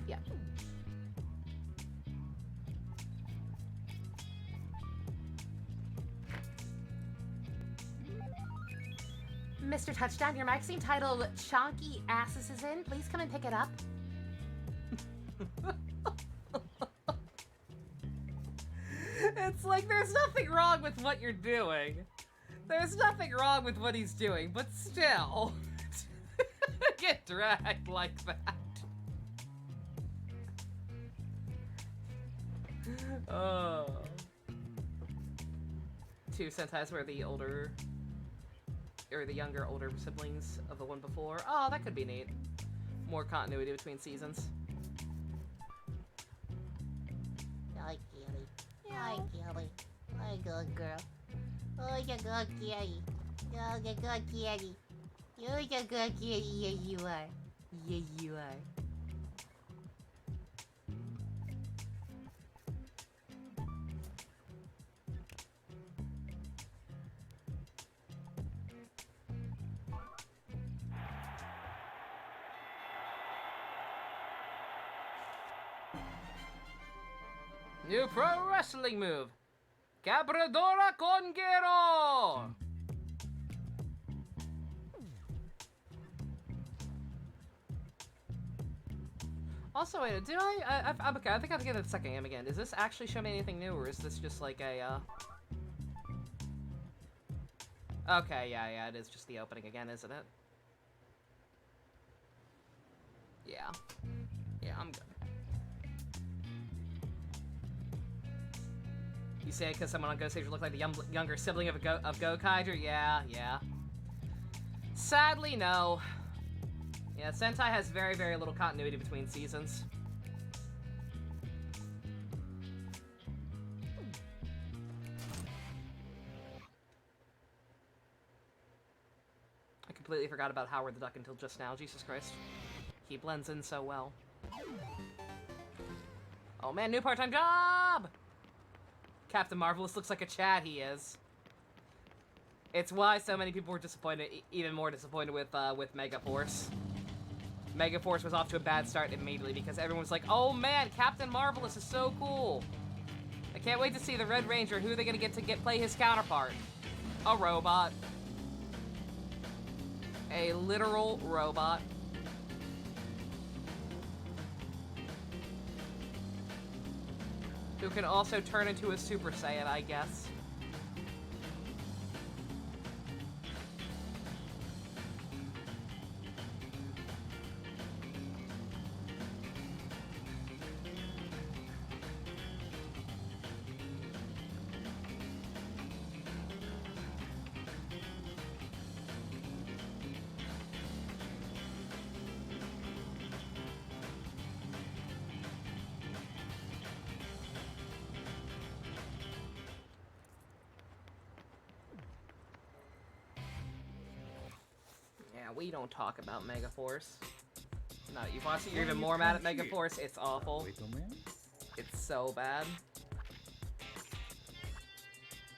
Yep. Mr. Touchdown, your magazine titled Chonky Asses is in. Please come and pick it up. It's like there's nothing wrong with what you're doing. There's nothing wrong with what he's doing, but still. Get dragged like that. Oh. Two Sentais were the older, or the younger, older siblings of the one before. Oh, that could be neat. More continuity between seasons. Hi, Kelly. Hi, Kelly. Hi, good girl. Oh, you're good, Kelly. Oh, you're good, Kelly. You're a good Kelly. Yes, you are. Yes, you are. New pro wrestling move. Cabradora Conguero! Also, wait, did I'm okay, I think I have to get the second game again. Does this actually show me anything new, or is this just like a, Okay, yeah, it is just the opening again, isn't it? Yeah. Yeah, I'm good. You say it because someone on Ghost Age looked like the younger sibling of Gokaiger? Yeah. Sadly, no. Yeah, Sentai has very, very little continuity between seasons. I completely forgot about Howard the Duck until just now. Jesus Christ. He blends in so well. Oh man, new part-time job! Captain Marvelous looks like a Chad he is. It's why so many people were disappointed, even more disappointed with Megaforce. Megaforce was off to a bad start immediately because everyone was like, oh man, Captain Marvelous is so cool. I can't wait to see the Red Ranger. Who are they gonna get play his counterpart? A robot. A literal robot. Who can also turn into a Super Saiyan, I guess. We don't talk about Megaforce. No, you've watched it, you're even more mad at Megaforce. It's awful. It's so bad.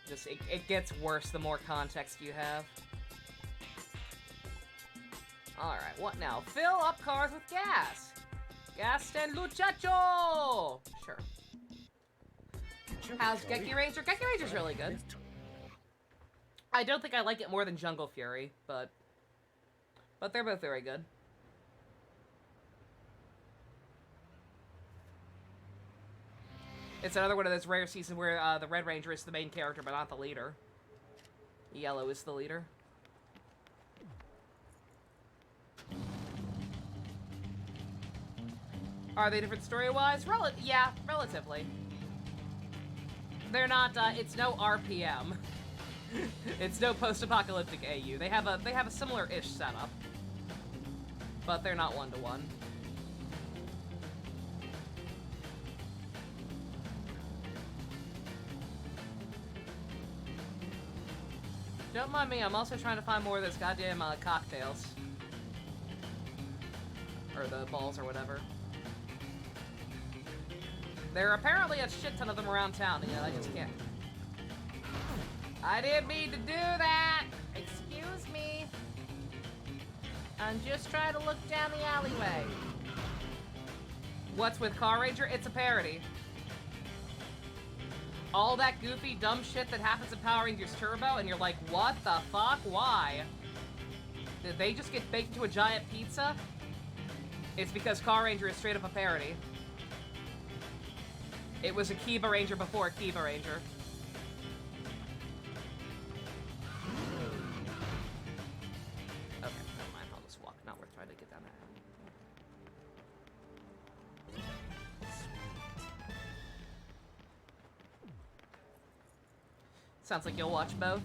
Just, it gets worse the more context you have. Alright, what now? Fill up cars with gas! Gas and Luchacho! Sure. How's Geki Ranger? Geki Ranger's really good. I don't think I like it more than Jungle Fury, but they're both very good. It's another one of those rare seasons where the Red Ranger is the main character, but not the leader. Yellow is the leader. Are they different story-wise? Yeah, relatively. They're not, it's no RPM. It's no post-apocalyptic AU. They have a similar-ish setup. But they're not one-to-one. Don't mind me, I'm also trying to find more of those goddamn cocktails. Or the balls or whatever. There are apparently a shit ton of them around town, and I just can't. I didn't mean to do that! Excuse me. I'm just trying to look down the alleyway. What's with Car Ranger? It's a parody. All that goofy, dumb shit that happens in Power Rangers Turbo, and you're like, what the fuck? Why? Did they just get baked into a giant pizza? It's because Car Ranger is straight up a parody. It was a Kiba Ranger before a Kiba Ranger. Okay, never mind. I'll just walk. Not worth trying to get down there. Sounds like you'll watch both.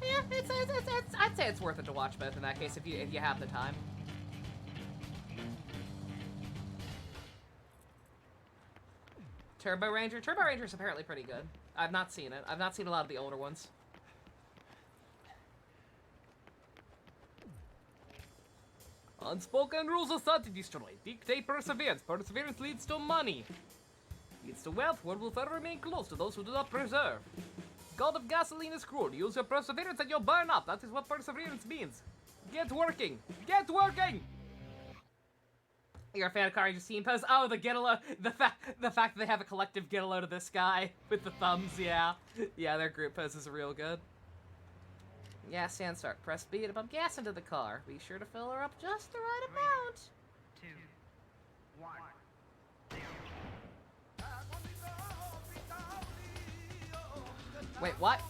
Yeah, I'd say it's worth it to watch both in that case if you have the time. Turbo Ranger? Turbo Ranger's apparently pretty good. I've not seen it. I've not seen a lot of the older ones. Unspoken rules of thought to destroy. Dictate perseverance. Perseverance leads to money. Leads to wealth. World will forever remain close to those who do not preserve. God of gasoline is cruel. Use your perseverance and you'll burn up. That is what perseverance means. Get working. Get working! You're a fan of Car Ranger scene pose? Oh, the get a load. The fact that they have a collective get a load of this guy with the thumbs, yeah. Yeah, their group pose is real good. Yeah, Sandstark. Press B to pump gas into the car. Be sure to fill her up just the right amount. 2, 1. Wait, what?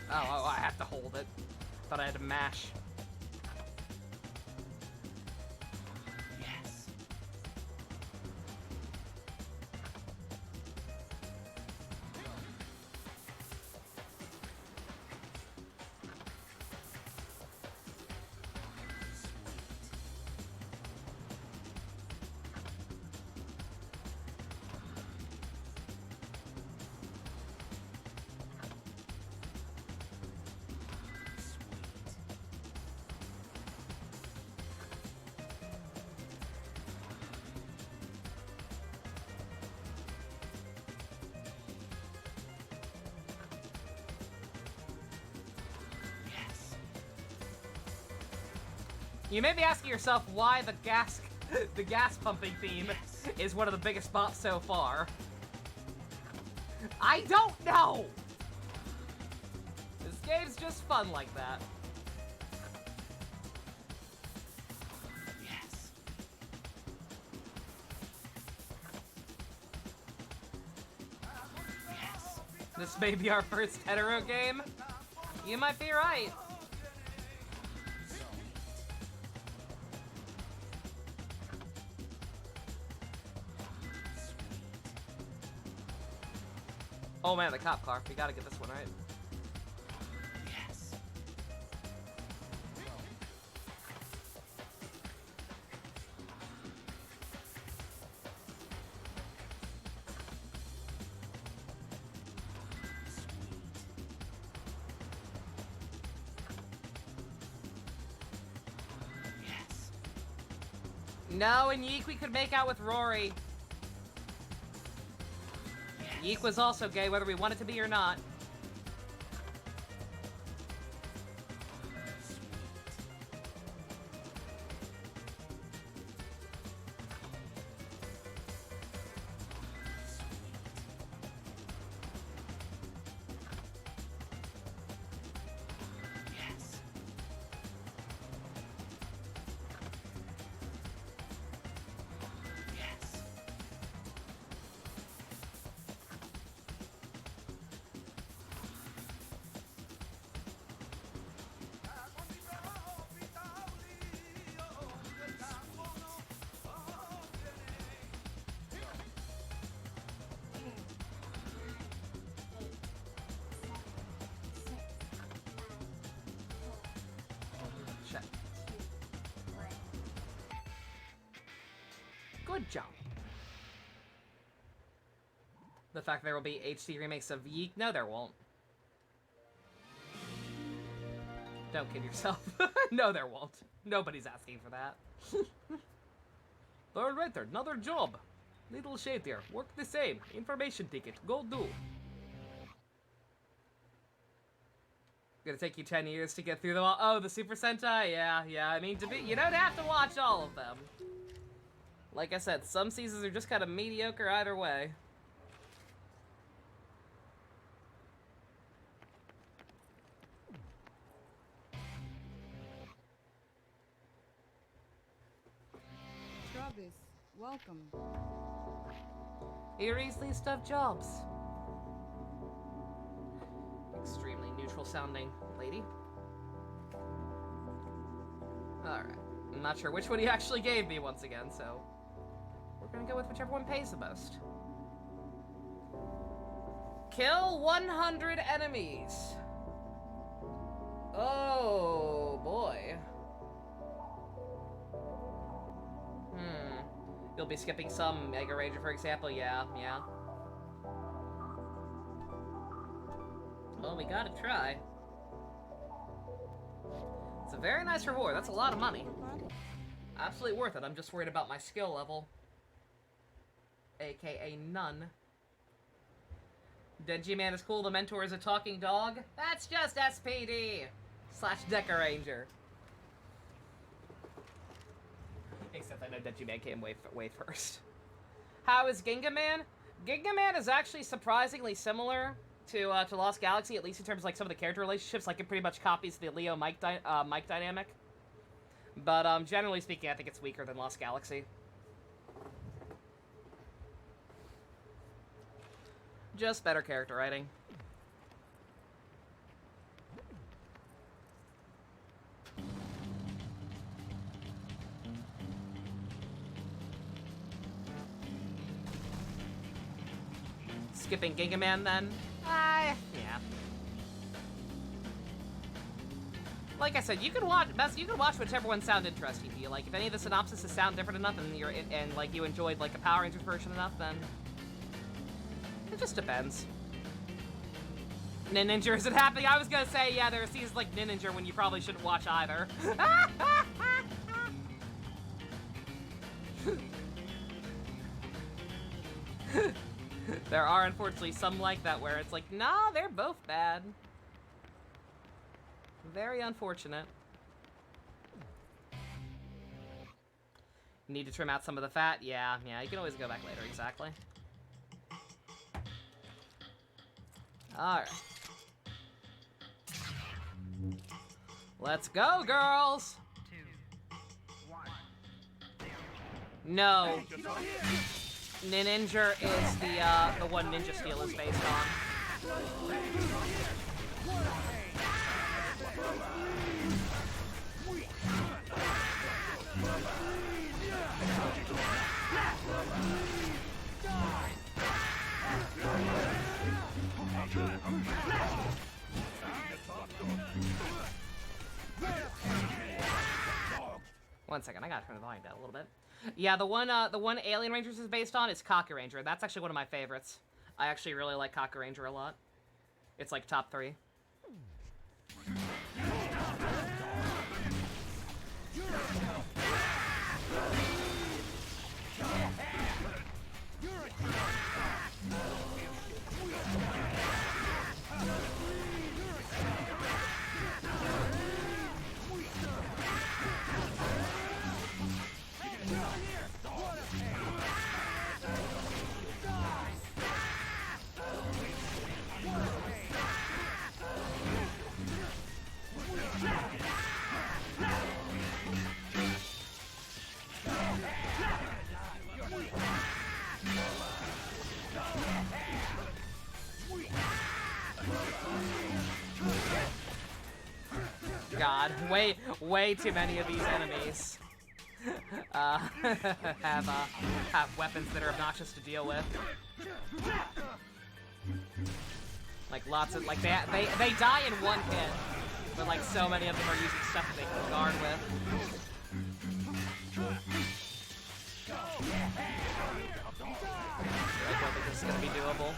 Oh, I have to hold it. Thought I had to mash. Yes. You may be asking yourself why the gas pumping theme is one of the biggest bops so far. I don't know! This game's just fun like that. Yes. Yes. This may be our first hetero game. You might be right. Oh man, the cop car. We gotta get this one right. Yes. Yes. No, in Yeek we could make out with Rory. Yeek was also gay, whether we wanted to be or not. Yes. Yes. Good job. The fact there will be HD remakes of Yeek? No, there won't. Don't kid yourself. No, there won't. Nobody's asking for that. Alright, another job. Little shade here. Work the same. Information ticket. Go do. Gonna take you 10 years to get through them all. Oh, the Super Sentai? Yeah. I mean, you don't have to watch all of them. Like I said, some seasons are just kind of mediocre either way. Travis, welcome. Your easily stuffed jobs. Extremely neutral sounding lady. Alright. I'm not sure which one he actually gave me once again, so we're gonna go with whichever one pays the most. Kill 100 enemies. Oh boy. You'll be skipping some Mega Ranger, for example. Yeah. Well, we gotta try. It's a very nice reward. That's a lot of money. Absolutely worth it. I'm just worried about my skill level. AKA none. Denji Man is cool. The mentor is a talking dog. That's just SPD / Deca Ranger. Except I know Denji Man came way first. How is Ginga Man? Ginga Man is actually surprisingly similar to Lost Galaxy, at least in terms of like some of the character relationships. Like it pretty much copies the Leo Mike dynamic. But generally speaking, I think it's weaker than Lost Galaxy. Just better character writing. Skipping Ginga Man then? Yeah. Like I said, you can watch whichever ones sound interesting to you. Like if any of the synopsises sound different enough and like you enjoyed like a Power Rangers version enough, then it just depends. Ninja, is it happening? I was gonna say, yeah, there are seasons like Ninja when you probably shouldn't watch either. There are, unfortunately, some like that where it's like, nah, they're both bad. Very unfortunate. Need to trim out some of the fat? Yeah, you can always go back later, exactly. Alright. Let's go, girls! 2, 1. No. Ninja is the one Ninja Steel is based on. One second, I gotta turn the volume down a little bit. Yeah, the one Alien Rangers is based on is Kaku Ranger. That's actually one of my favorites. I actually really like Kaku Ranger a lot. It's like top 3. God, way too many of these enemies have weapons that are obnoxious to deal with. Like lots of they die in one hit, but like so many of them are using stuff that they can guard with. this is gonna be doable.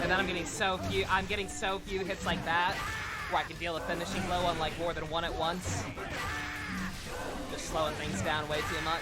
And then I'm getting so few hits like that, where I can deal a finishing blow on like more than one at once. Just slowing things down way too much.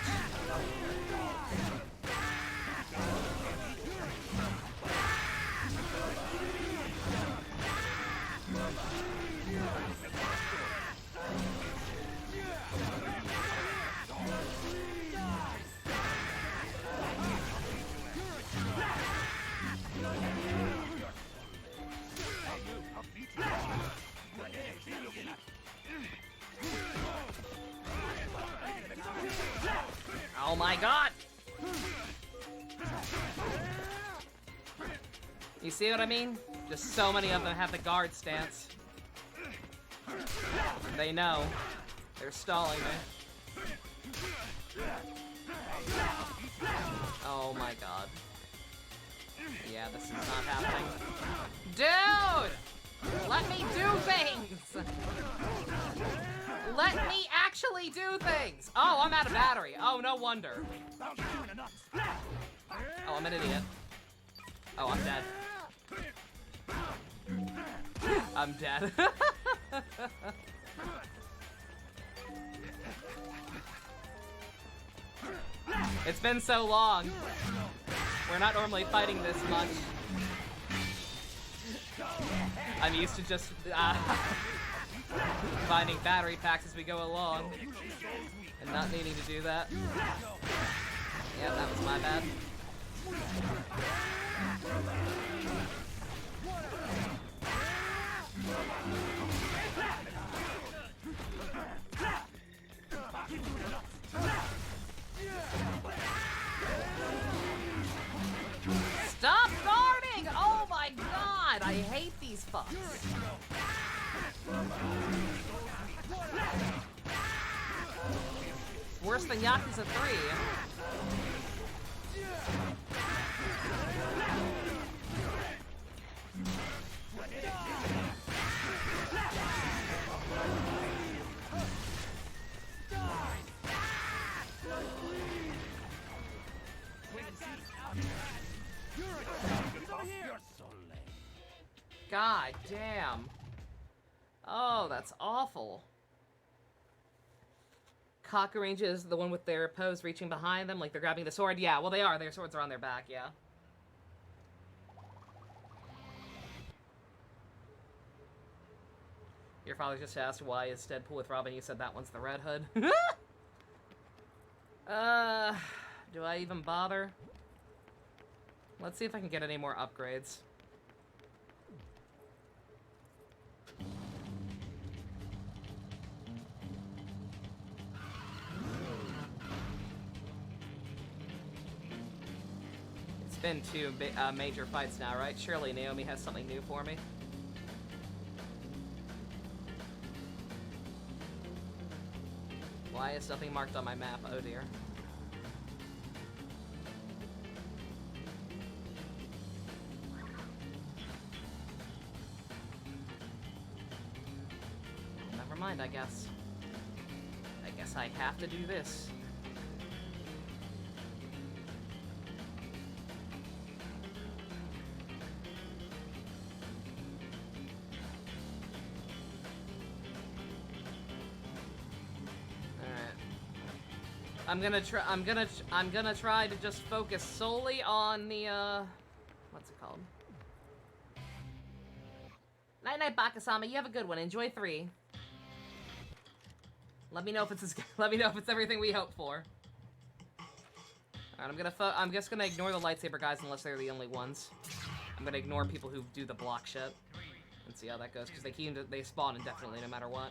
Oh my god! You see what I mean? Just so many of them have the guard stance. They know. They're stalling me. Oh my god. Yeah, this is not happening. Dude! Let me do things! Let me actually do things! Oh, I'm out of battery. Oh, no wonder. Oh, I'm an idiot. Oh, I'm dead. I'm dead. It's been so long. We're not normally fighting this much. I'm used to just finding battery packs as we go along and not needing to do that. Yeah, that was my bad. Stop guarding! Oh my god! I hate these fucks. Worse than Yakuza 3. God damn. Oh, that's awful. Cock range is the one with their pose reaching behind them, like they're grabbing the sword. Yeah, well they are. Their swords are on their back, yeah. Your father just asked why is Deadpool with Robin. You said that one's the Red Hood. Do I even bother? Let's see if I can get any more upgrades. been two major fights now, right? Surely Naomi has something new for me. Why is nothing marked on my map? Oh dear. Never mind, I guess. I guess I have to do this. I'm gonna try to just focus solely on the, what's it called? Night night, Bakasama. You have a good one. Enjoy 3. Let me know if it's let me know if it's everything we hoped for. Alright, I'm just gonna ignore the lightsaber guys unless they're the only ones. I'm gonna ignore people who do the block shit and see how that goes because they spawn indefinitely no matter what.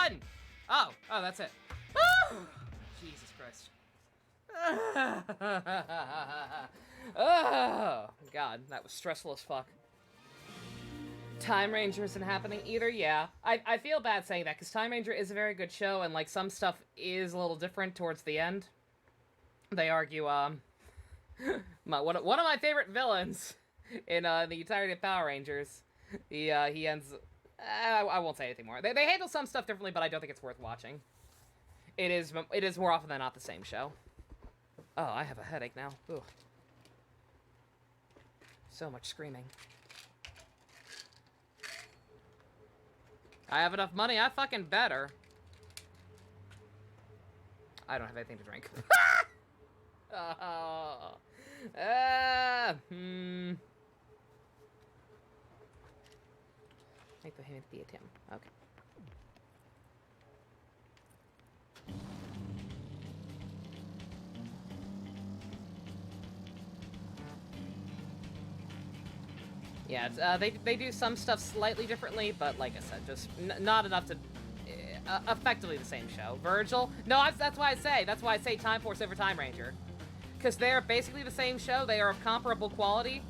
done! Oh, that's it. Jesus Christ. Oh, God, that was stressful as fuck. Time Ranger isn't happening either, yeah. I feel bad saying that, because Time Ranger is a very good show, and, like, some stuff is a little different towards the end. They argue, one of my favorite villains in, the entirety of Power Rangers, he ends... I won't say anything more. They handle some stuff differently, but I don't think it's worth watching. It is more often than not the same show. Oh, I have a headache now. Ooh. So much screaming. I have enough money, I fucking better. I don't have anything to drink. Make the payment via Tim. Okay. Yeah, it's, they do some stuff slightly differently, but like I said, just not enough to effectively the same show. Virgil? No, that's why I say Time Force over Time Ranger, because they're basically the same show. They are of comparable quality.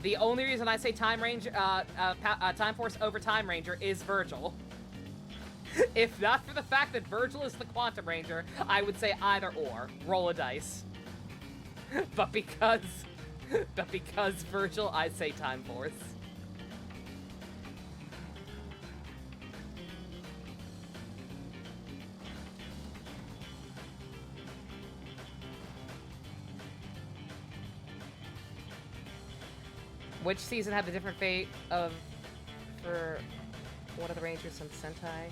The only reason I say Time Force over Time Ranger is Virgil. If not for the fact that Virgil is the Quantum Ranger, I would say either or. Roll a dice. But because Virgil, I say Time Force. Which season had the different fate for one of the Rangers from Sentai?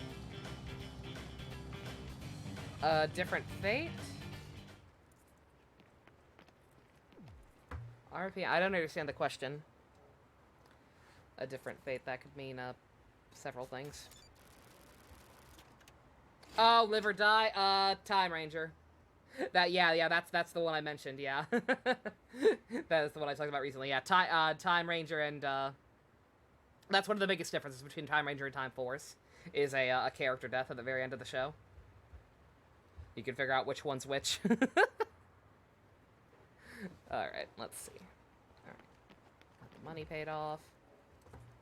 Different fate? RP, I don't understand the question. A different fate, that could mean, several things. Oh, Live or Die, Time Ranger. Yeah, that's the one I mentioned, yeah. That is the one I talked about recently, yeah. Time Ranger and, that's one of the biggest differences between Time Ranger and Time Force, is a character death at the very end of the show. You can figure out which one's which. Alright, let's see. Alright. Got the money paid off.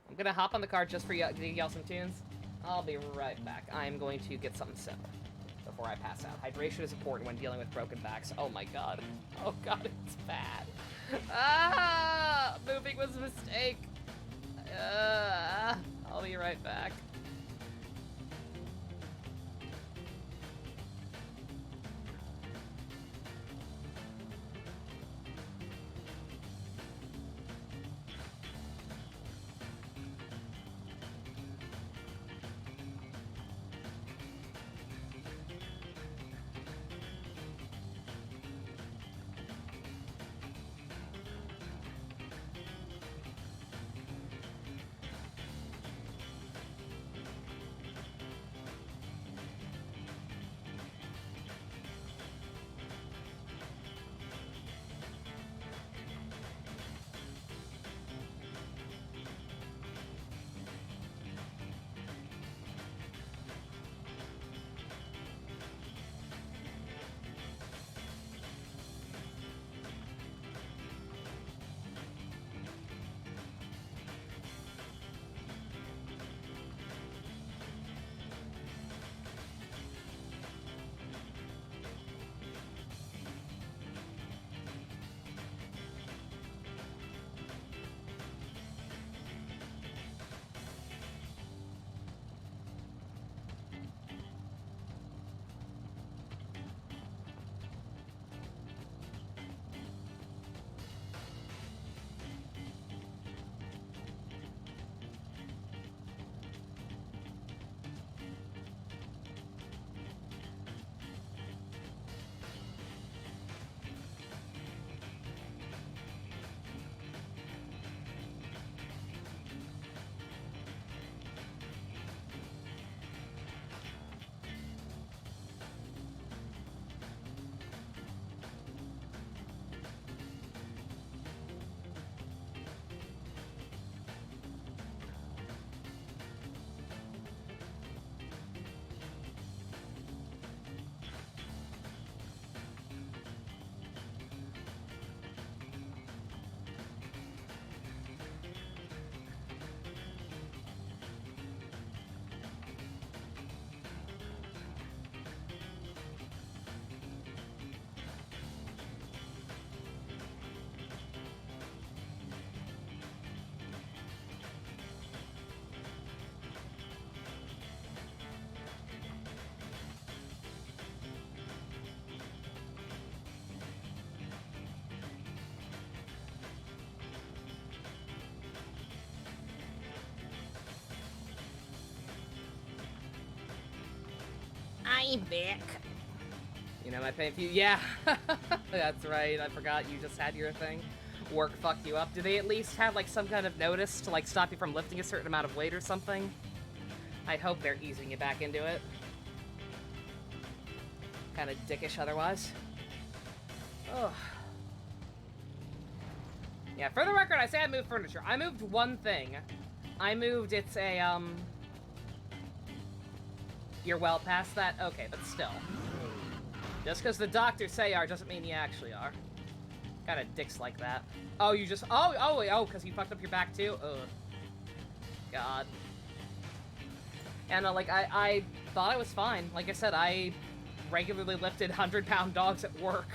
I'm gonna hop on the car just for y'all some tunes. I'll be right back. I'm going to get something simple before I pass out. Hydration is important when dealing with broken backs. Oh my god. Oh god, it's bad. Ah! Moving was a mistake. I'll be right back. I'm back. You know, my pay per view. Yeah, that's right. I forgot you just had your thing. Work fucked you up. Do they at least have like some kind of notice to like stop you from lifting a certain amount of weight or something? I hope they're easing you back into it. Kind of dickish otherwise. Ugh. Yeah, for the record, I say I moved furniture. I moved one thing. I moved, it's a, You're well past that? Okay, but still. Just because the doctors say you are doesn't mean you actually are. Kind of dicks like that. Oh, you just... Oh, because you fucked up your back too? Ugh. God. And, like, I thought I was fine. Like I said, I regularly lifted 100-pound dogs at work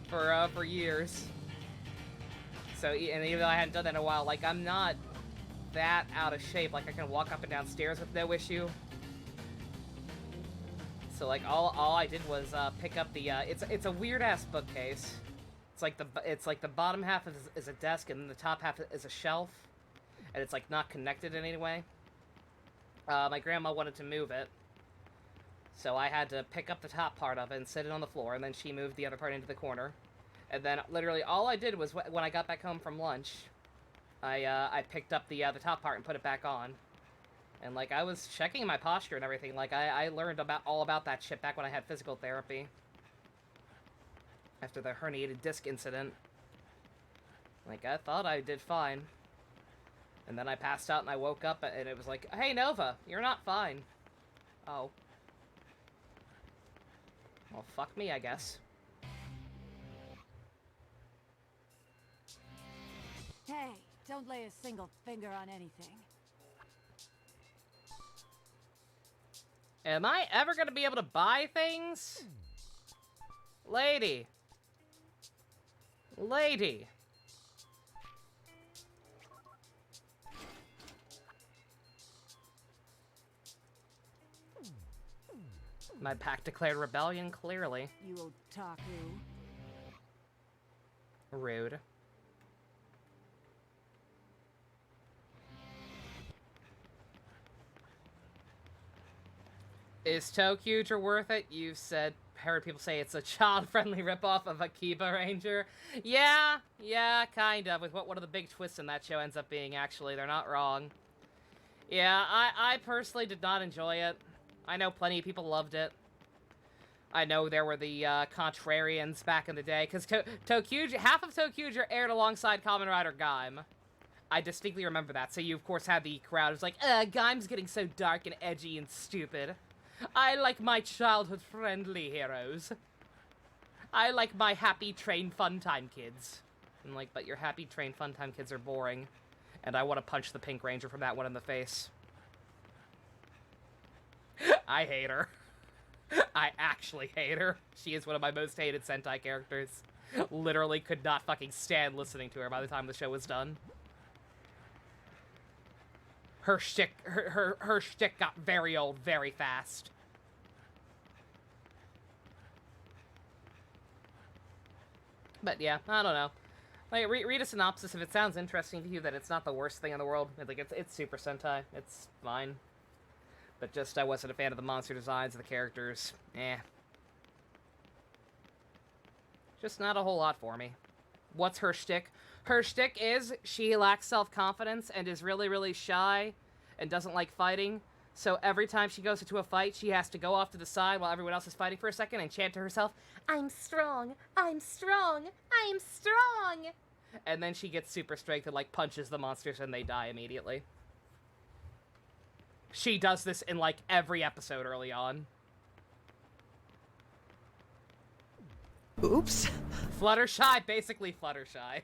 for years. So, and even though I hadn't done that in a while, like, I'm not that out of shape. Like, I can walk up and down stairs with no issue. So, like, all I did was pick up the, it's a weird-ass bookcase. It's like the bottom half is a desk, and then the top half is a shelf. And it's, like, not connected in any way. My grandma wanted to move it. So I had to pick up the top part of it and sit it on the floor, and then she moved the other part into the corner. And then, literally, all I did was, when I got back home from lunch, I picked up the top part and put it back on. And, like, I was checking my posture and everything. Like, I learned all about that shit back when I had physical therapy. After the herniated disc incident. Like, I thought I did fine. And then I passed out and I woke up and it was like, hey, Nova, you're not fine. Oh. Well, fuck me, I guess. Hey, don't lay a single finger on anything. Am I ever gonna be able to buy things? Lady. Lady. My pack declared rebellion, clearly. You otaku. Rude. Is Tokuger worth it? You've heard people say it's a child-friendly ripoff of Akiba Ranger. Yeah, kind of, with what one of the big twists in that show ends up being, actually. They're not wrong. Yeah, I personally did not enjoy it. I know plenty of people loved it. I know there were the contrarians back in the day, because half of Tokuger aired alongside Kamen Rider Gaim. I distinctly remember that, so you of course had the crowd who's like, Gaim's getting so dark and edgy and stupid. I like my childhood-friendly heroes. I like my happy train fun time kids. I'm like, but your happy train fun time kids are boring. And I want to punch the Pink Ranger from that one in the face. I hate her. I actually hate her. She is one of my most hated Sentai characters. Literally could not fucking stand listening to her by the time the show was done. Her shtick got very old very fast. But yeah, I don't know. Like, read a synopsis if it sounds interesting to you, that it's not the worst thing in the world. Like, it's Super Sentai. It's fine. But just, I wasn't a fan of the monster designs of the characters. Just not a whole lot for me. What's her shtick? Her shtick is she lacks self-confidence and is really, really shy and doesn't like fighting. So every time she goes into a fight, she has to go off to the side while everyone else is fighting for a second and chant to herself, I'm strong, I'm strong, I'm strong! And then she gets super strength and, like, punches the monsters and they die immediately. She does this in, like, every episode early on. Oops. Fluttershy, basically Fluttershy.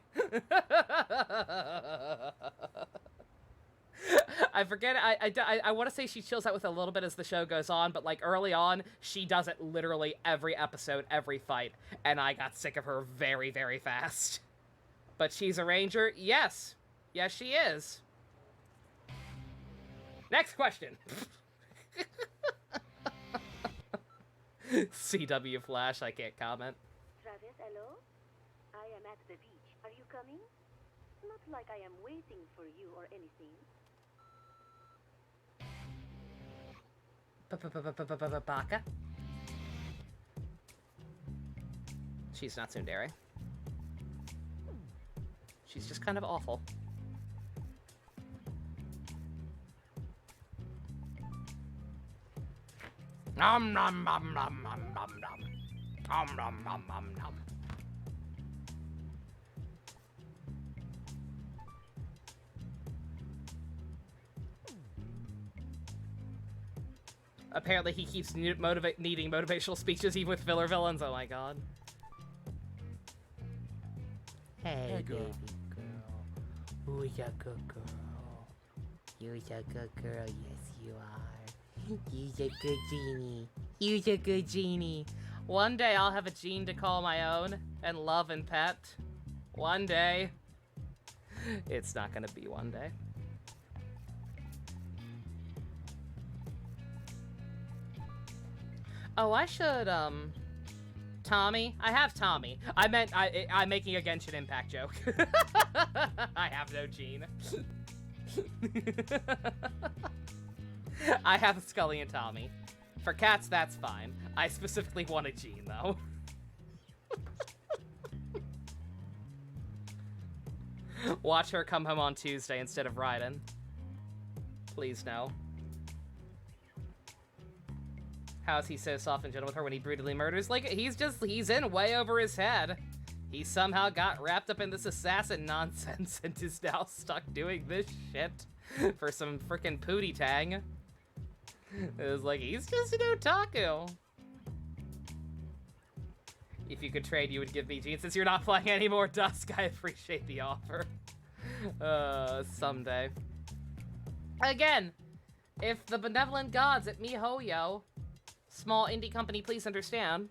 I forget, I want to say she chills out with a little bit as the show goes on, but, like, early on, she does it literally every episode, every fight, and I got sick of her very, very fast. But she's a ranger? Yes. Yes, she is. Next question. CW Flash, I can't comment. Travis, hello? I am at the beach. Are you coming? Not like I am waiting for you or anything. Baka. She's not tsundere. She's just kind of awful. Nom nom nom nom nom nom nom. Nom nom nom nom nom. Apparently he keeps needing motivational speeches even with filler villains. Oh my god. Hey, girl. baby girl. Who's a good girl? You're a good girl, yes you are. You're a good genie. You're a good genie. One day I'll have a gene to call my own and love and pet. One day. It's not gonna be one day. Oh, I should, Tommy? I have Tommy. I meant, I'm making a Genshin Impact joke. I have no gene. I have Scully and Tommy. For cats, that's fine. I specifically want a gene, though. Watch her come home on Tuesday instead of Raiden. Please, no. How is he so soft and gentle with her when he brutally murders? Like, he's in way over his head. He somehow got wrapped up in this assassin nonsense and is now stuck doing this shit for some frickin' pootie tang. It was like, he's just an otaku. If you could trade, you would give me Gene. Since you're not playing any more Dusk, I appreciate the offer. Someday. Again, if the benevolent gods at MiHoYo, small indie company, please understand,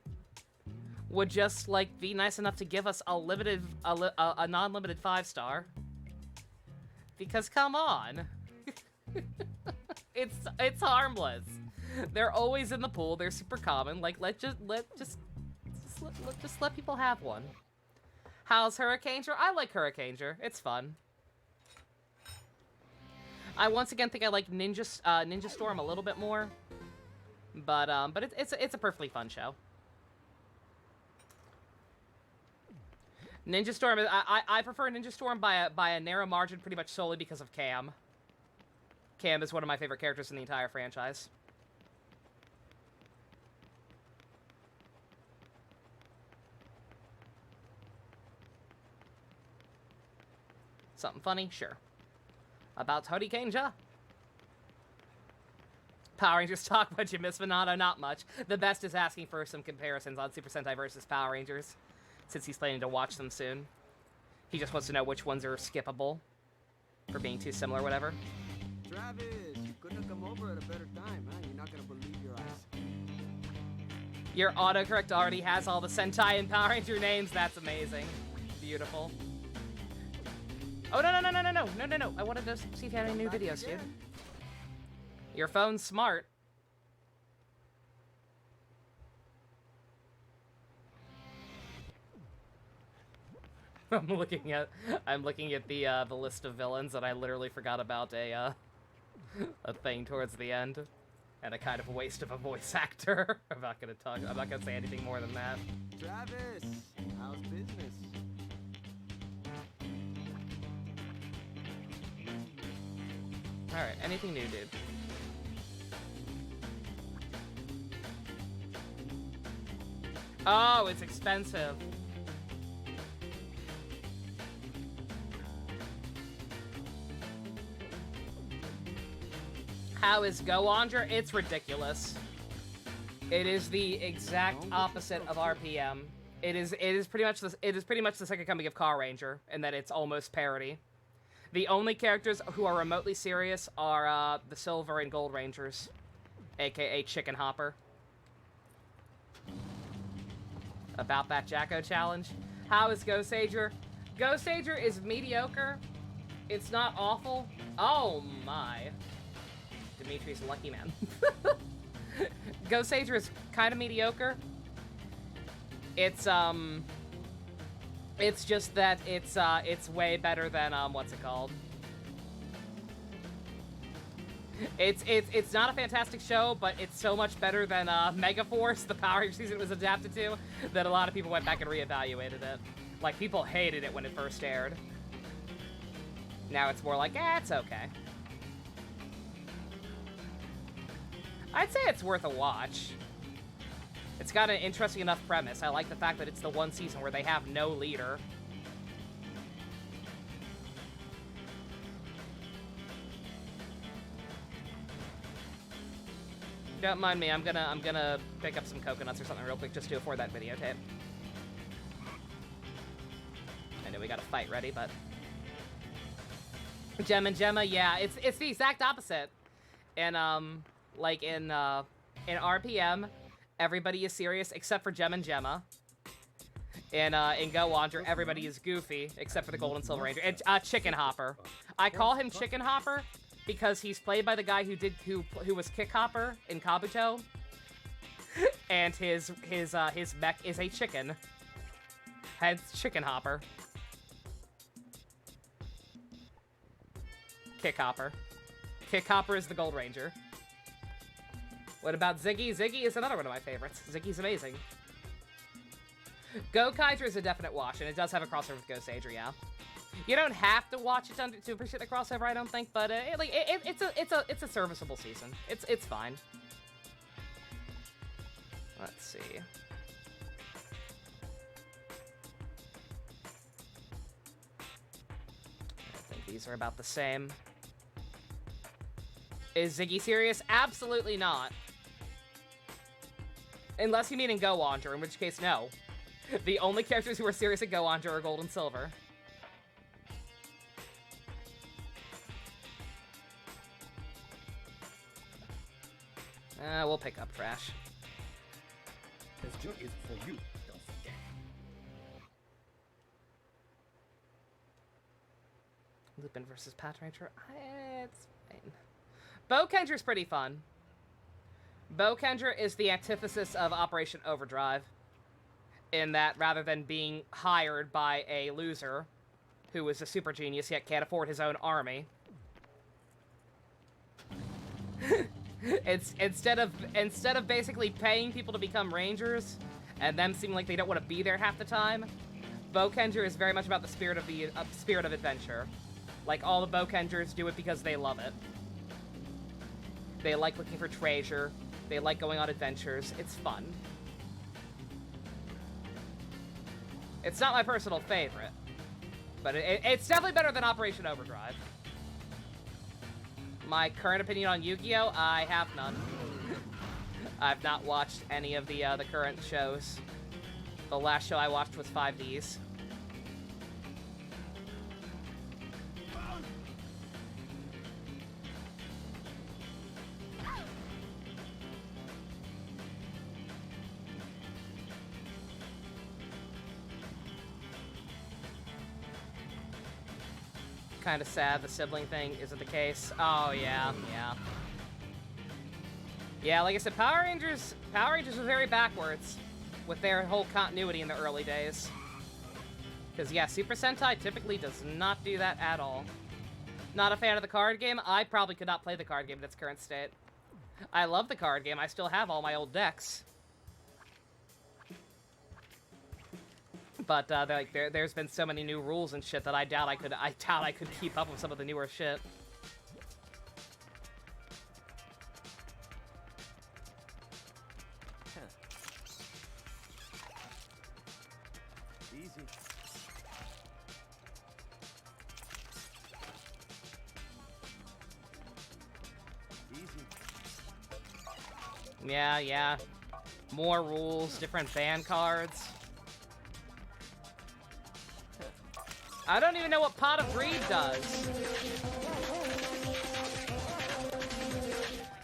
would just, like, be nice enough to give us a non-limited 5-star. Because, come on. It's harmless. They're always in the pool. They're super common. Like, just let people have one. How's Hurricaneger? I like Hurricaneger. It's fun. I once again think I like Ninja Storm a little bit more. But it's a perfectly fun show. Ninja Storm, I prefer Ninja Storm by a narrow margin, pretty much solely because of Cam. Cam is one of my favorite characters in the entire franchise. Something funny? Sure. About Hurricaneger? Power Rangers talk, but you miss Minato, not much. The best is asking for some comparisons on Super Sentai versus Power Rangers, since he's planning to watch them soon. He just wants to know which ones are skippable for being too similar or whatever. Travis, you couldn't have come over at a better time, huh? You're not gonna believe your eyes. Your autocorrect already has all the Sentai and Power Ranger names. That's amazing. Beautiful. Oh, no. I wanted to see if you had any new videos, dude. Your phone's smart. I'm looking at the list of villains, and I literally forgot about a thing towards the end, and a kind of waste of a voice actor. I'm not gonna say anything more than that. Travis, how's business? All right, anything new, dude? Oh, it's expensive. How is Go-Onger? It's ridiculous. It is the exact opposite of RPM. It is pretty much the second coming of Car Ranger, in that it's almost parody. The only characters who are remotely serious are the Silver and Gold Rangers, aka Chicken Hopper. About that Jacko challenge. How is Go Sager? Go Sager is mediocre. It's not awful. Oh my. Dimitri's a lucky man. Go Sager is kind of mediocre. It's just that it's way better than what's it called? It's not a fantastic show, but it's so much better than Megaforce, the Power Rangers season it was adapted to, that a lot of people went back and reevaluated it. Like, people hated it when it first aired. Now it's more like, it's okay. I'd say it's worth a watch. It's got an interesting enough premise. I like the fact that it's the one season where they have no leader. Don't mind me, I'm gonna pick up some coconuts or something real quick just to afford that videotape. I know we got a fight ready, but... Gem and Gemma, yeah, it's the exact opposite. And, like in RPM, everybody is serious except for Gem and Gemma. And, in Go Wander, everybody is goofy except for the Gold and Silver Ranger. And, Chicken Hopper. I call him Chicken Hopper because he's played by the guy who was Kick Hopper in Kabuto. And his mech is a chicken. Hence Chicken Hopper. Kick Hopper. Kick Hopper is the Gold Ranger. What about Ziggy? Ziggy is another one of my favorites. Ziggy's amazing. Go Kaiser is a definite watch, and it does have a crossover with Ghost Adria, yeah. You don't have to watch it to appreciate the crossover, I don't think, but it's a serviceable season. It's fine. Let's see. I think these are about the same. Is Ziggy serious? Absolutely not. Unless you mean in Go Wander, in which case, no. The only characters who are serious at Go Wander are Gold and Silver. We'll pick up trash. This joke is for you, don't forget. Lupin versus Pat Ranger. It's fine. Bowcanger is pretty fun. Bowcanger is the antithesis of Operation Overdrive, in that rather than being hired by a loser who is a super genius yet can't afford his own army, it's instead of basically paying people to become rangers and them seeming like they don't want to be there half the time, Bowcanger is very much about the spirit of adventure. Like, all the Bowcangers do it because they love it. They like looking for treasure. They like going on adventures. It's fun. It's not my personal favorite, but it's definitely better than Operation Overdrive. My current opinion on Yu-Gi-Oh? I have none. I've not watched any of the current shows. The last show I watched was 5Ds. Kind of sad the sibling thing isn't the case. Oh, yeah. Yeah, like I said, Power Rangers were very backwards with their whole continuity in the early days. Because, yeah, Super Sentai typically does not do that at all. Not a fan of the card game. I probably could not play the card game in its current state. I love the card game. I still have all my old decks. But there's been so many new rules and shit that I doubt I could keep up with some of the newer shit. Easy. Yeah. More rules, different ban cards. I don't even know what Pot of Greed does.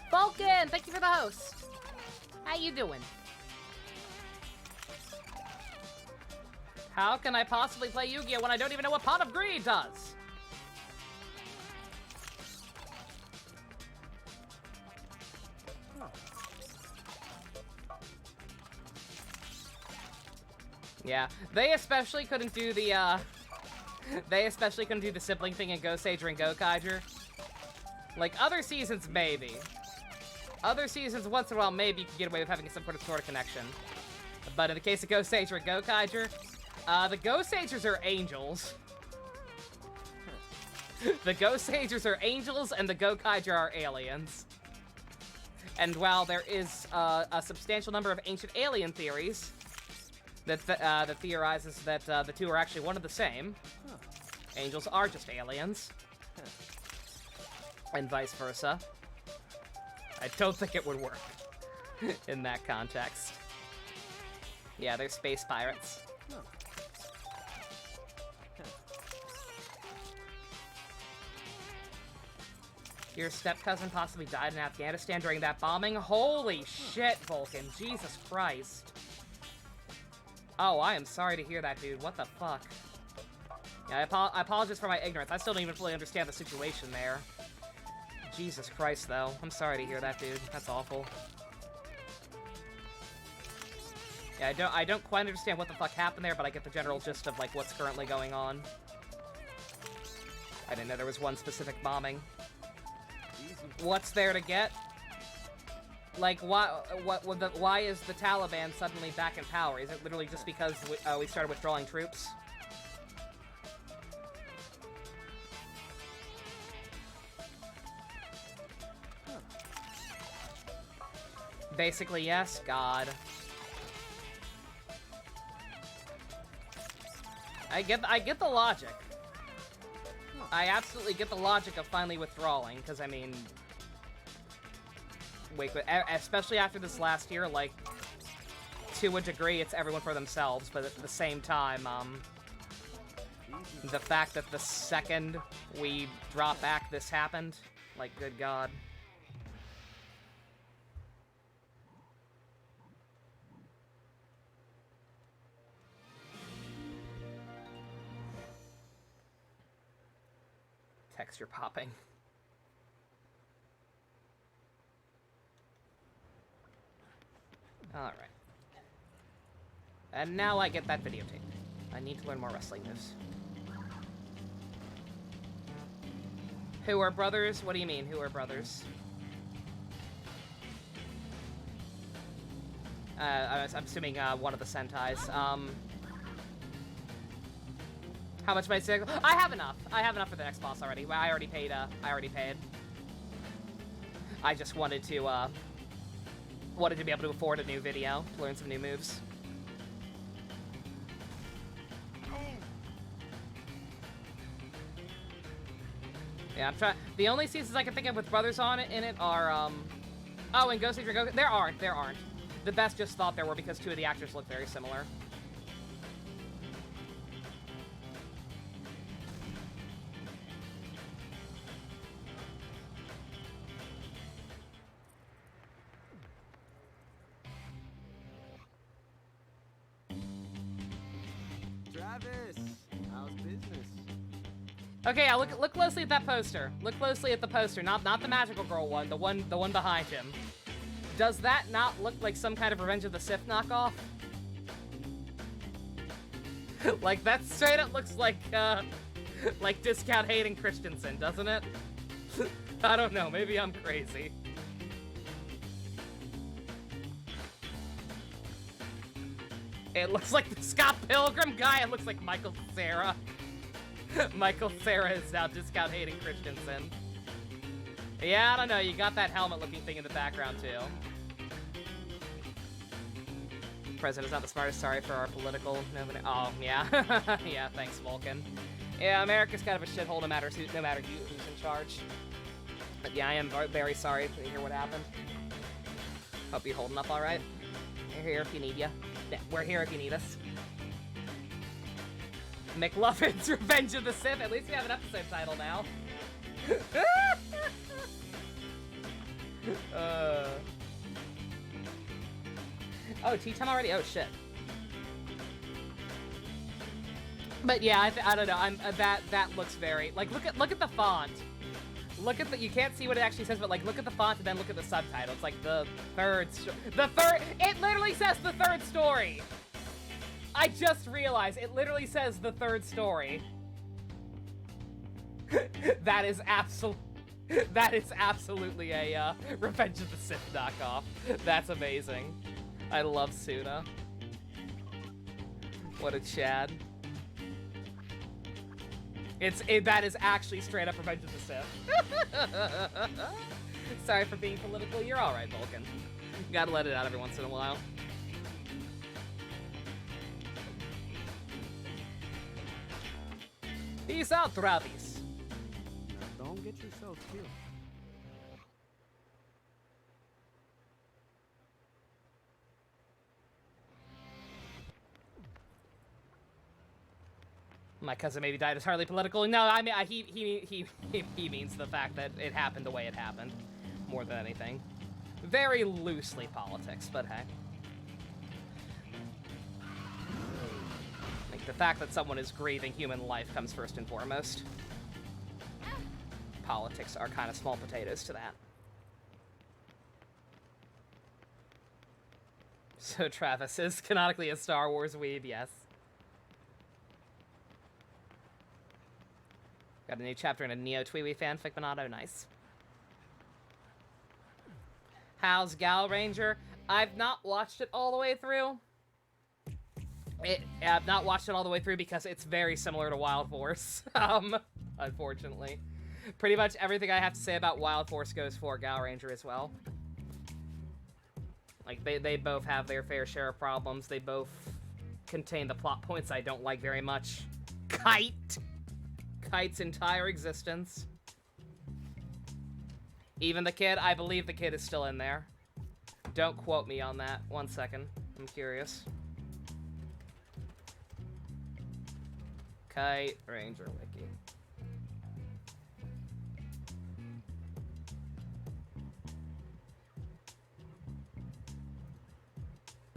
Vulcan, thank you for the host. How you doing? How can I possibly play Yu-Gi-Oh when I don't even know what Pot of Greed does? Yeah, they especially couldn't do the sibling thing in Ghost Adria and Go Kaiser. Like, other seasons, maybe. Other seasons, once in a while, maybe you can get away with having some sort of connection. But in the case of Ghost Ager and Gokaiger, the Ghost Agers are angels. The Ghost Agers are angels, and the Gokaiger are aliens. And while there is a substantial number of ancient alien theories that theorizes that the two are actually one and the same, angels are just aliens, and vice versa. I don't think it would work in that context. Yeah, they're space pirates. Your step-cousin possibly died in Afghanistan during that bombing? Holy shit, Vulcan. Jesus Christ. Oh, I am sorry to hear that, dude. What the fuck? Yeah, I apologize for my ignorance. I still don't even fully understand the situation there. Jesus Christ, though. I'm sorry to hear that, dude. That's awful. Yeah, I don't quite understand what the fuck happened there, but I get the general gist of, like, what's currently going on. I didn't know there was one specific bombing. What's there to get? Like, why is the Taliban suddenly back in power? Is it literally just because we started withdrawing troops? Basically, yes. God. I get the logic. I absolutely get the logic of finally withdrawing, because, I mean... Wait, especially after this last year, like, to a degree, it's everyone for themselves, but at the same time, the fact that the second we drop back, this happened, like, good God. Texture popping. Alright. And now I get that videotape. I need to learn more wrestling moves. Who are brothers? What do you mean, who are brothers? I'm assuming one of the Sentais. How much my signal? I have enough. I have enough for the next boss already. I already paid. I just wanted to be able to afford a new video to learn some new moves. Yeah, I'm trying. The only seasons I can think of with brothers on it in it are oh, and Ghost Ager Go. There aren't. The best just thought there were because two of the actors look very similar. How's business? Okay, yeah, look closely at that poster. Look closely at the poster, not the magical girl one, the one behind him. Does that not look like some kind of Revenge of the Sith knockoff? Like, that straight up looks like discount Hayden Christensen, doesn't it? I don't know, maybe I'm crazy. It looks like the Scott Pilgrim guy. It looks like Michael Cera. Michael Cera is now discount Hayden Christensen. Yeah, I don't know. You got that helmet-looking thing in the background, too. President's not the smartest. Sorry for our political... Oh, yeah. Yeah, thanks, Vulcan. Yeah, America's kind of a shithole no matter who's in charge. But yeah, I am very sorry to hear what happened. Hope you're holding up all right. We're here if you need ya. Yeah, we're here if you need us. McLovin's Revenge of the Sith. At least we have an episode title now. Oh, tea time already? Oh, shit. But yeah, I don't know. That looks very... Like, look at the font. Look at the... You can't see what it actually says, but, like, look at the font and then look at the subtitle. It's like the third... It literally says the third story! I just realized. It literally says the third story. That is absolute... That is absolutely a Revenge of the Sith knockoff. That's amazing. I love Suna. What a Chad. That is actually straight up Revenge of the Sith. Sorry for being political. You're all right, Vulcan. You gotta let it out every once in a while. Peace out, Travis. Now, don't get yourself killed. My cousin maybe died is hardly political. No, I mean he means the fact that it happened the way it happened, more than anything. Very loosely politics, but hey. Like the fact that someone is grieving human life comes first and foremost. Politics are kind of small potatoes to that. So Travis is canonically a Star Wars weeb, yes. Got a new chapter in a Neo Tweewee fanfic, Monado, nice. How's Gal Ranger? I've not watched it all the way through. I've not watched it all the way through because it's very similar to Wild Force, unfortunately. Pretty much everything I have to say about Wild Force goes for Gal Ranger as well. Like, they both have their fair share of problems. They both contain the plot points I don't like very much. Kite's entire existence. Even the kid, I believe the kid is still in there. Don't quote me on that. 1 second. I'm curious. Kite Ranger Wiki.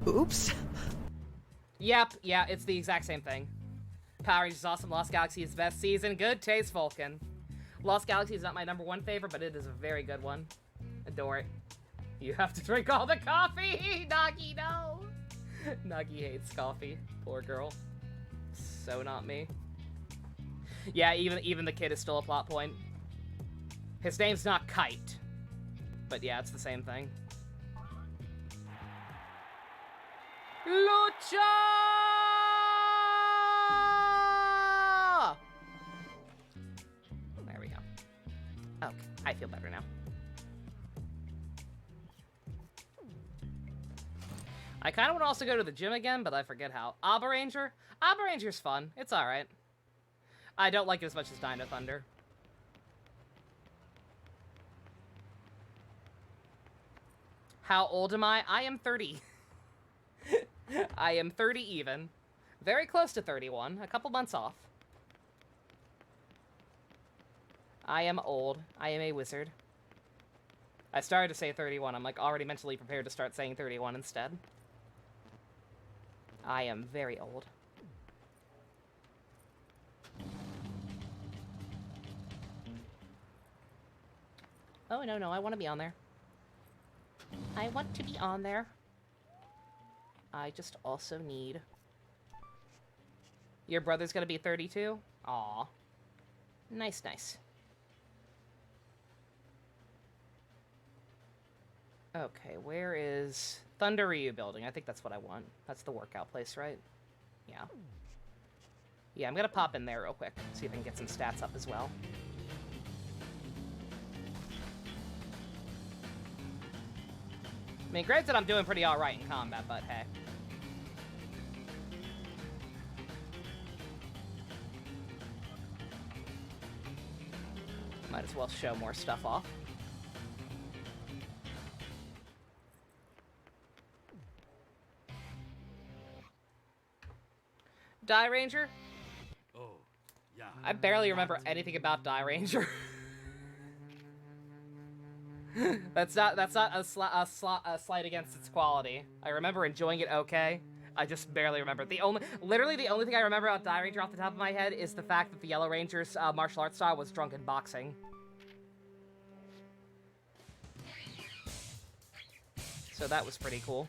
Oops. Yep, yeah, it's the exact same thing. Power Rangers is awesome. Lost Galaxy is best season. Good taste, Vulcan. Lost Galaxy is not my #1 favorite, but it is a very good one. Adore it. You have to drink all the coffee! Nagi, no! Nagi hates coffee. Poor girl. So not me. Yeah, even the kid is still a plot point. His name's not Kite. But yeah, it's the same thing. Lucha! There we go. Okay, I feel better now. I kind of want to also go to the gym again, but I forget how. Abba Ranger? Abba Ranger's fun. It's alright. I don't like it as much as Dino Thunder. How old am I? I am 30. I am 30 even. Very close to 31. A couple months off. I am old. I am a wizard. I started to say 31. I'm like already mentally prepared to start saying 31 instead. I am very old. Oh, no, I want to be on there. I want to be on there. I just also need... Your brother's gonna be 32? Aw. Nice, nice. Okay, where is... Thunder Ryu building? I think that's what I want. That's the workout place, right? Yeah. Yeah, I'm gonna pop in there real quick. See if I can get some stats up as well. I mean, granted, I'm doing pretty alright in combat, but hey. Might as well show more stuff off. Die Ranger? Oh, yeah. I barely remember anything about Die Ranger. That's not a slight against its quality. I remember enjoying it okay. I just barely remember. Literally the only thing I remember about Die Ranger off the top of my head is the fact that the Yellow Ranger's martial arts style was drunken boxing. So that was pretty cool.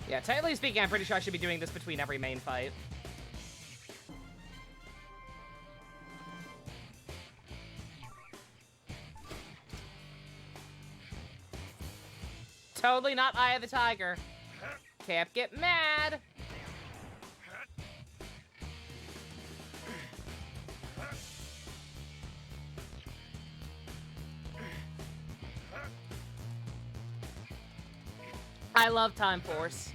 Yeah, technically speaking, I'm pretty sure I should be doing this between every main fight. Totally not Eye of the Tiger. Can't get mad. I love Time Force.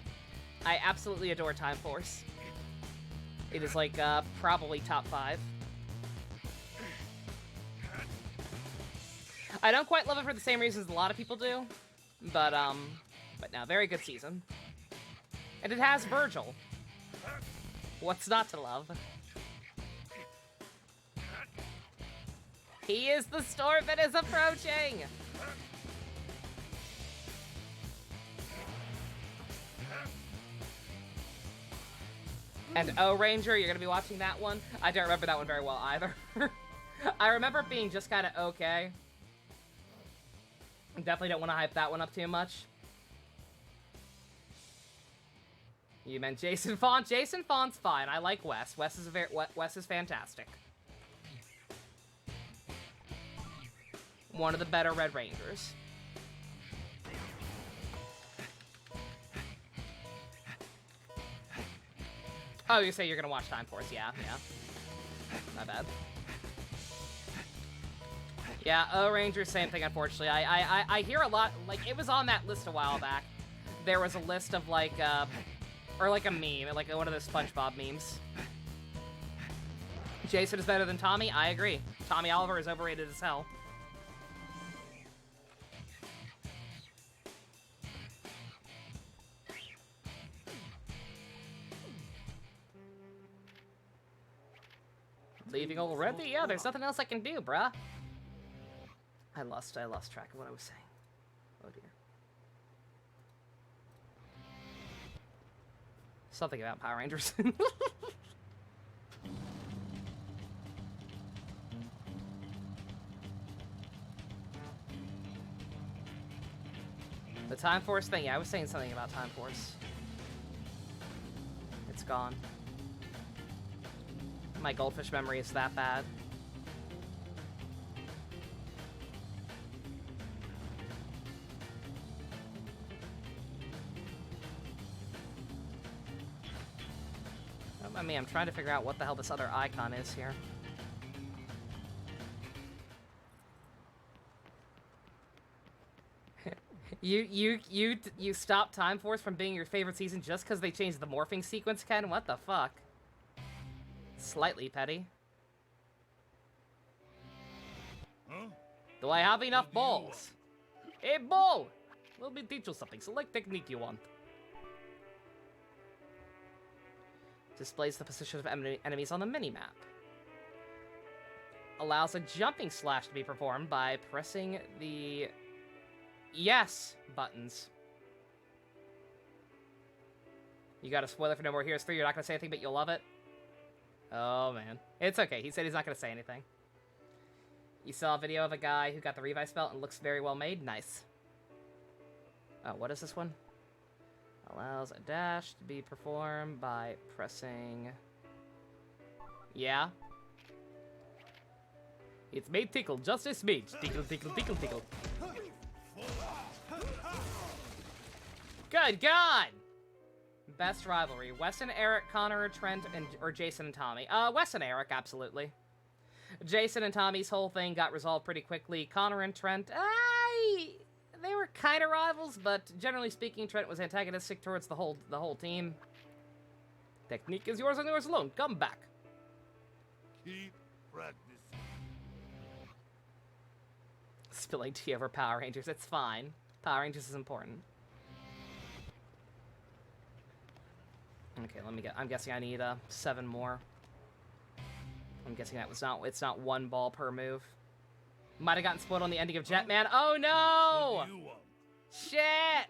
I absolutely adore Time Force. It is like, probably top 5. I don't quite love it for the same reasons a lot of people do. But no, very good season. And it has Virgil. What's not to love? He is the storm that is approaching! And Oh Ranger, you're gonna be watching that one? I don't remember that one very well either. I remember it being just kind of okay. Definitely don't want to hype that one up too much. You meant Jason Font? Jason Font's fine. I like Wes. Wes is fantastic. One of the better Red Rangers. Oh, you say you're gonna watch Time Force? Yeah. My bad. Yeah, O Ranger, same thing, unfortunately. I hear a lot, like, it was on that list a while back. There was a list of, like, or like a meme, like one of those SpongeBob memes. Jason is better than Tommy? I agree. Tommy Oliver is overrated as hell. Leaving already? Yeah, there's nothing else I can do, bruh. I lost track of what I was saying. Oh dear. Something about Power Rangers. The Time Force thing, yeah, I was saying something about Time Force. It's gone. My goldfish memory is that bad. I mean, I'm trying to figure out what the hell this other icon is here. You stopped Time Force from being your favorite season just because they changed the morphing sequence, Ken? What the fuck? Slightly petty. Huh? Do I have enough balls? Hey, ball! Let me teach you something. Select technique you want. Displays the position of enemies on the minimap. Allows a jumping slash to be performed by pressing the yes buttons. You got a spoiler for No More Heroes 3. You're not going to say anything, but you'll love it. Oh, man. It's okay. He said he's not going to say anything. You saw a video of a guy who got the Revice belt and looks very well made. Nice. Oh, what is this one? Allows a dash to be performed by pressing... Yeah. It's made tickle just a smidge. Tickle, tickle, tickle, tickle. Good God! Best rivalry. Wes and Eric, Connor, Trent, or Jason and Tommy. Wes and Eric, absolutely. Jason and Tommy's whole thing got resolved pretty quickly. Connor and Trent, they were kind of rivals, but generally speaking, Trent was antagonistic towards the whole team. Technique is yours and yours alone. Come back. Keep practicing. Spilling tea over Power Rangers. It's fine. Power Rangers is important. Okay, let me get. I'm guessing I need 7 more. I'm guessing that was not. It's not 1 ball per move. Might have gotten spoiled on the ending of Jetman. Oh no! Shit!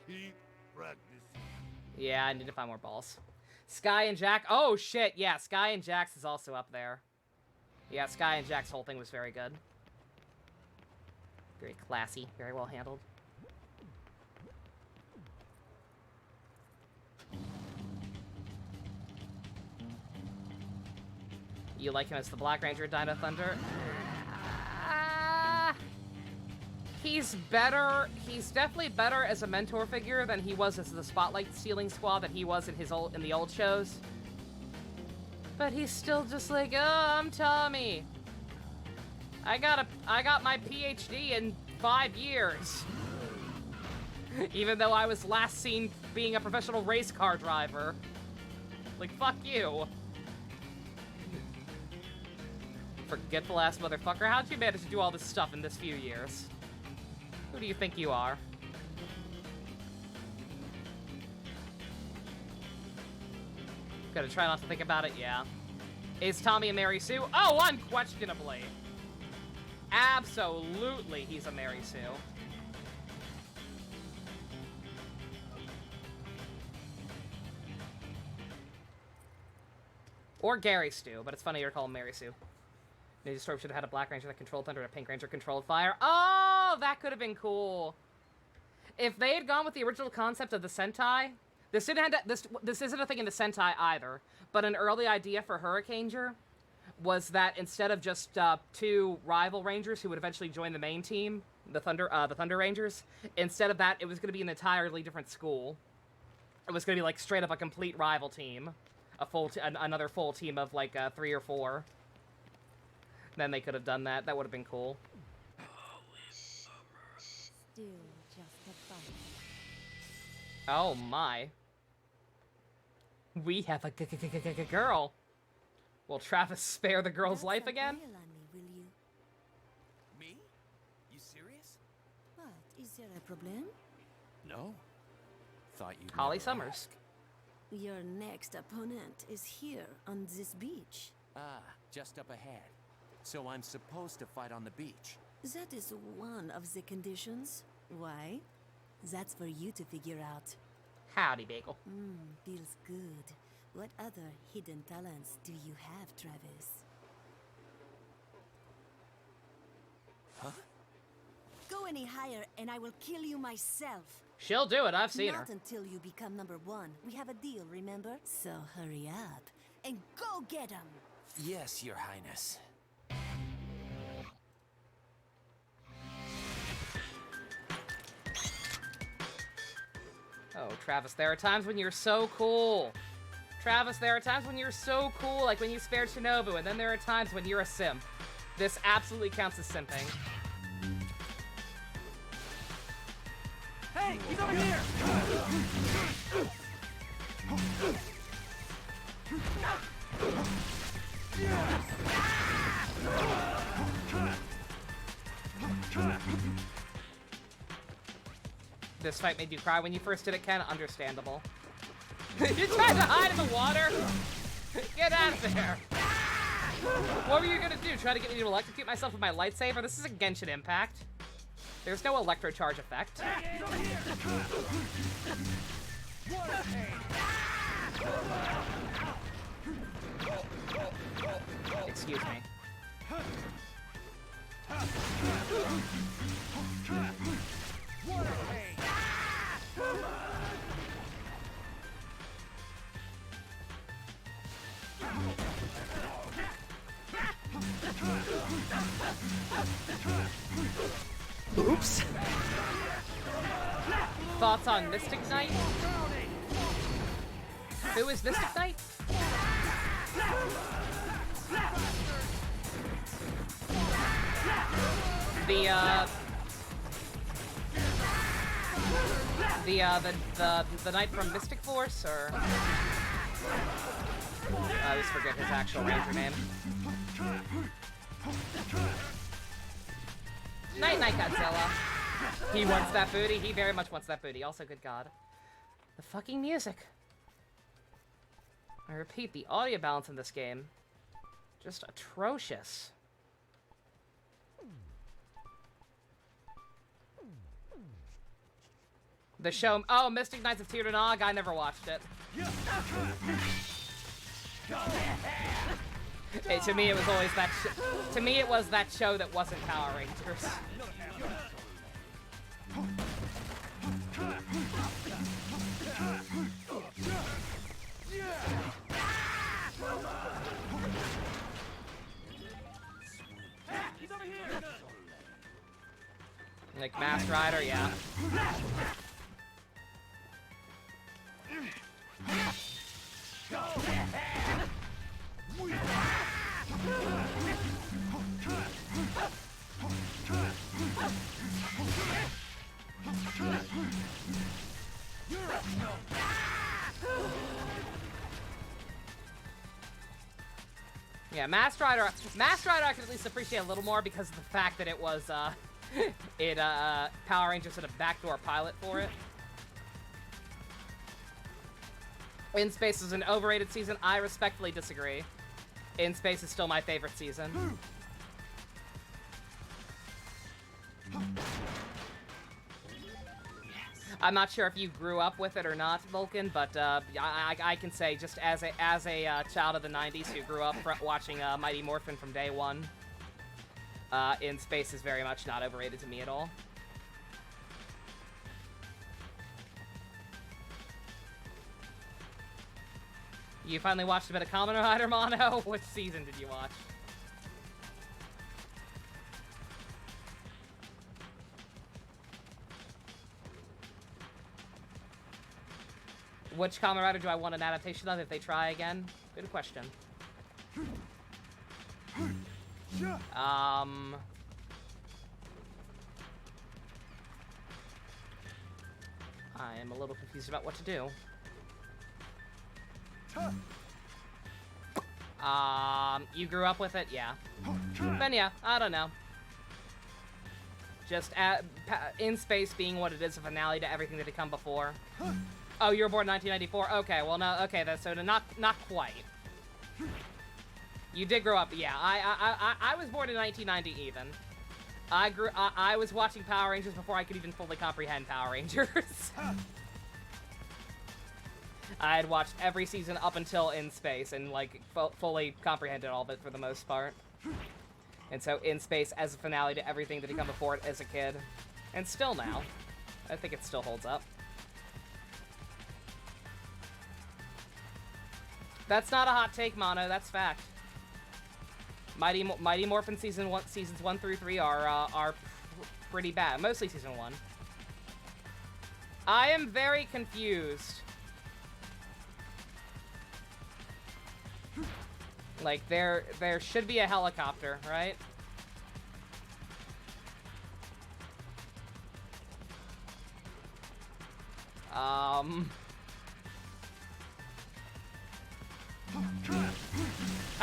Keep practicing. Yeah, I need to find more balls. Sky and Jack. Oh shit! Yeah, Sky and Jax is also up there. Yeah, Sky and Jack's whole thing was very good. Very classy, very well handled. You like him as the Black Ranger, Dino Thunder? He's better. He's definitely better as a mentor figure than he was as the Spotlight Stealing Squad that he was in the old shows. But he's still just like, oh, I'm Tommy. I got my PhD in 5 years. Even though I was last seen being a professional race car driver. Like, fuck you. Forgetful ass motherfucker. How'd you manage to do all this stuff in this few years? Who do you think you are? Gotta try not to think about it, yeah. Is Tommy a Mary Sue? Oh, unquestionably. Absolutely, he's a Mary Sue. Or Gary Stu, but it's funnier to call him Mary Sue. Ninja Storm should have had a Black Ranger that controlled thunder and a Pink Ranger controlled fire. Oh, that could have been cool. If they had gone with the original concept of the Sentai, this isn't a thing in the Sentai either, but an early idea for Hurricaneger was that instead of just 2 rival Rangers who would eventually join the main team, the Thunder Rangers, instead of that, it was going to be an entirely different school. It was going to be like straight up a complete rival team, another full team of like 3 or 4. Then they could have done that. That would have been cool. Still just a fight. Oh my. We have a girl. Will Travis spare the girl's life again? Me? You serious? What? Is there a problem? No. Thought you'd Holly never Summers. ask. Your next opponent is here on this beach. Ah, just up ahead. So I'm supposed to fight on the beach. That is one of the conditions. Why? That's for you to figure out. Howdy, Bagel. Feels good. What other hidden talents do you have, Travis? Huh? Go any higher and I will kill you myself. She'll do it, I've seen her. Not until you become number 1. We have a deal, remember? So hurry up and go get him. Yes, Your Highness. Oh, Travis, there are times when you're so cool. Travis, there are times when you're so cool, like when you spared Shinobu, and then there are times when you're a simp. This absolutely counts as simping. Hey, he's over here! This fight made you cry when you first did it, Ken? Understandable. You tried to hide in the water? Get out of there! What were you gonna do? Try to get me to electrocute myself with my lightsaber? This is a Genshin Impact. There's no electrocharge effect. Excuse me. Oops. Thoughts on Mystic Knight? Who is Mystic Knight? The knight from Mystic Force, or I always forget his actual ranger name. Night Night Godzilla. He wants that booty. He very much wants that booty. Also, good God, the fucking music. I repeat, the audio balance in this game, just atrocious. The show, oh, Mystic Knights of Tirnanog, I never watched it. Hey, to me, it was always that. To me, it was that show that wasn't Power Rangers. Like Masked Rider, yeah. Yeah, Masked Rider I could at least appreciate a little more because of the fact that it was, Power Rangers had a backdoor pilot for it. In Space is an overrated season. I respectfully disagree. In Space is still my favorite season. I'm not sure if you grew up with it or not, Vulcan, but I can say just as a child of the 90s who grew up watching Mighty Morphin from day one, In Space is very much not overrated to me at all. You finally watched a bit of Kamen Rider Mono? Which season did you watch? Which Kamen Rider do I want an adaptation of if they try again? Good question. I am a little confused about what to do. You grew up with it? Yeah. Then yeah, I don't know. Just In Space being what it is, a finale to everything that had come before. Oh, you were born in 1994? Okay, well, no, okay, that's so not quite. You did grow up, yeah. I was born in 1990 even. I was watching Power Rangers before I could even fully comprehend Power Rangers. I had watched every season up until In Space and, like, fully comprehended all of it for the most part. And so In Space as a finale to everything that had come before it as a kid. And still now. I think it still holds up. That's not a hot take, Mono. That's fact. Mighty Morphin seasons 1 through 3 are pretty bad. Mostly season 1. I am very confused. Like, there should be a helicopter, right?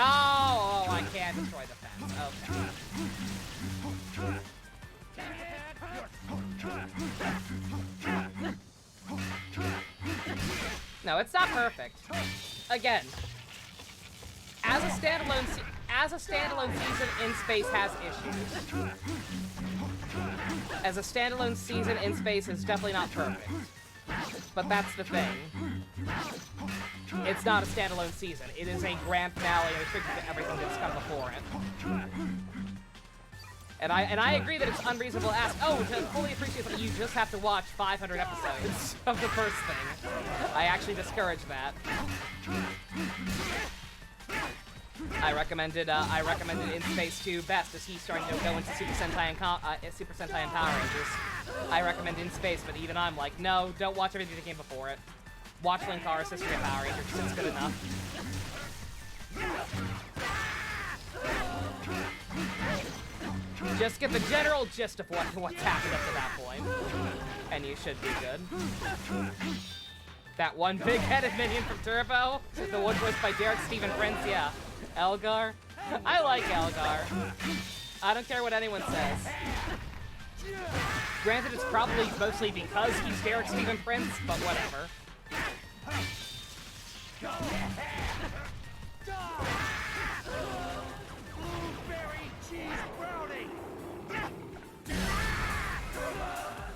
Oh, I can't destroy the fence. Okay. No, it's not perfect. Again, as a standalone season, In Space has issues. As a standalone season, In Space is definitely not perfect. But that's the thing. It's not a standalone season. It is a grand finale and a tribute to everything that's come before it. And I agree that it's unreasonable to ask, oh, to fully appreciate that you just have to watch 500 episodes of the first thing. I actually discourage that. I recommended In Space 2 best as he's starting to go into Super Sentai and Power Rangers. I recommend In Space, but even I'm like, no, don't watch everything that came before it. Watch Linkara's History of Power Rangers, it's good enough. Just get the general gist of what's happened up to that point, and you should be good. That one big-headed minion from Turbo, the one voiced by Derek Stephen Prince, yeah. Elgar? I like Elgar. I don't care what anyone says. Granted, it's probably mostly because he's Derek Stephen Prince, but whatever.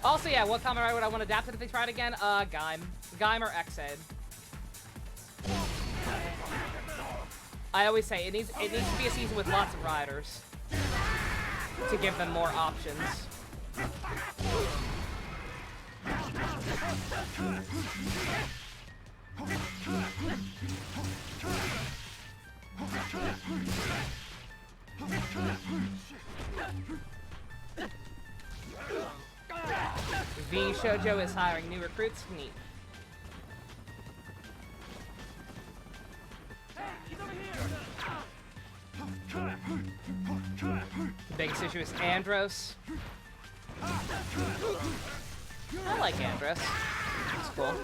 Also, yeah, what Kamen Rider would I want adapted if they tried again? Gaim. Gaim or X-Ed. I always say, it needs to be a season with lots of riders. To give them more options. V Shoujo is hiring new recruits. Neat. The biggest issue is Andros. I like Andros. He's cool.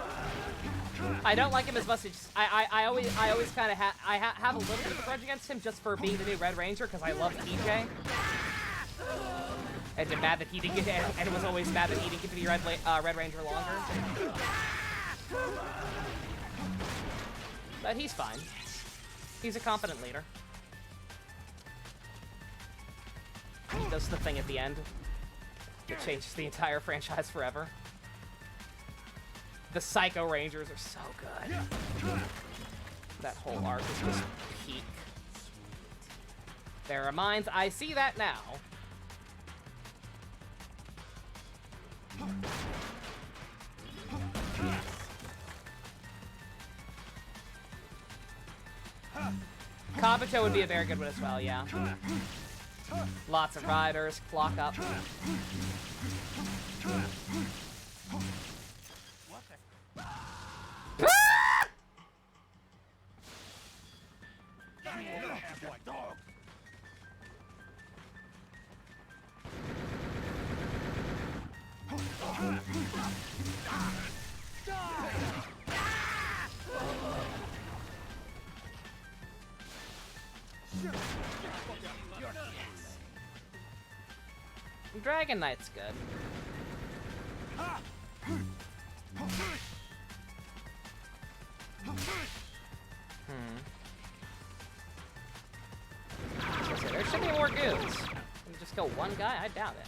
I don't like him as much as I always kind of have a little bit of a grudge against him just for being the new Red Ranger because I love TJ. And I'm mad that he didn't get and was always mad that he didn't get to be Red Ranger longer. But he's fine. He's a competent leader. He does the thing at the end that changes the entire franchise forever. The Psycho Rangers are so good. That whole arc is just peak. There are mines. I see that now. Kabuto would be a very good one as well, yeah. Lots of riders, clock up. Dragon Knight's good. So there should be more goons. Can we just kill one guy? I doubt it.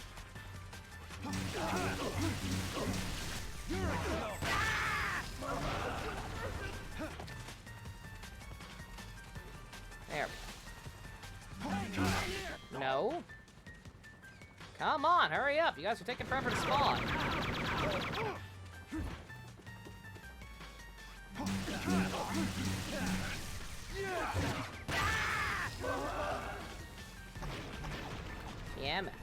There we go. No. Come on, hurry up. You guys are taking forever to spawn. Yeah, man.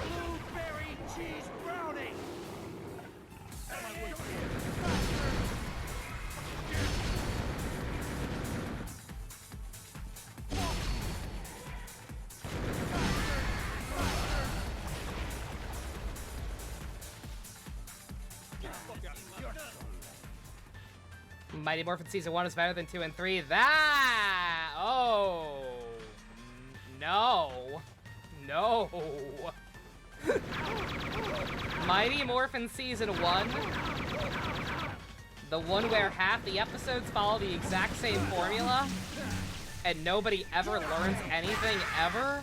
Blueberry cheese brownie! Mighty Morphin Season 1 is better than 2 and 3. That! Oh. No. No. Mighty Morphin Season 1. The one where half the episodes follow the exact same formula and nobody ever learns anything ever?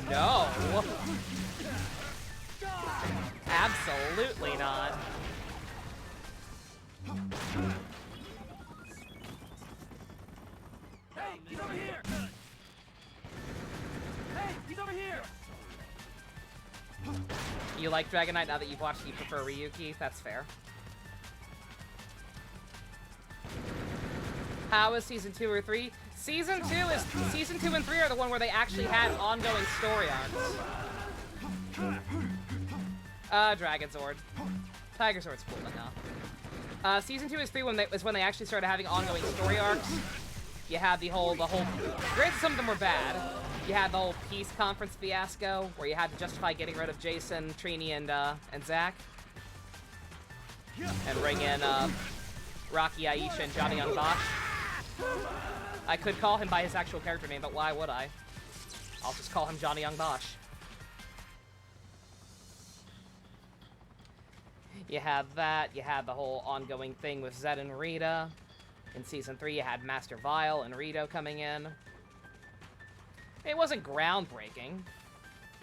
No. Absolutely not. Hey, he's over here! Hey, he's over here! You like Dragon Knight now that you've watched it, you prefer Ryuki? That's fair. How is Season 2 or 3? Season 2 and 3 are the one where they actually had ongoing story arcs. Dragon Zord. Tiger Sword's cool enough. Season 2 is 3 was when they actually started having ongoing story arcs. You had the whole, granted some of them were bad. You had the whole peace conference fiasco, where you had to justify getting rid of Jason, Trini, and Zack. And bring in, Rocky Aisha and Johnny Young Bosch. I could call him by his actual character name, but why would I? I'll just call him Johnny Young Bosch. You had that, you had the whole ongoing thing with Zed and Rita. In Season 3, you had Master Vile and Rito coming in. It wasn't groundbreaking,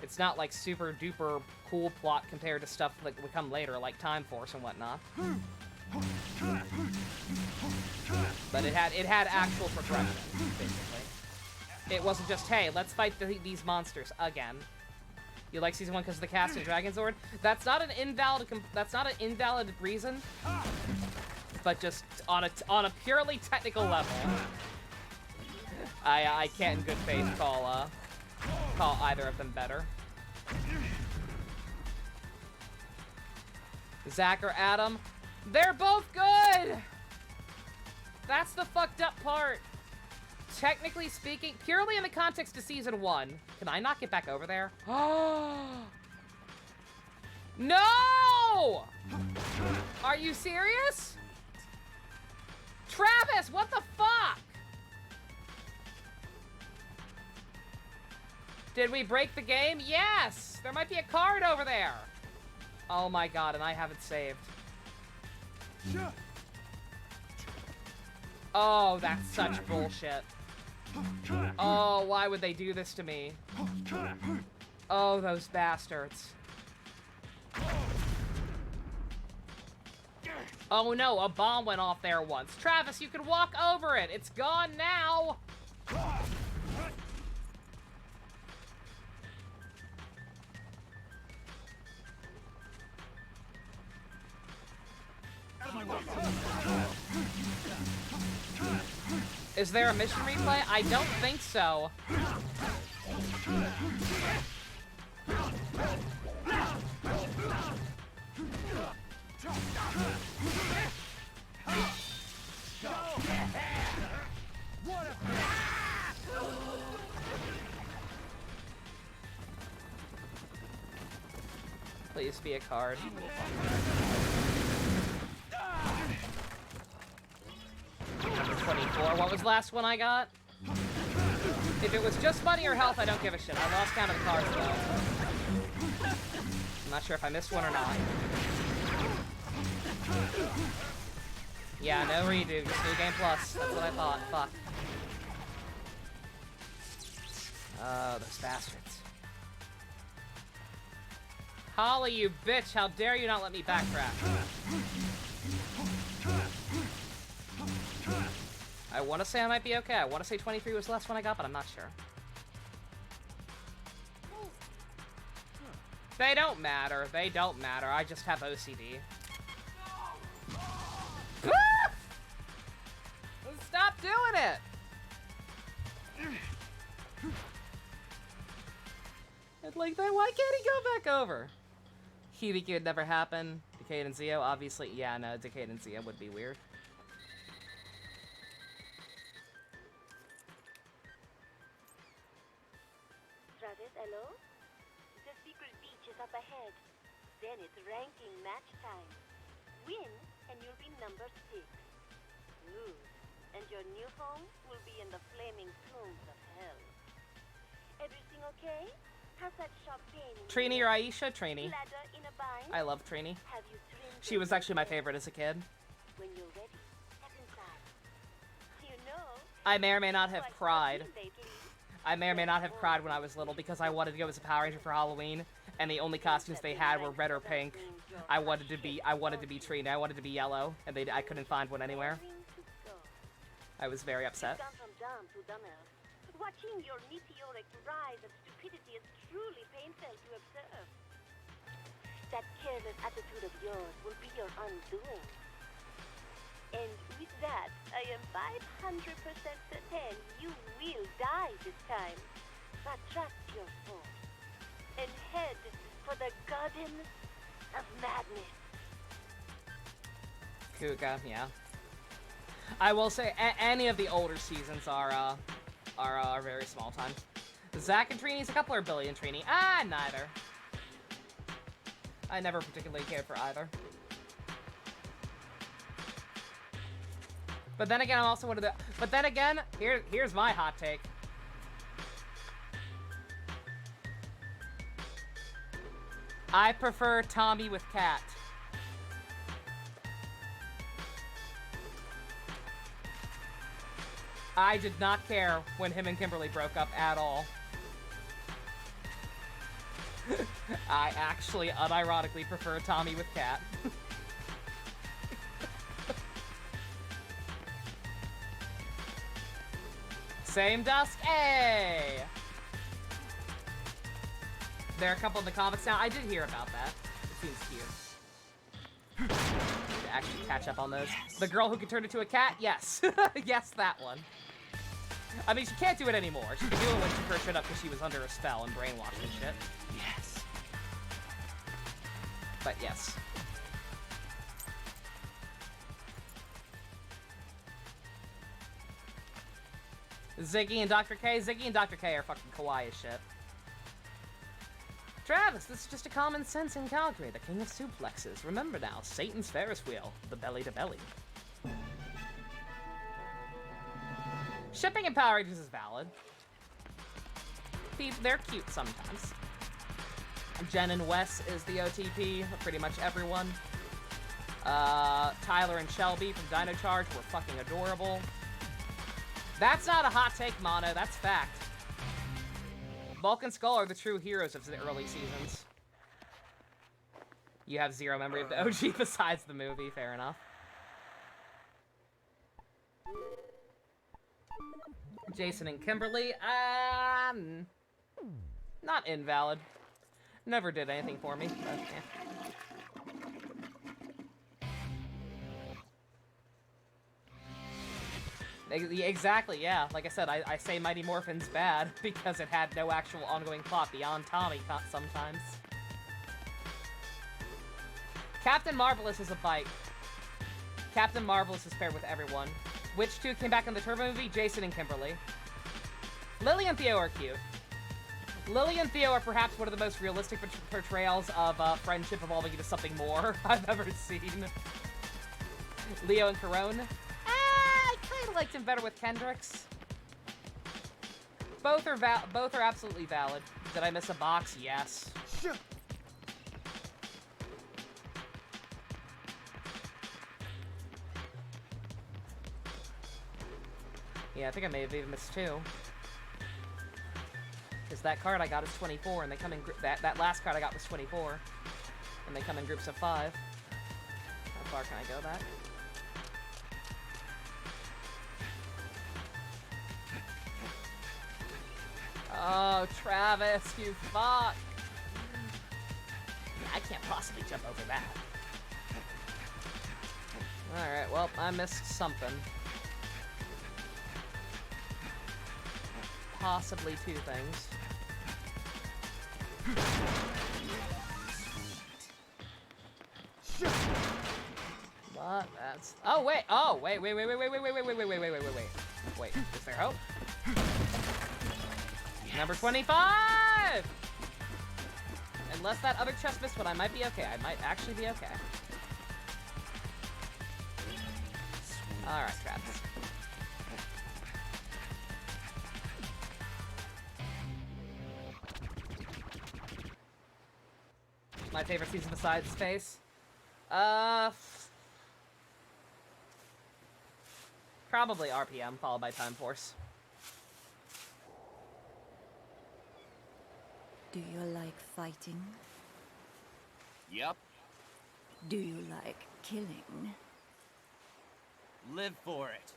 It's not like super duper cool plot compared to stuff that would come later, like Time Force and whatnot. But it had actual progression, basically. It wasn't just, hey, let's fight these monsters again. You like season 1 because of the cast and Dragon Sword? That's not an invalid reason. But just on a purely technical level, I can't in good faith call either of them better. Zach or Adam, they're both good. That's the fucked up part. Technically speaking, purely in the context of season 1, can I not get back over there? No! Are you serious? Travis, what the fuck? Did we break the game? Yes! There might be a card over there. Oh my god, and I haven't saved. Oh, that's such bullshit. Oh, why would they do this to me? Oh, those bastards. Oh no, a bomb went off there once. Travis, you can walk over it. It's gone now. Is there a mission replay? I don't think so. Please be a card. Number 24. What was the last one I got? If it was just money or health, I don't give a shit. I lost count of the cards, though. I'm not sure if I missed one or not. Yeah, no redo. Just New Game Plus. That's what I thought. Fuck. Oh, those bastards. Holly, you bitch. How dare you not let me backtrack. I want to say I might be okay. I want to say 23 was the last one I got, but I'm not sure. They don't matter. They don't matter. I just have OCD. Ah! Stop doing it! And like that, why can't he go back over? Hibiki would never happen. Decade and Zio, obviously. Yeah, no, Decade and Zio would be weird. Travis, hello? The secret beach is up ahead. Then it's ranking match time. Win, and you'll be number 6. Lose, and your new home will be in the flaming tombs of hell. Everything okay? How's that champagne? Trini or Aisha? Trini. Ladder in a bind? I love Trini. Have you trimmed She was actually my favorite as a kid. When you're ready, step inside. You know, I may or may not have cried. I may or may not have cried when I was little because I wanted to go as a Power Ranger for Halloween, and the only costumes they had were red or pink. I wanted to be Trini. I wanted to be yellow, and I couldn't find one anywhere. I was very upset. Gone from dumb to dumber. Watching your meteoric rise of stupidity is truly painful to observe. That careless attitude of yours will be your undoing. And with that, I am 500% certain you will die this time. But trust your soul and head for the Garden of Madness. Kuga, yeah. I will say any of the older seasons are very small time. Zack and Trini's a couple are Billy and Trini. Ah, neither. I never particularly cared for either. But then again, I'm also one of the. But then again, here's my hot take. I prefer Tommy with Cat. I did not care when him and Kimberly broke up at all. I actually unironically prefer Tommy with Cat. Same dusk, hey! There are a couple in the comics now. I did hear about that. It seems cute. To actually catch up on those. Yes. The girl who can turn into a cat? Yes. Yes, that one. I mean, she can't do it anymore. She could do it when she first showed up because she was under a spell and brainwashed and shit. Yes. But yes. Ziggy and Dr. K? Ziggy and Dr. K are fucking kawaii as shit. Travis, this is just a common sense in Calgary, the king of suplexes. Remember now, Satan's Ferris wheel, the belly to belly. Shipping and Power Rangers is valid. They're cute sometimes. Jen and Wes is the OTP of pretty much everyone. Tyler and Shelby from Dino Charge were fucking adorable. That's not a hot take, Mono. That's fact. Bulk and Skull are the true heroes of the early seasons. You have zero memory of the OG besides the movie. Fair enough. Jason and Kimberly. Not invalid. Never did anything for me. But, yeah. Exactly, yeah. Like I said, I say Mighty Morphin's bad because it had no actual ongoing plot beyond Tommy sometimes. Captain Marvelous is a bite. Captain Marvelous is paired with everyone. Which two came back in the Turbo movie? Jason and Kimberly. Lily and Theo are cute. Lily and Theo are perhaps one of the most realistic portrayals of friendship evolving into something more I've ever seen. Leo and Corone. I kind of liked him better with Kendricks. Both are absolutely valid. Did I miss a box? Yes. Sure. Yeah, I think I may have even missed two. Because that card I got is 24, and they come in that last card I got was 24, and they come in groups of 5. How far can I go back? Oh, Travis, you fuck! I can't possibly jump over that. Alright, well, I missed something. Possibly two things. But that's... Oh, wait! Oh, wait. Wait, is there hope? Number 25! Unless that other chest missed one, I might be okay. I might actually be okay. Alright, Travis. My favorite season besides Space? Probably RPM, followed by Time Force. Do you like fighting? Yep. Do you like killing? Live for it.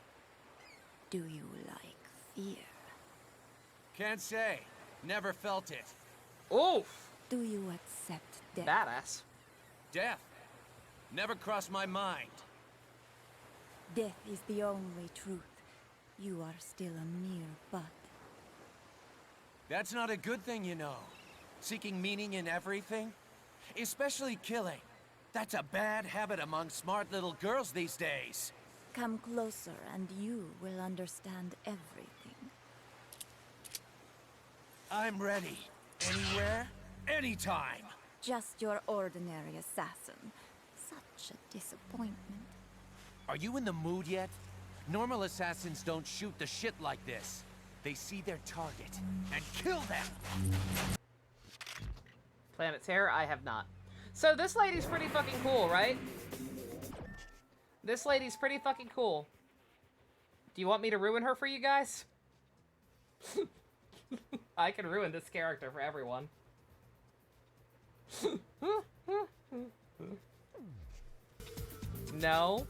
Do you like fear? Can't say. Never felt it. Oof! Do you accept death? Badass. Death? Never crossed my mind. Death is the only truth. You are still a mere bud. That's not a good thing, you know. Seeking meaning in everything. Especially killing. That's a bad habit among smart little girls these days. Come closer and you will understand everything. I'm ready. Anywhere, anytime. Just your ordinary assassin. Such a disappointment. Are you in the mood yet? Normal assassins don't shoot the shit like this. They see their target and kill them. Planet Terror, I have not. So this lady's pretty fucking cool, right? This lady's pretty fucking cool. Do you want me to ruin her for you guys? I can ruin this character for everyone. No.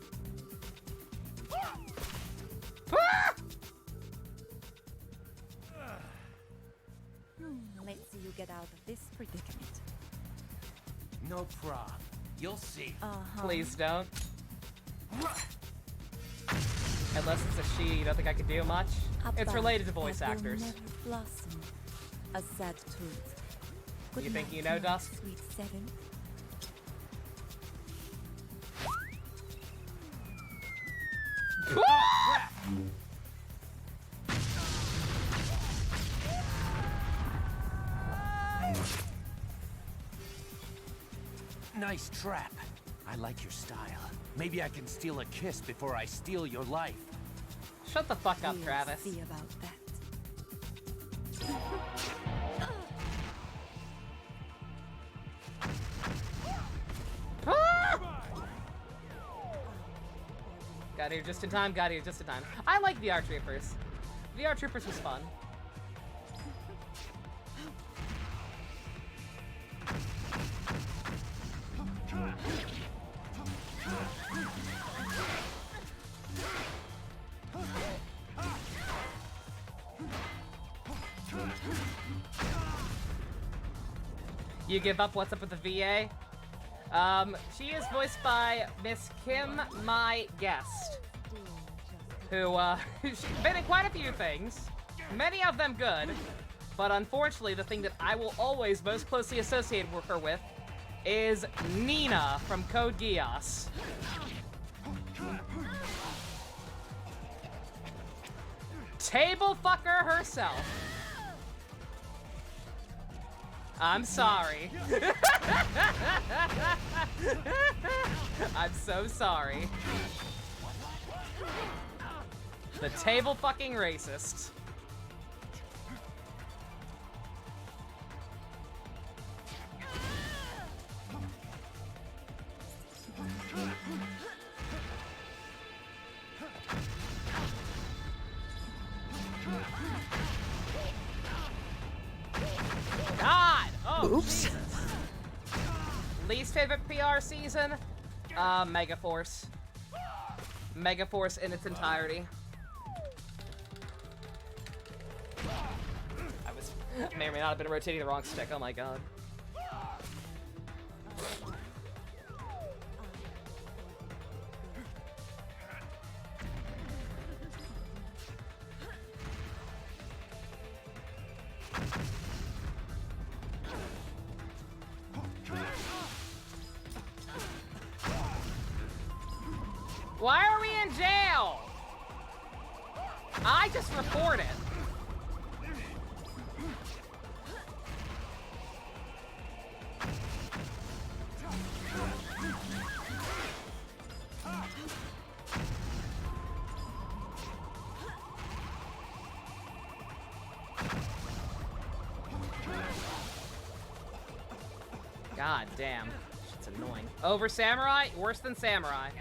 Let's see you get out of this predicament. No prob. You'll see. Please don't. Unless it's a she, you don't think I could do much? It's related to voice actors. Never blossom. A sad truth. You think you know, Dust? Sweet seven. Nice trap. I like your style. Maybe I can steal a kiss before I steal your life. Shut the fuck up, Travis. See about that. Got here just in time, got here just in time. I like VR Troopers. VR Troopers was fun. You give up? What's up with the VA? She is voiced by Miss Kim My Guest, who, she's been in quite a few things, many of them good, but unfortunately the thing that I will always most closely associate her with is Nina from Code Geass. Table fucker herself. I'm sorry. I'm so sorry. The table fucking racist. God! Oh, oops. Jesus. Least favorite PR season? Megaforce. Megaforce in its entirety. I may or may not have been rotating the wrong stick. Oh my god. Why are we in jail? I just reported. God damn. Shit's annoying. Over Samurai? Worse than Samurai.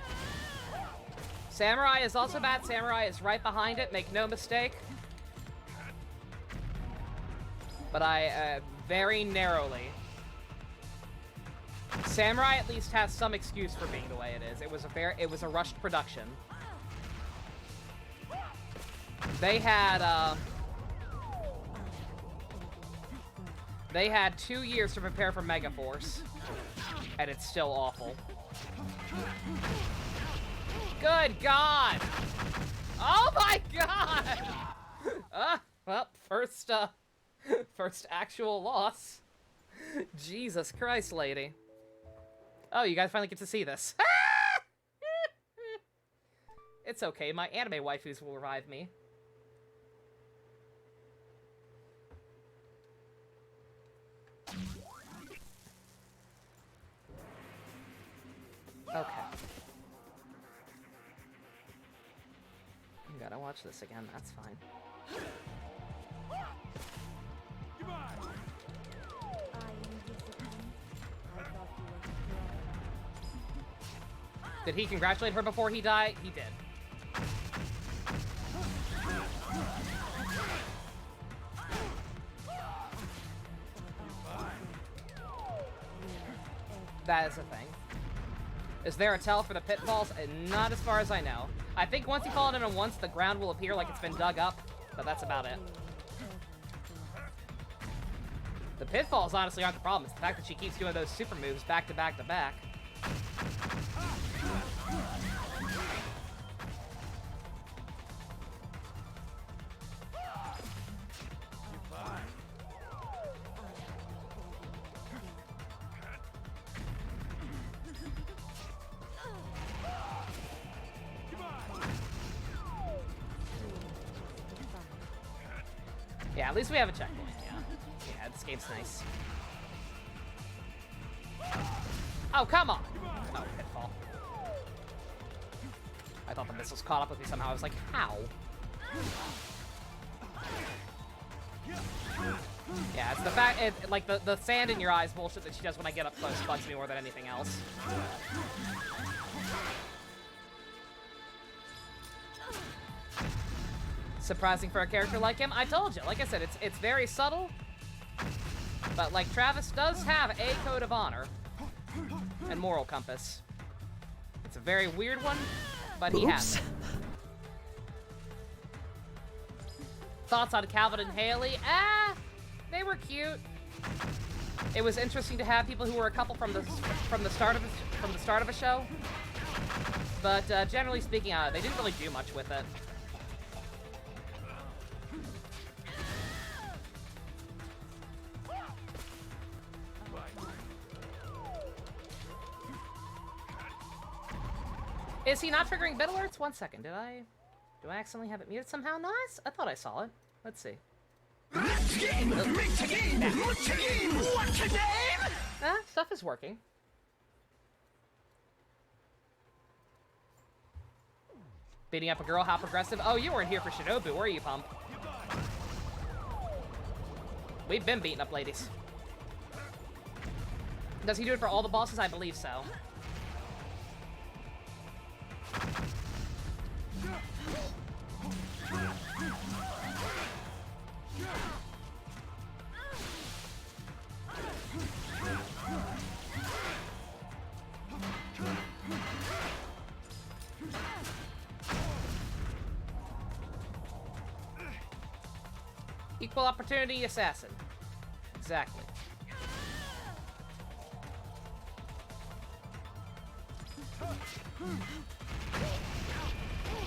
Samurai is also bad. Samurai is right behind it, make no mistake. But I, very narrowly. Samurai at least has some excuse for being the way it is. It was a rushed production. They had 2 years to prepare for Megaforce, and it's still awful. Good God! Oh my God! Well, first actual loss. Jesus Christ, lady. Oh, you guys finally get to see this. It's okay, my anime waifus will revive me. Okay. Gotta watch this again, that's fine. Did he congratulate her before he died? He did. That is a thing. Is there a tell for the pitfalls? Not as far as I know. I think once you fall in it once, the ground will appear like it's been dug up, but that's about it. The pitfalls honestly aren't the problem. It's the fact that she keeps doing those super moves back to back to back. Yeah, at least we have a checkpoint, yeah. Yeah, this game's nice. Oh, come on! Oh, pitfall. I thought the missiles caught up with me somehow. I was like, how? Yeah, it's the fact, like, the sand in your eyes bullshit that she does when I get up close bugs me more than anything else. Surprising for a character like him. I told you, like I said, it's very subtle, but like Travis does have a code of honor and moral compass. It's a very weird one, but he has it. Thoughts on Calvin and Haley? They were cute. It was interesting to have people who were a couple from the start of a show, but generally speaking, they didn't really do much with it. Is he not triggering bit alerts? 1 second, do I accidentally have it muted somehow? Nice. I thought I saw it. Let's see. Stuff is working. Beating up a girl, how progressive? Oh, you weren't here for Shinobu, were you, Pump? We've been beating up ladies. Does he do it for all the bosses? I believe so. Equal opportunity assassin. Exactly.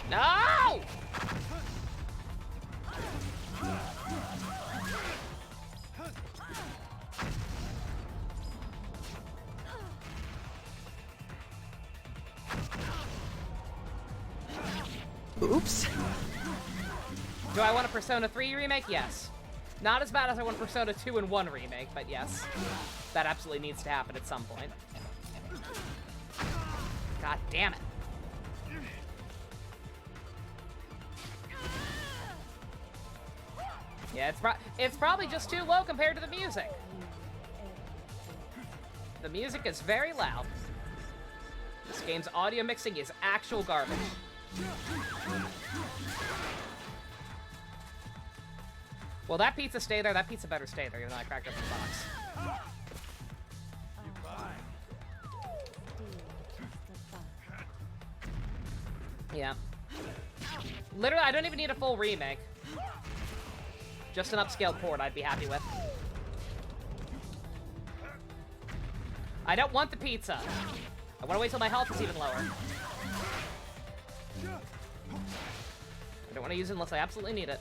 No! Oops. Do I want a Persona 3 remake? Yes. Not as bad as I want Persona 2 and 1 remake, but yes. That absolutely needs to happen at some point. God damn it. Yeah, it's probably just too low compared to the music. The music is very loud. This game's audio mixing is actual garbage. Well, that pizza stay there. That pizza better stay there, even though I cracked open the box. Yeah. Literally, I don't even need a full remake. Just an upscaled port I'd be happy with. I don't want the pizza. I want to wait till my health is even lower. I don't want to use it unless I absolutely need it.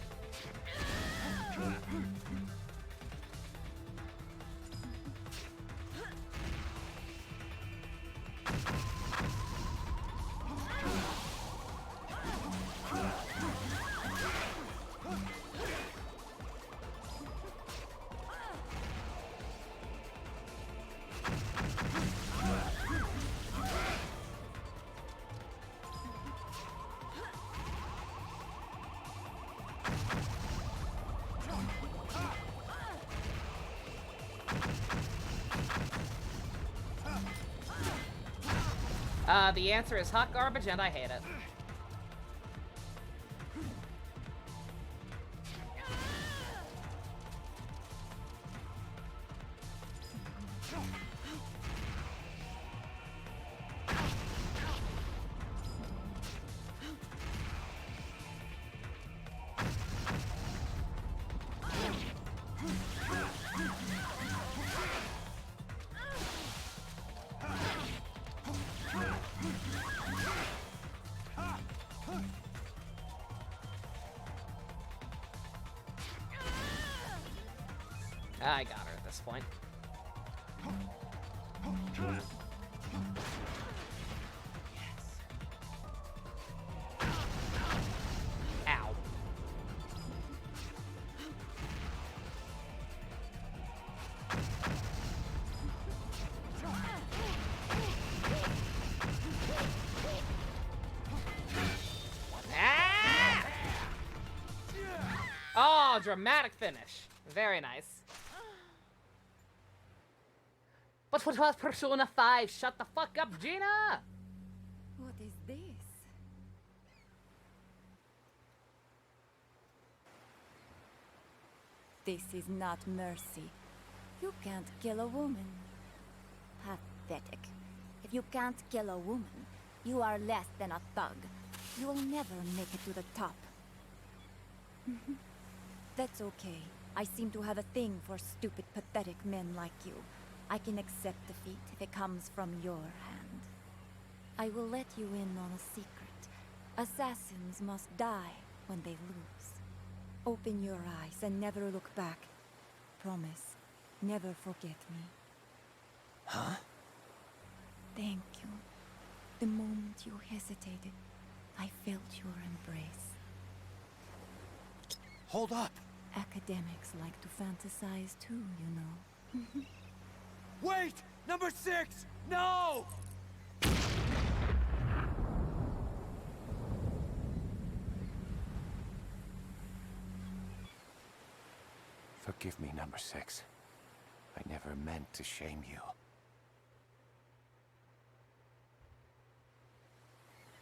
The answer is hot garbage, and I hate it. I got her at this point. Ow. Ah! Oh, dramatic finish. Very nice. But what was Persona 5? Shut the fuck up, Gina! What is this? This is not mercy. You can't kill a woman. Pathetic. If you can't kill a woman, you are less than a thug. You will never make it to the top. That's okay. I seem to have a thing for stupid, pathetic men like you. I can accept defeat if it comes from your hand. I will let you in on a secret. Assassins must die when they lose. Open your eyes and never look back. Promise, never forget me. Huh? Thank you. The moment you hesitated, I felt your embrace. Hold up! Academics like to fantasize too, you know. Wait! Number 6! No! Forgive me, number 6. I never meant to shame you.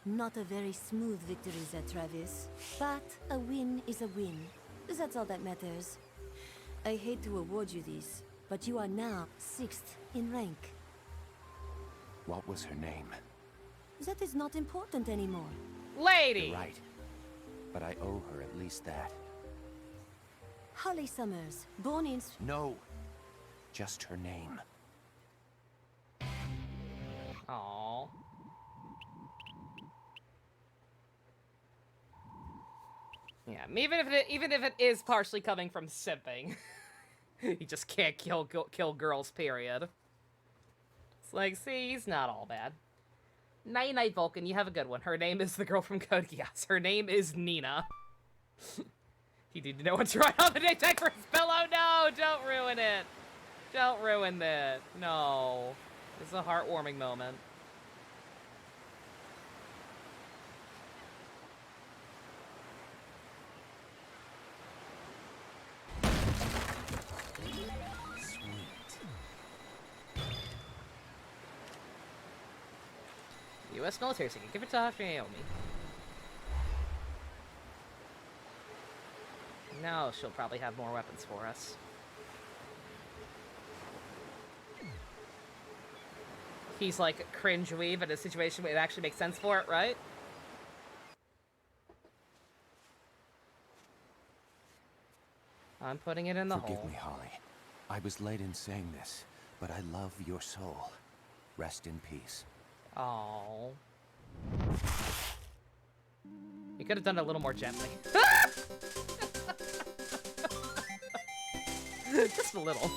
Not a very smooth victory there, Travis. But a win is a win. That's all that matters. I hate to award you this, but you are now 6th in rank. What was her name? That is not important anymore. Lady! You're right. But I owe her at least that. Holly Summers, born in... No. Just her name. Aww. Yeah, even if it is partially coming from simping, you just can't kill girls. Period. It's like, see, he's not all bad. Night night, Vulcan. You have a good one. Her name is the girl from Code Geass. Her name is Nina. He didn't know what to write on the name tag for his pillow. No, don't ruin it. Don't ruin that. No, it's a heartwarming moment. U.S. military secret. Give it to Naomi. No, she'll probably have more weapons for us. He's like cringe-weave in a situation where it actually makes sense for it, right? I'm putting it in the hole. Forgive me, Holly. I was late in saying this, but I love your soul. Rest in peace. Oh. You could have done it a little more gently. Just a little.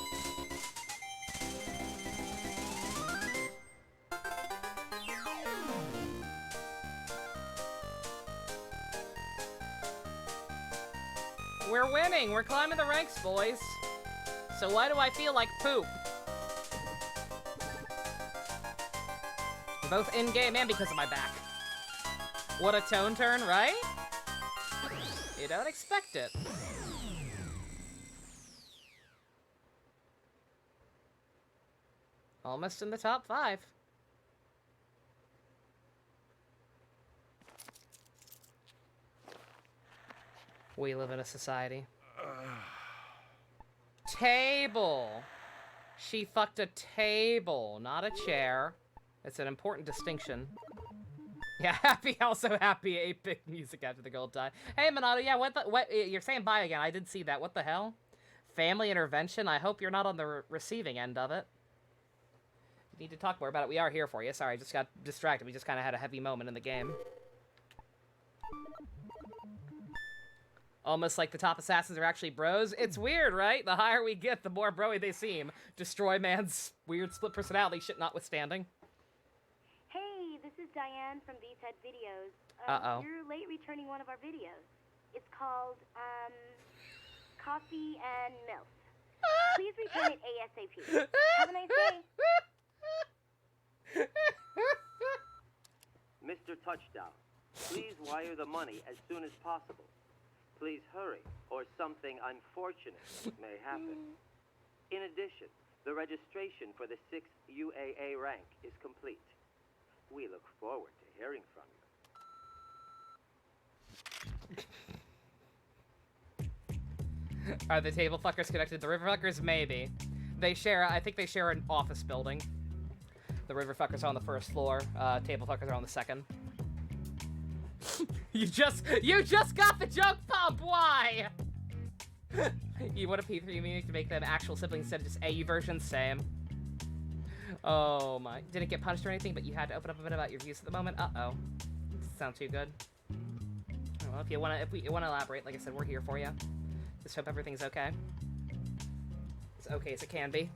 We're winning. We're climbing the ranks, boys. So why do I feel like poop? Both in-game and because of my back. What a tone turn, right? You don't expect it. Almost in the top 5. We live in a society. Table. She fucked a table, not a chair. It's an important distinction. Yeah, happy, also happy, epic music after the girl died. Hey, Minato, yeah, what, you're saying bye again. I did see that. What the hell? Family intervention? I hope you're not on the receiving end of it. We need to talk more about it. We are here for you. Sorry, I just got distracted. We just kind of had a heavy moment in the game. Almost like the top assassins are actually bros. It's weird, right? The higher we get, the more broy they seem. Destroy man's weird split personality shit notwithstanding. Hey, this is Diane from Beathead Videos. Uh-oh. You're late returning one of our videos. It's called, Coffee and Milk. Please return it ASAP. Have a nice day. Mr. Touchdown, please wire the money as soon as possible. Please hurry, or something unfortunate may happen. In addition, the registration for the 6th UAA rank is complete. We look forward to hearing from you. Are the table fuckers connected to the river fuckers? Maybe. They share, I think they share an office building. The river fuckers are on the first floor, table fuckers are on the second. You just got the joke pump, why? You want a P3 remake to make them actual siblings instead of just AU versions? Same. Oh my, didn't get punished or anything, but you had to open up a bit about your views at the moment? Uh-oh. Doesn't sound too good. Well, if you wanna elaborate, like I said, we're here for you. Just hope everything's okay. As okay as it can be.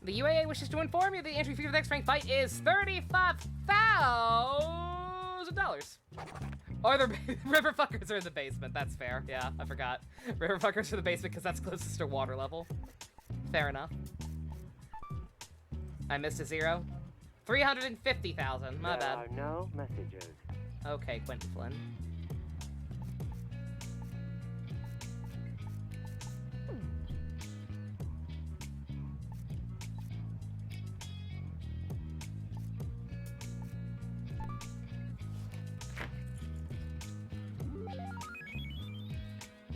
The UAA wishes to inform you the entry fee for the next rank fight is $35,000. Or the river fuckers are in the basement. That's fair. Yeah, I forgot. River fuckers are the basement because that's closest to water level. Fair enough. I missed a zero. 350,000. My bad. There are no messages. Okay, Quentin Flynn.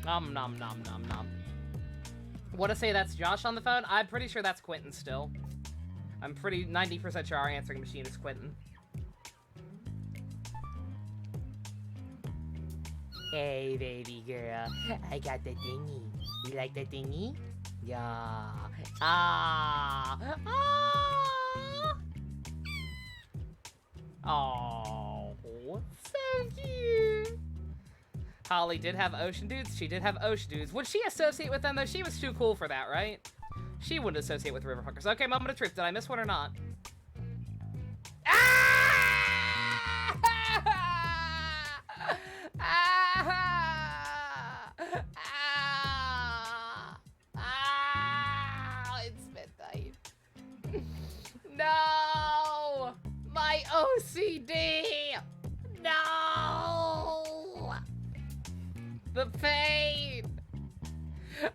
Nom nom nom nom nom. Wanna say that's Josh on the phone? I'm pretty sure that's Quentin still. I'm pretty 90% sure our answering machine is Quentin. Hey baby girl, I got the thingy. You like the thingy? Yeah. Ah. Ah. Oh, so cute. Holly did have ocean dudes. She did have ocean dudes. Would she associate with them, though? She was too cool for that, right? She wouldn't associate with riverfuckers. Okay, moment of truth. Did I miss one or not? Ah! Ah! Ah! It's midnight. No! My OCD! No! The pain!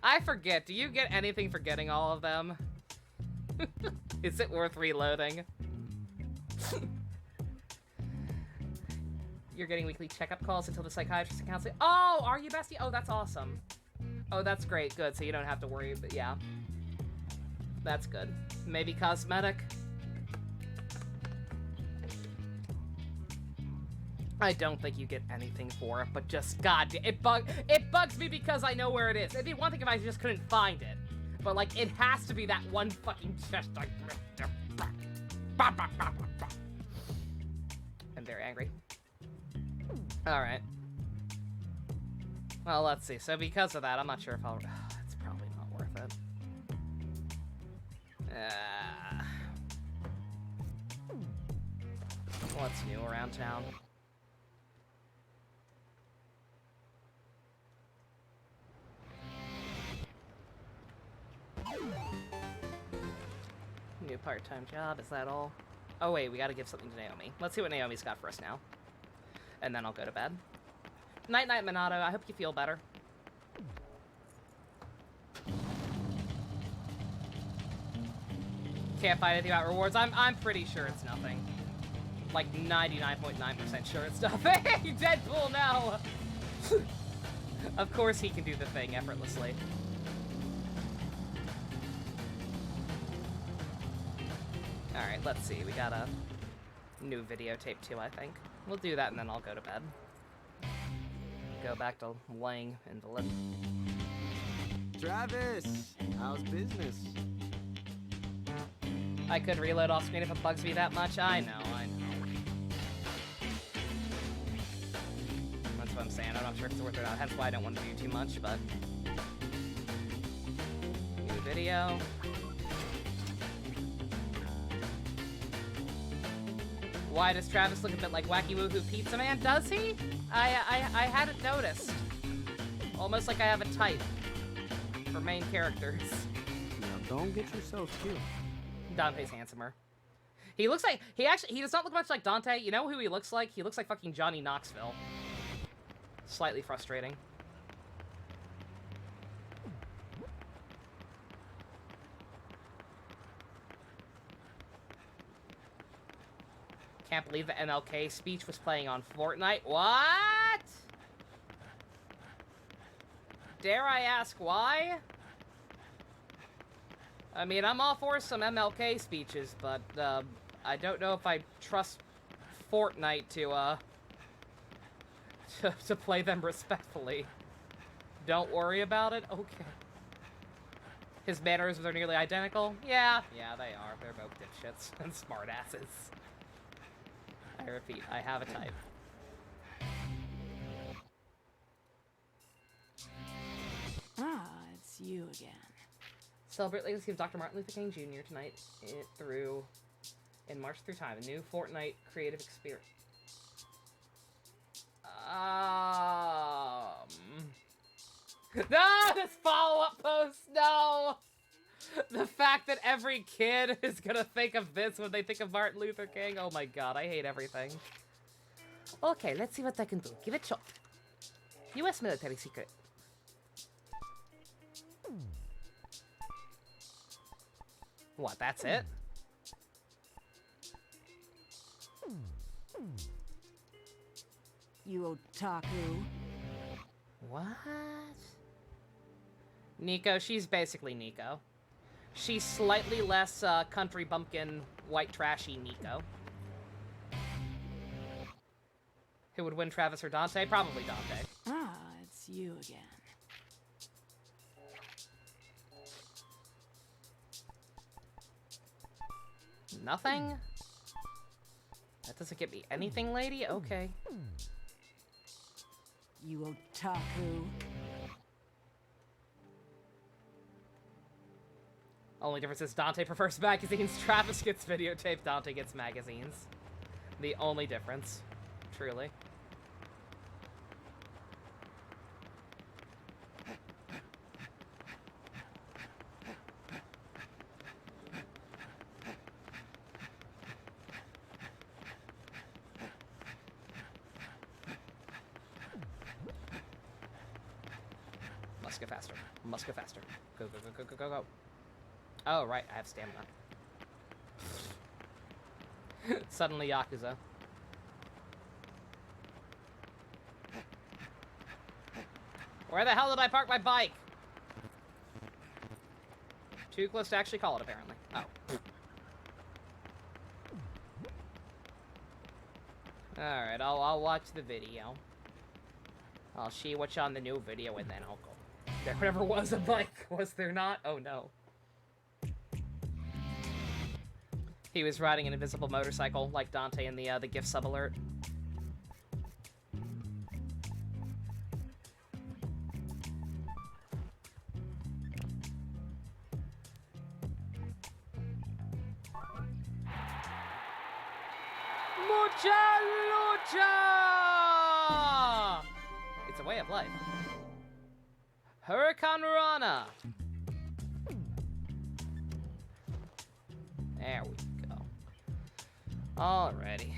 I forget. Do you get anything for getting all of them? Is it worth reloading? You're getting weekly checkup calls until the psychiatrist and counseling. Oh, are you, bestie? Oh, that's awesome. Oh, that's great. Good. So you don't have to worry, but yeah. That's good. Maybe cosmetic. I don't think you get anything for it, but just God, it bugs me because I know where it is. It'd be one thing if I just couldn't find it, but like it has to be that one fucking chest. I'm very angry. All right. Well, let's see. So because of that, I'm not sure if I'll. It's probably not worth it. What's new around town? New part-time job, is that all? Oh wait, we gotta give something to Naomi. Let's see what Naomi's got for us now. And then I'll go to bed. Night-night, Minato. I hope you feel better. Can't find anything about rewards. I'm pretty sure it's nothing. Like 99.9% sure it's nothing. Deadpool, no! Of course he can do the thing effortlessly. Alright, let's see. We got a new videotape too, I think. We'll do that and then I'll go to bed. Go back to laying invalid. Travis, how's business? I could reload off screen if it bugs me that much. I know. That's what I'm saying. I'm not sure if it's worth it or not. Hence why I don't want to do too much, but... New video. Why does Travis look a bit like Wacky Woohoo Pizza Man? Does he? I hadn't noticed. Almost like I have a type for main characters. Now, don't get yourself killed. Dante's handsomer. He looks like, he does not look much like Dante. You know who he looks like? He looks like fucking Johnny Knoxville. Slightly frustrating. Can't believe the MLK speech was playing on Fortnite. What? Dare I ask why? I mean, I'm all for some MLK speeches, but I don't know if I trust Fortnite to play them respectfully. Don't worry about it? Okay. His mannerisms are nearly identical? Yeah, they are. They're both dipshits and smartasses. I repeat, I have a type. Ah, it's you again. Celebrate legacy of Dr. Martin Luther King Jr. tonight in March Through Time, a new Fortnite creative experience. No, this follow-up post, no! The fact that every kid is gonna think of this when they think of Martin Luther King. Oh my god, I hate everything. Okay, let's see what I can do. Give it a shot. U.S. military secret. What, that's it? You otaku. What? Nico, she's basically Nico. She's slightly less country bumpkin, white trashy Nico. Who would win, Travis or Dante? Probably Dante. Ah, it's you again. Nothing? That doesn't get me anything, lady? Okay. You otaku. Only difference is Dante prefers magazines, Travis gets videotaped, Dante gets magazines. The only difference. Truly. Must go faster. Must go faster. Go, go, go, go, go, go, go. Oh, right, I have stamina. Suddenly Yakuza. Where the hell did I park my bike? Too close to actually call it, apparently. Oh. Alright, I'll watch the video. I'll see what's on the new video, and then I'll go. There never was a bike, was there not? Oh, no. He was riding an invisible motorcycle, like Dante in the gift sub-alert. Mucha lucha! It's a way of life. Hurricane Rana! There we go. Alrighty.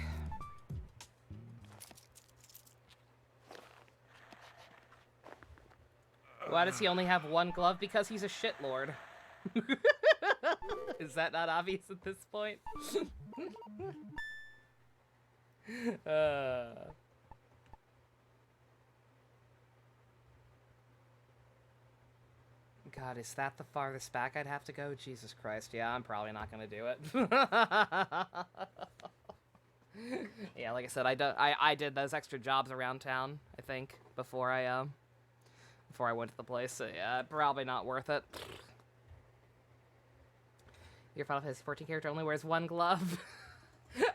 Why does he only have one glove? Because he's a shitlord. Is that not obvious at this point? God, is that the farthest back I'd have to go? Jesus Christ, yeah, I'm probably not gonna do it. Yeah, like I said, I did those extra jobs around town, I think, before I went to the place, so yeah, probably not worth it. Your Final Fantasy 14 character only wears one glove.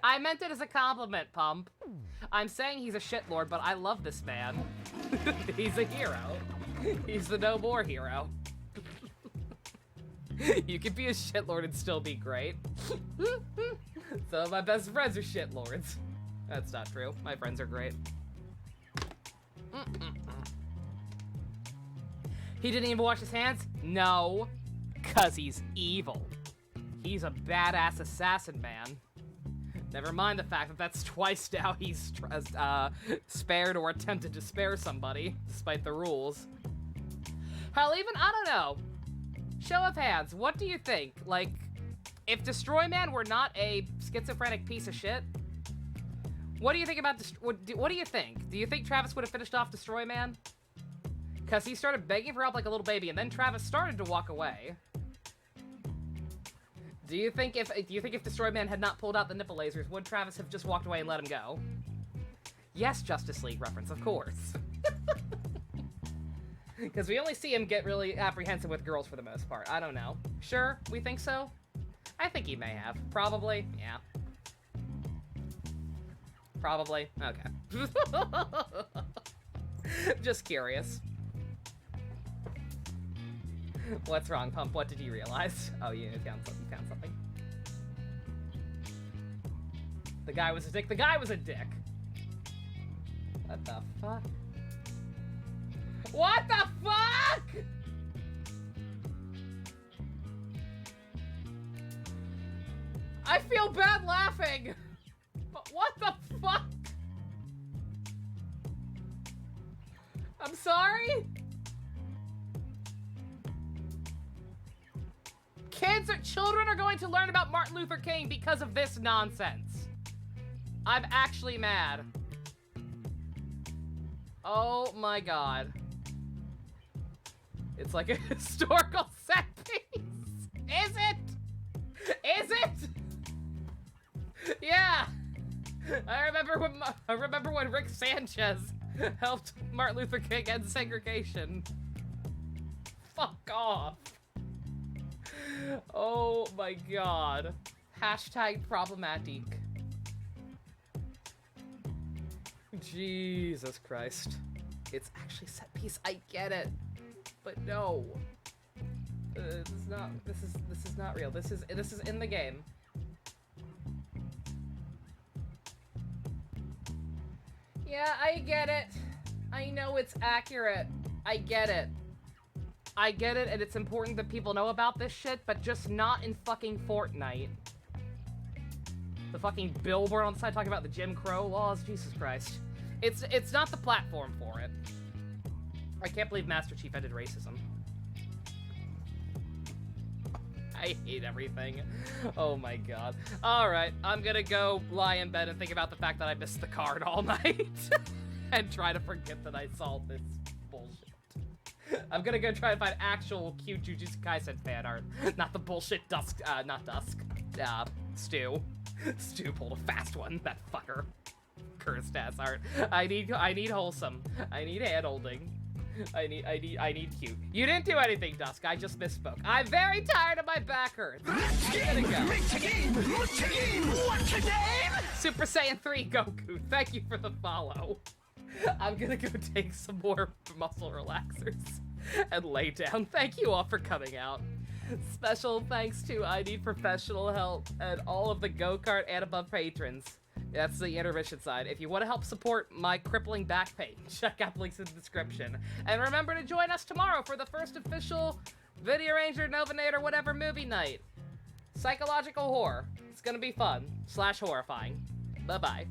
I meant it as a compliment, Pump. I'm saying he's a shitlord, but I love this man. He's a hero. He's the no more hero. You can be a shitlord and still be great. Some of my best friends are shitlords. That's not true. My friends are great. He didn't even wash his hands? No. 'Cause he's evil. He's a badass assassin, man. Never mind the fact that that's twice now he's spared or attempted to spare somebody, despite the rules. Hell, even, I don't know. Show of hands, what do you think? Like, if Destroy Man were not a schizophrenic piece of shit, what do you think about, what do you think? Do you think Travis would have finished off Destroy Man? Because he started begging for help like a little baby, and then Travis started to walk away. Do you think if Destroy Man had not pulled out the nipple lasers, would Travis have just walked away and let him go? Yes, Justice League reference, of course. Because we only see him get really apprehensive with girls for the most part. I don't know. Sure, we think so? I think he may have. Probably, yeah. Probably, okay. Just curious. What's wrong, Pump? What did you realize? Oh, you found something. The guy was a dick. The guy was a dick. What the fuck? What the fuck? I feel bad laughing. But what the fuck? I'm sorry? Children are going to learn about Martin Luther King because of this nonsense. I'm actually mad. Oh my god. It's like a historical set piece. Is it? Is it? Yeah. I remember when Rick Sanchez helped Martin Luther King end segregation. Fuck off. Oh my god. Hashtag problematic. Jesus Christ. It's actually set piece. I get it. But no. This is not real. This is in the game. Yeah, I get it. I know it's accurate. I get it. I get it, and it's important that people know about this shit, but just not in fucking Fortnite. The fucking billboard on the side talking about the Jim Crow laws. Jesus Christ. It's not the platform for it. I can't believe Master Chief ended racism. I hate everything. Oh my god. Alright, I'm gonna go lie in bed and think about the fact that I missed the card all night. And try to forget that I saw this bullshit. I'm gonna go try and find actual cute Jujutsu Kaisen fan art. Not the bullshit Stu. Stu pulled a fast one, that fucker. Cursed ass art. I need wholesome. I need hand holding. I need cute. You didn't do anything, Dusk. I just misspoke. I'm very tired of my back hurts. I'm gonna go. Super Saiyan 3 Goku, thank you for the follow. I'm gonna go take some more muscle relaxers and lay down. Thank you all for coming out. Special thanks to I Need Professional Help and all of the go-kart and above patrons. That's the intermission side. If you want to help support my crippling back pain, check out the links in the description. And remember to join us tomorrow for the first official Video Ranger, Novinator, whatever movie night. Psychological horror. It's gonna be fun. / horrifying. Bye-bye.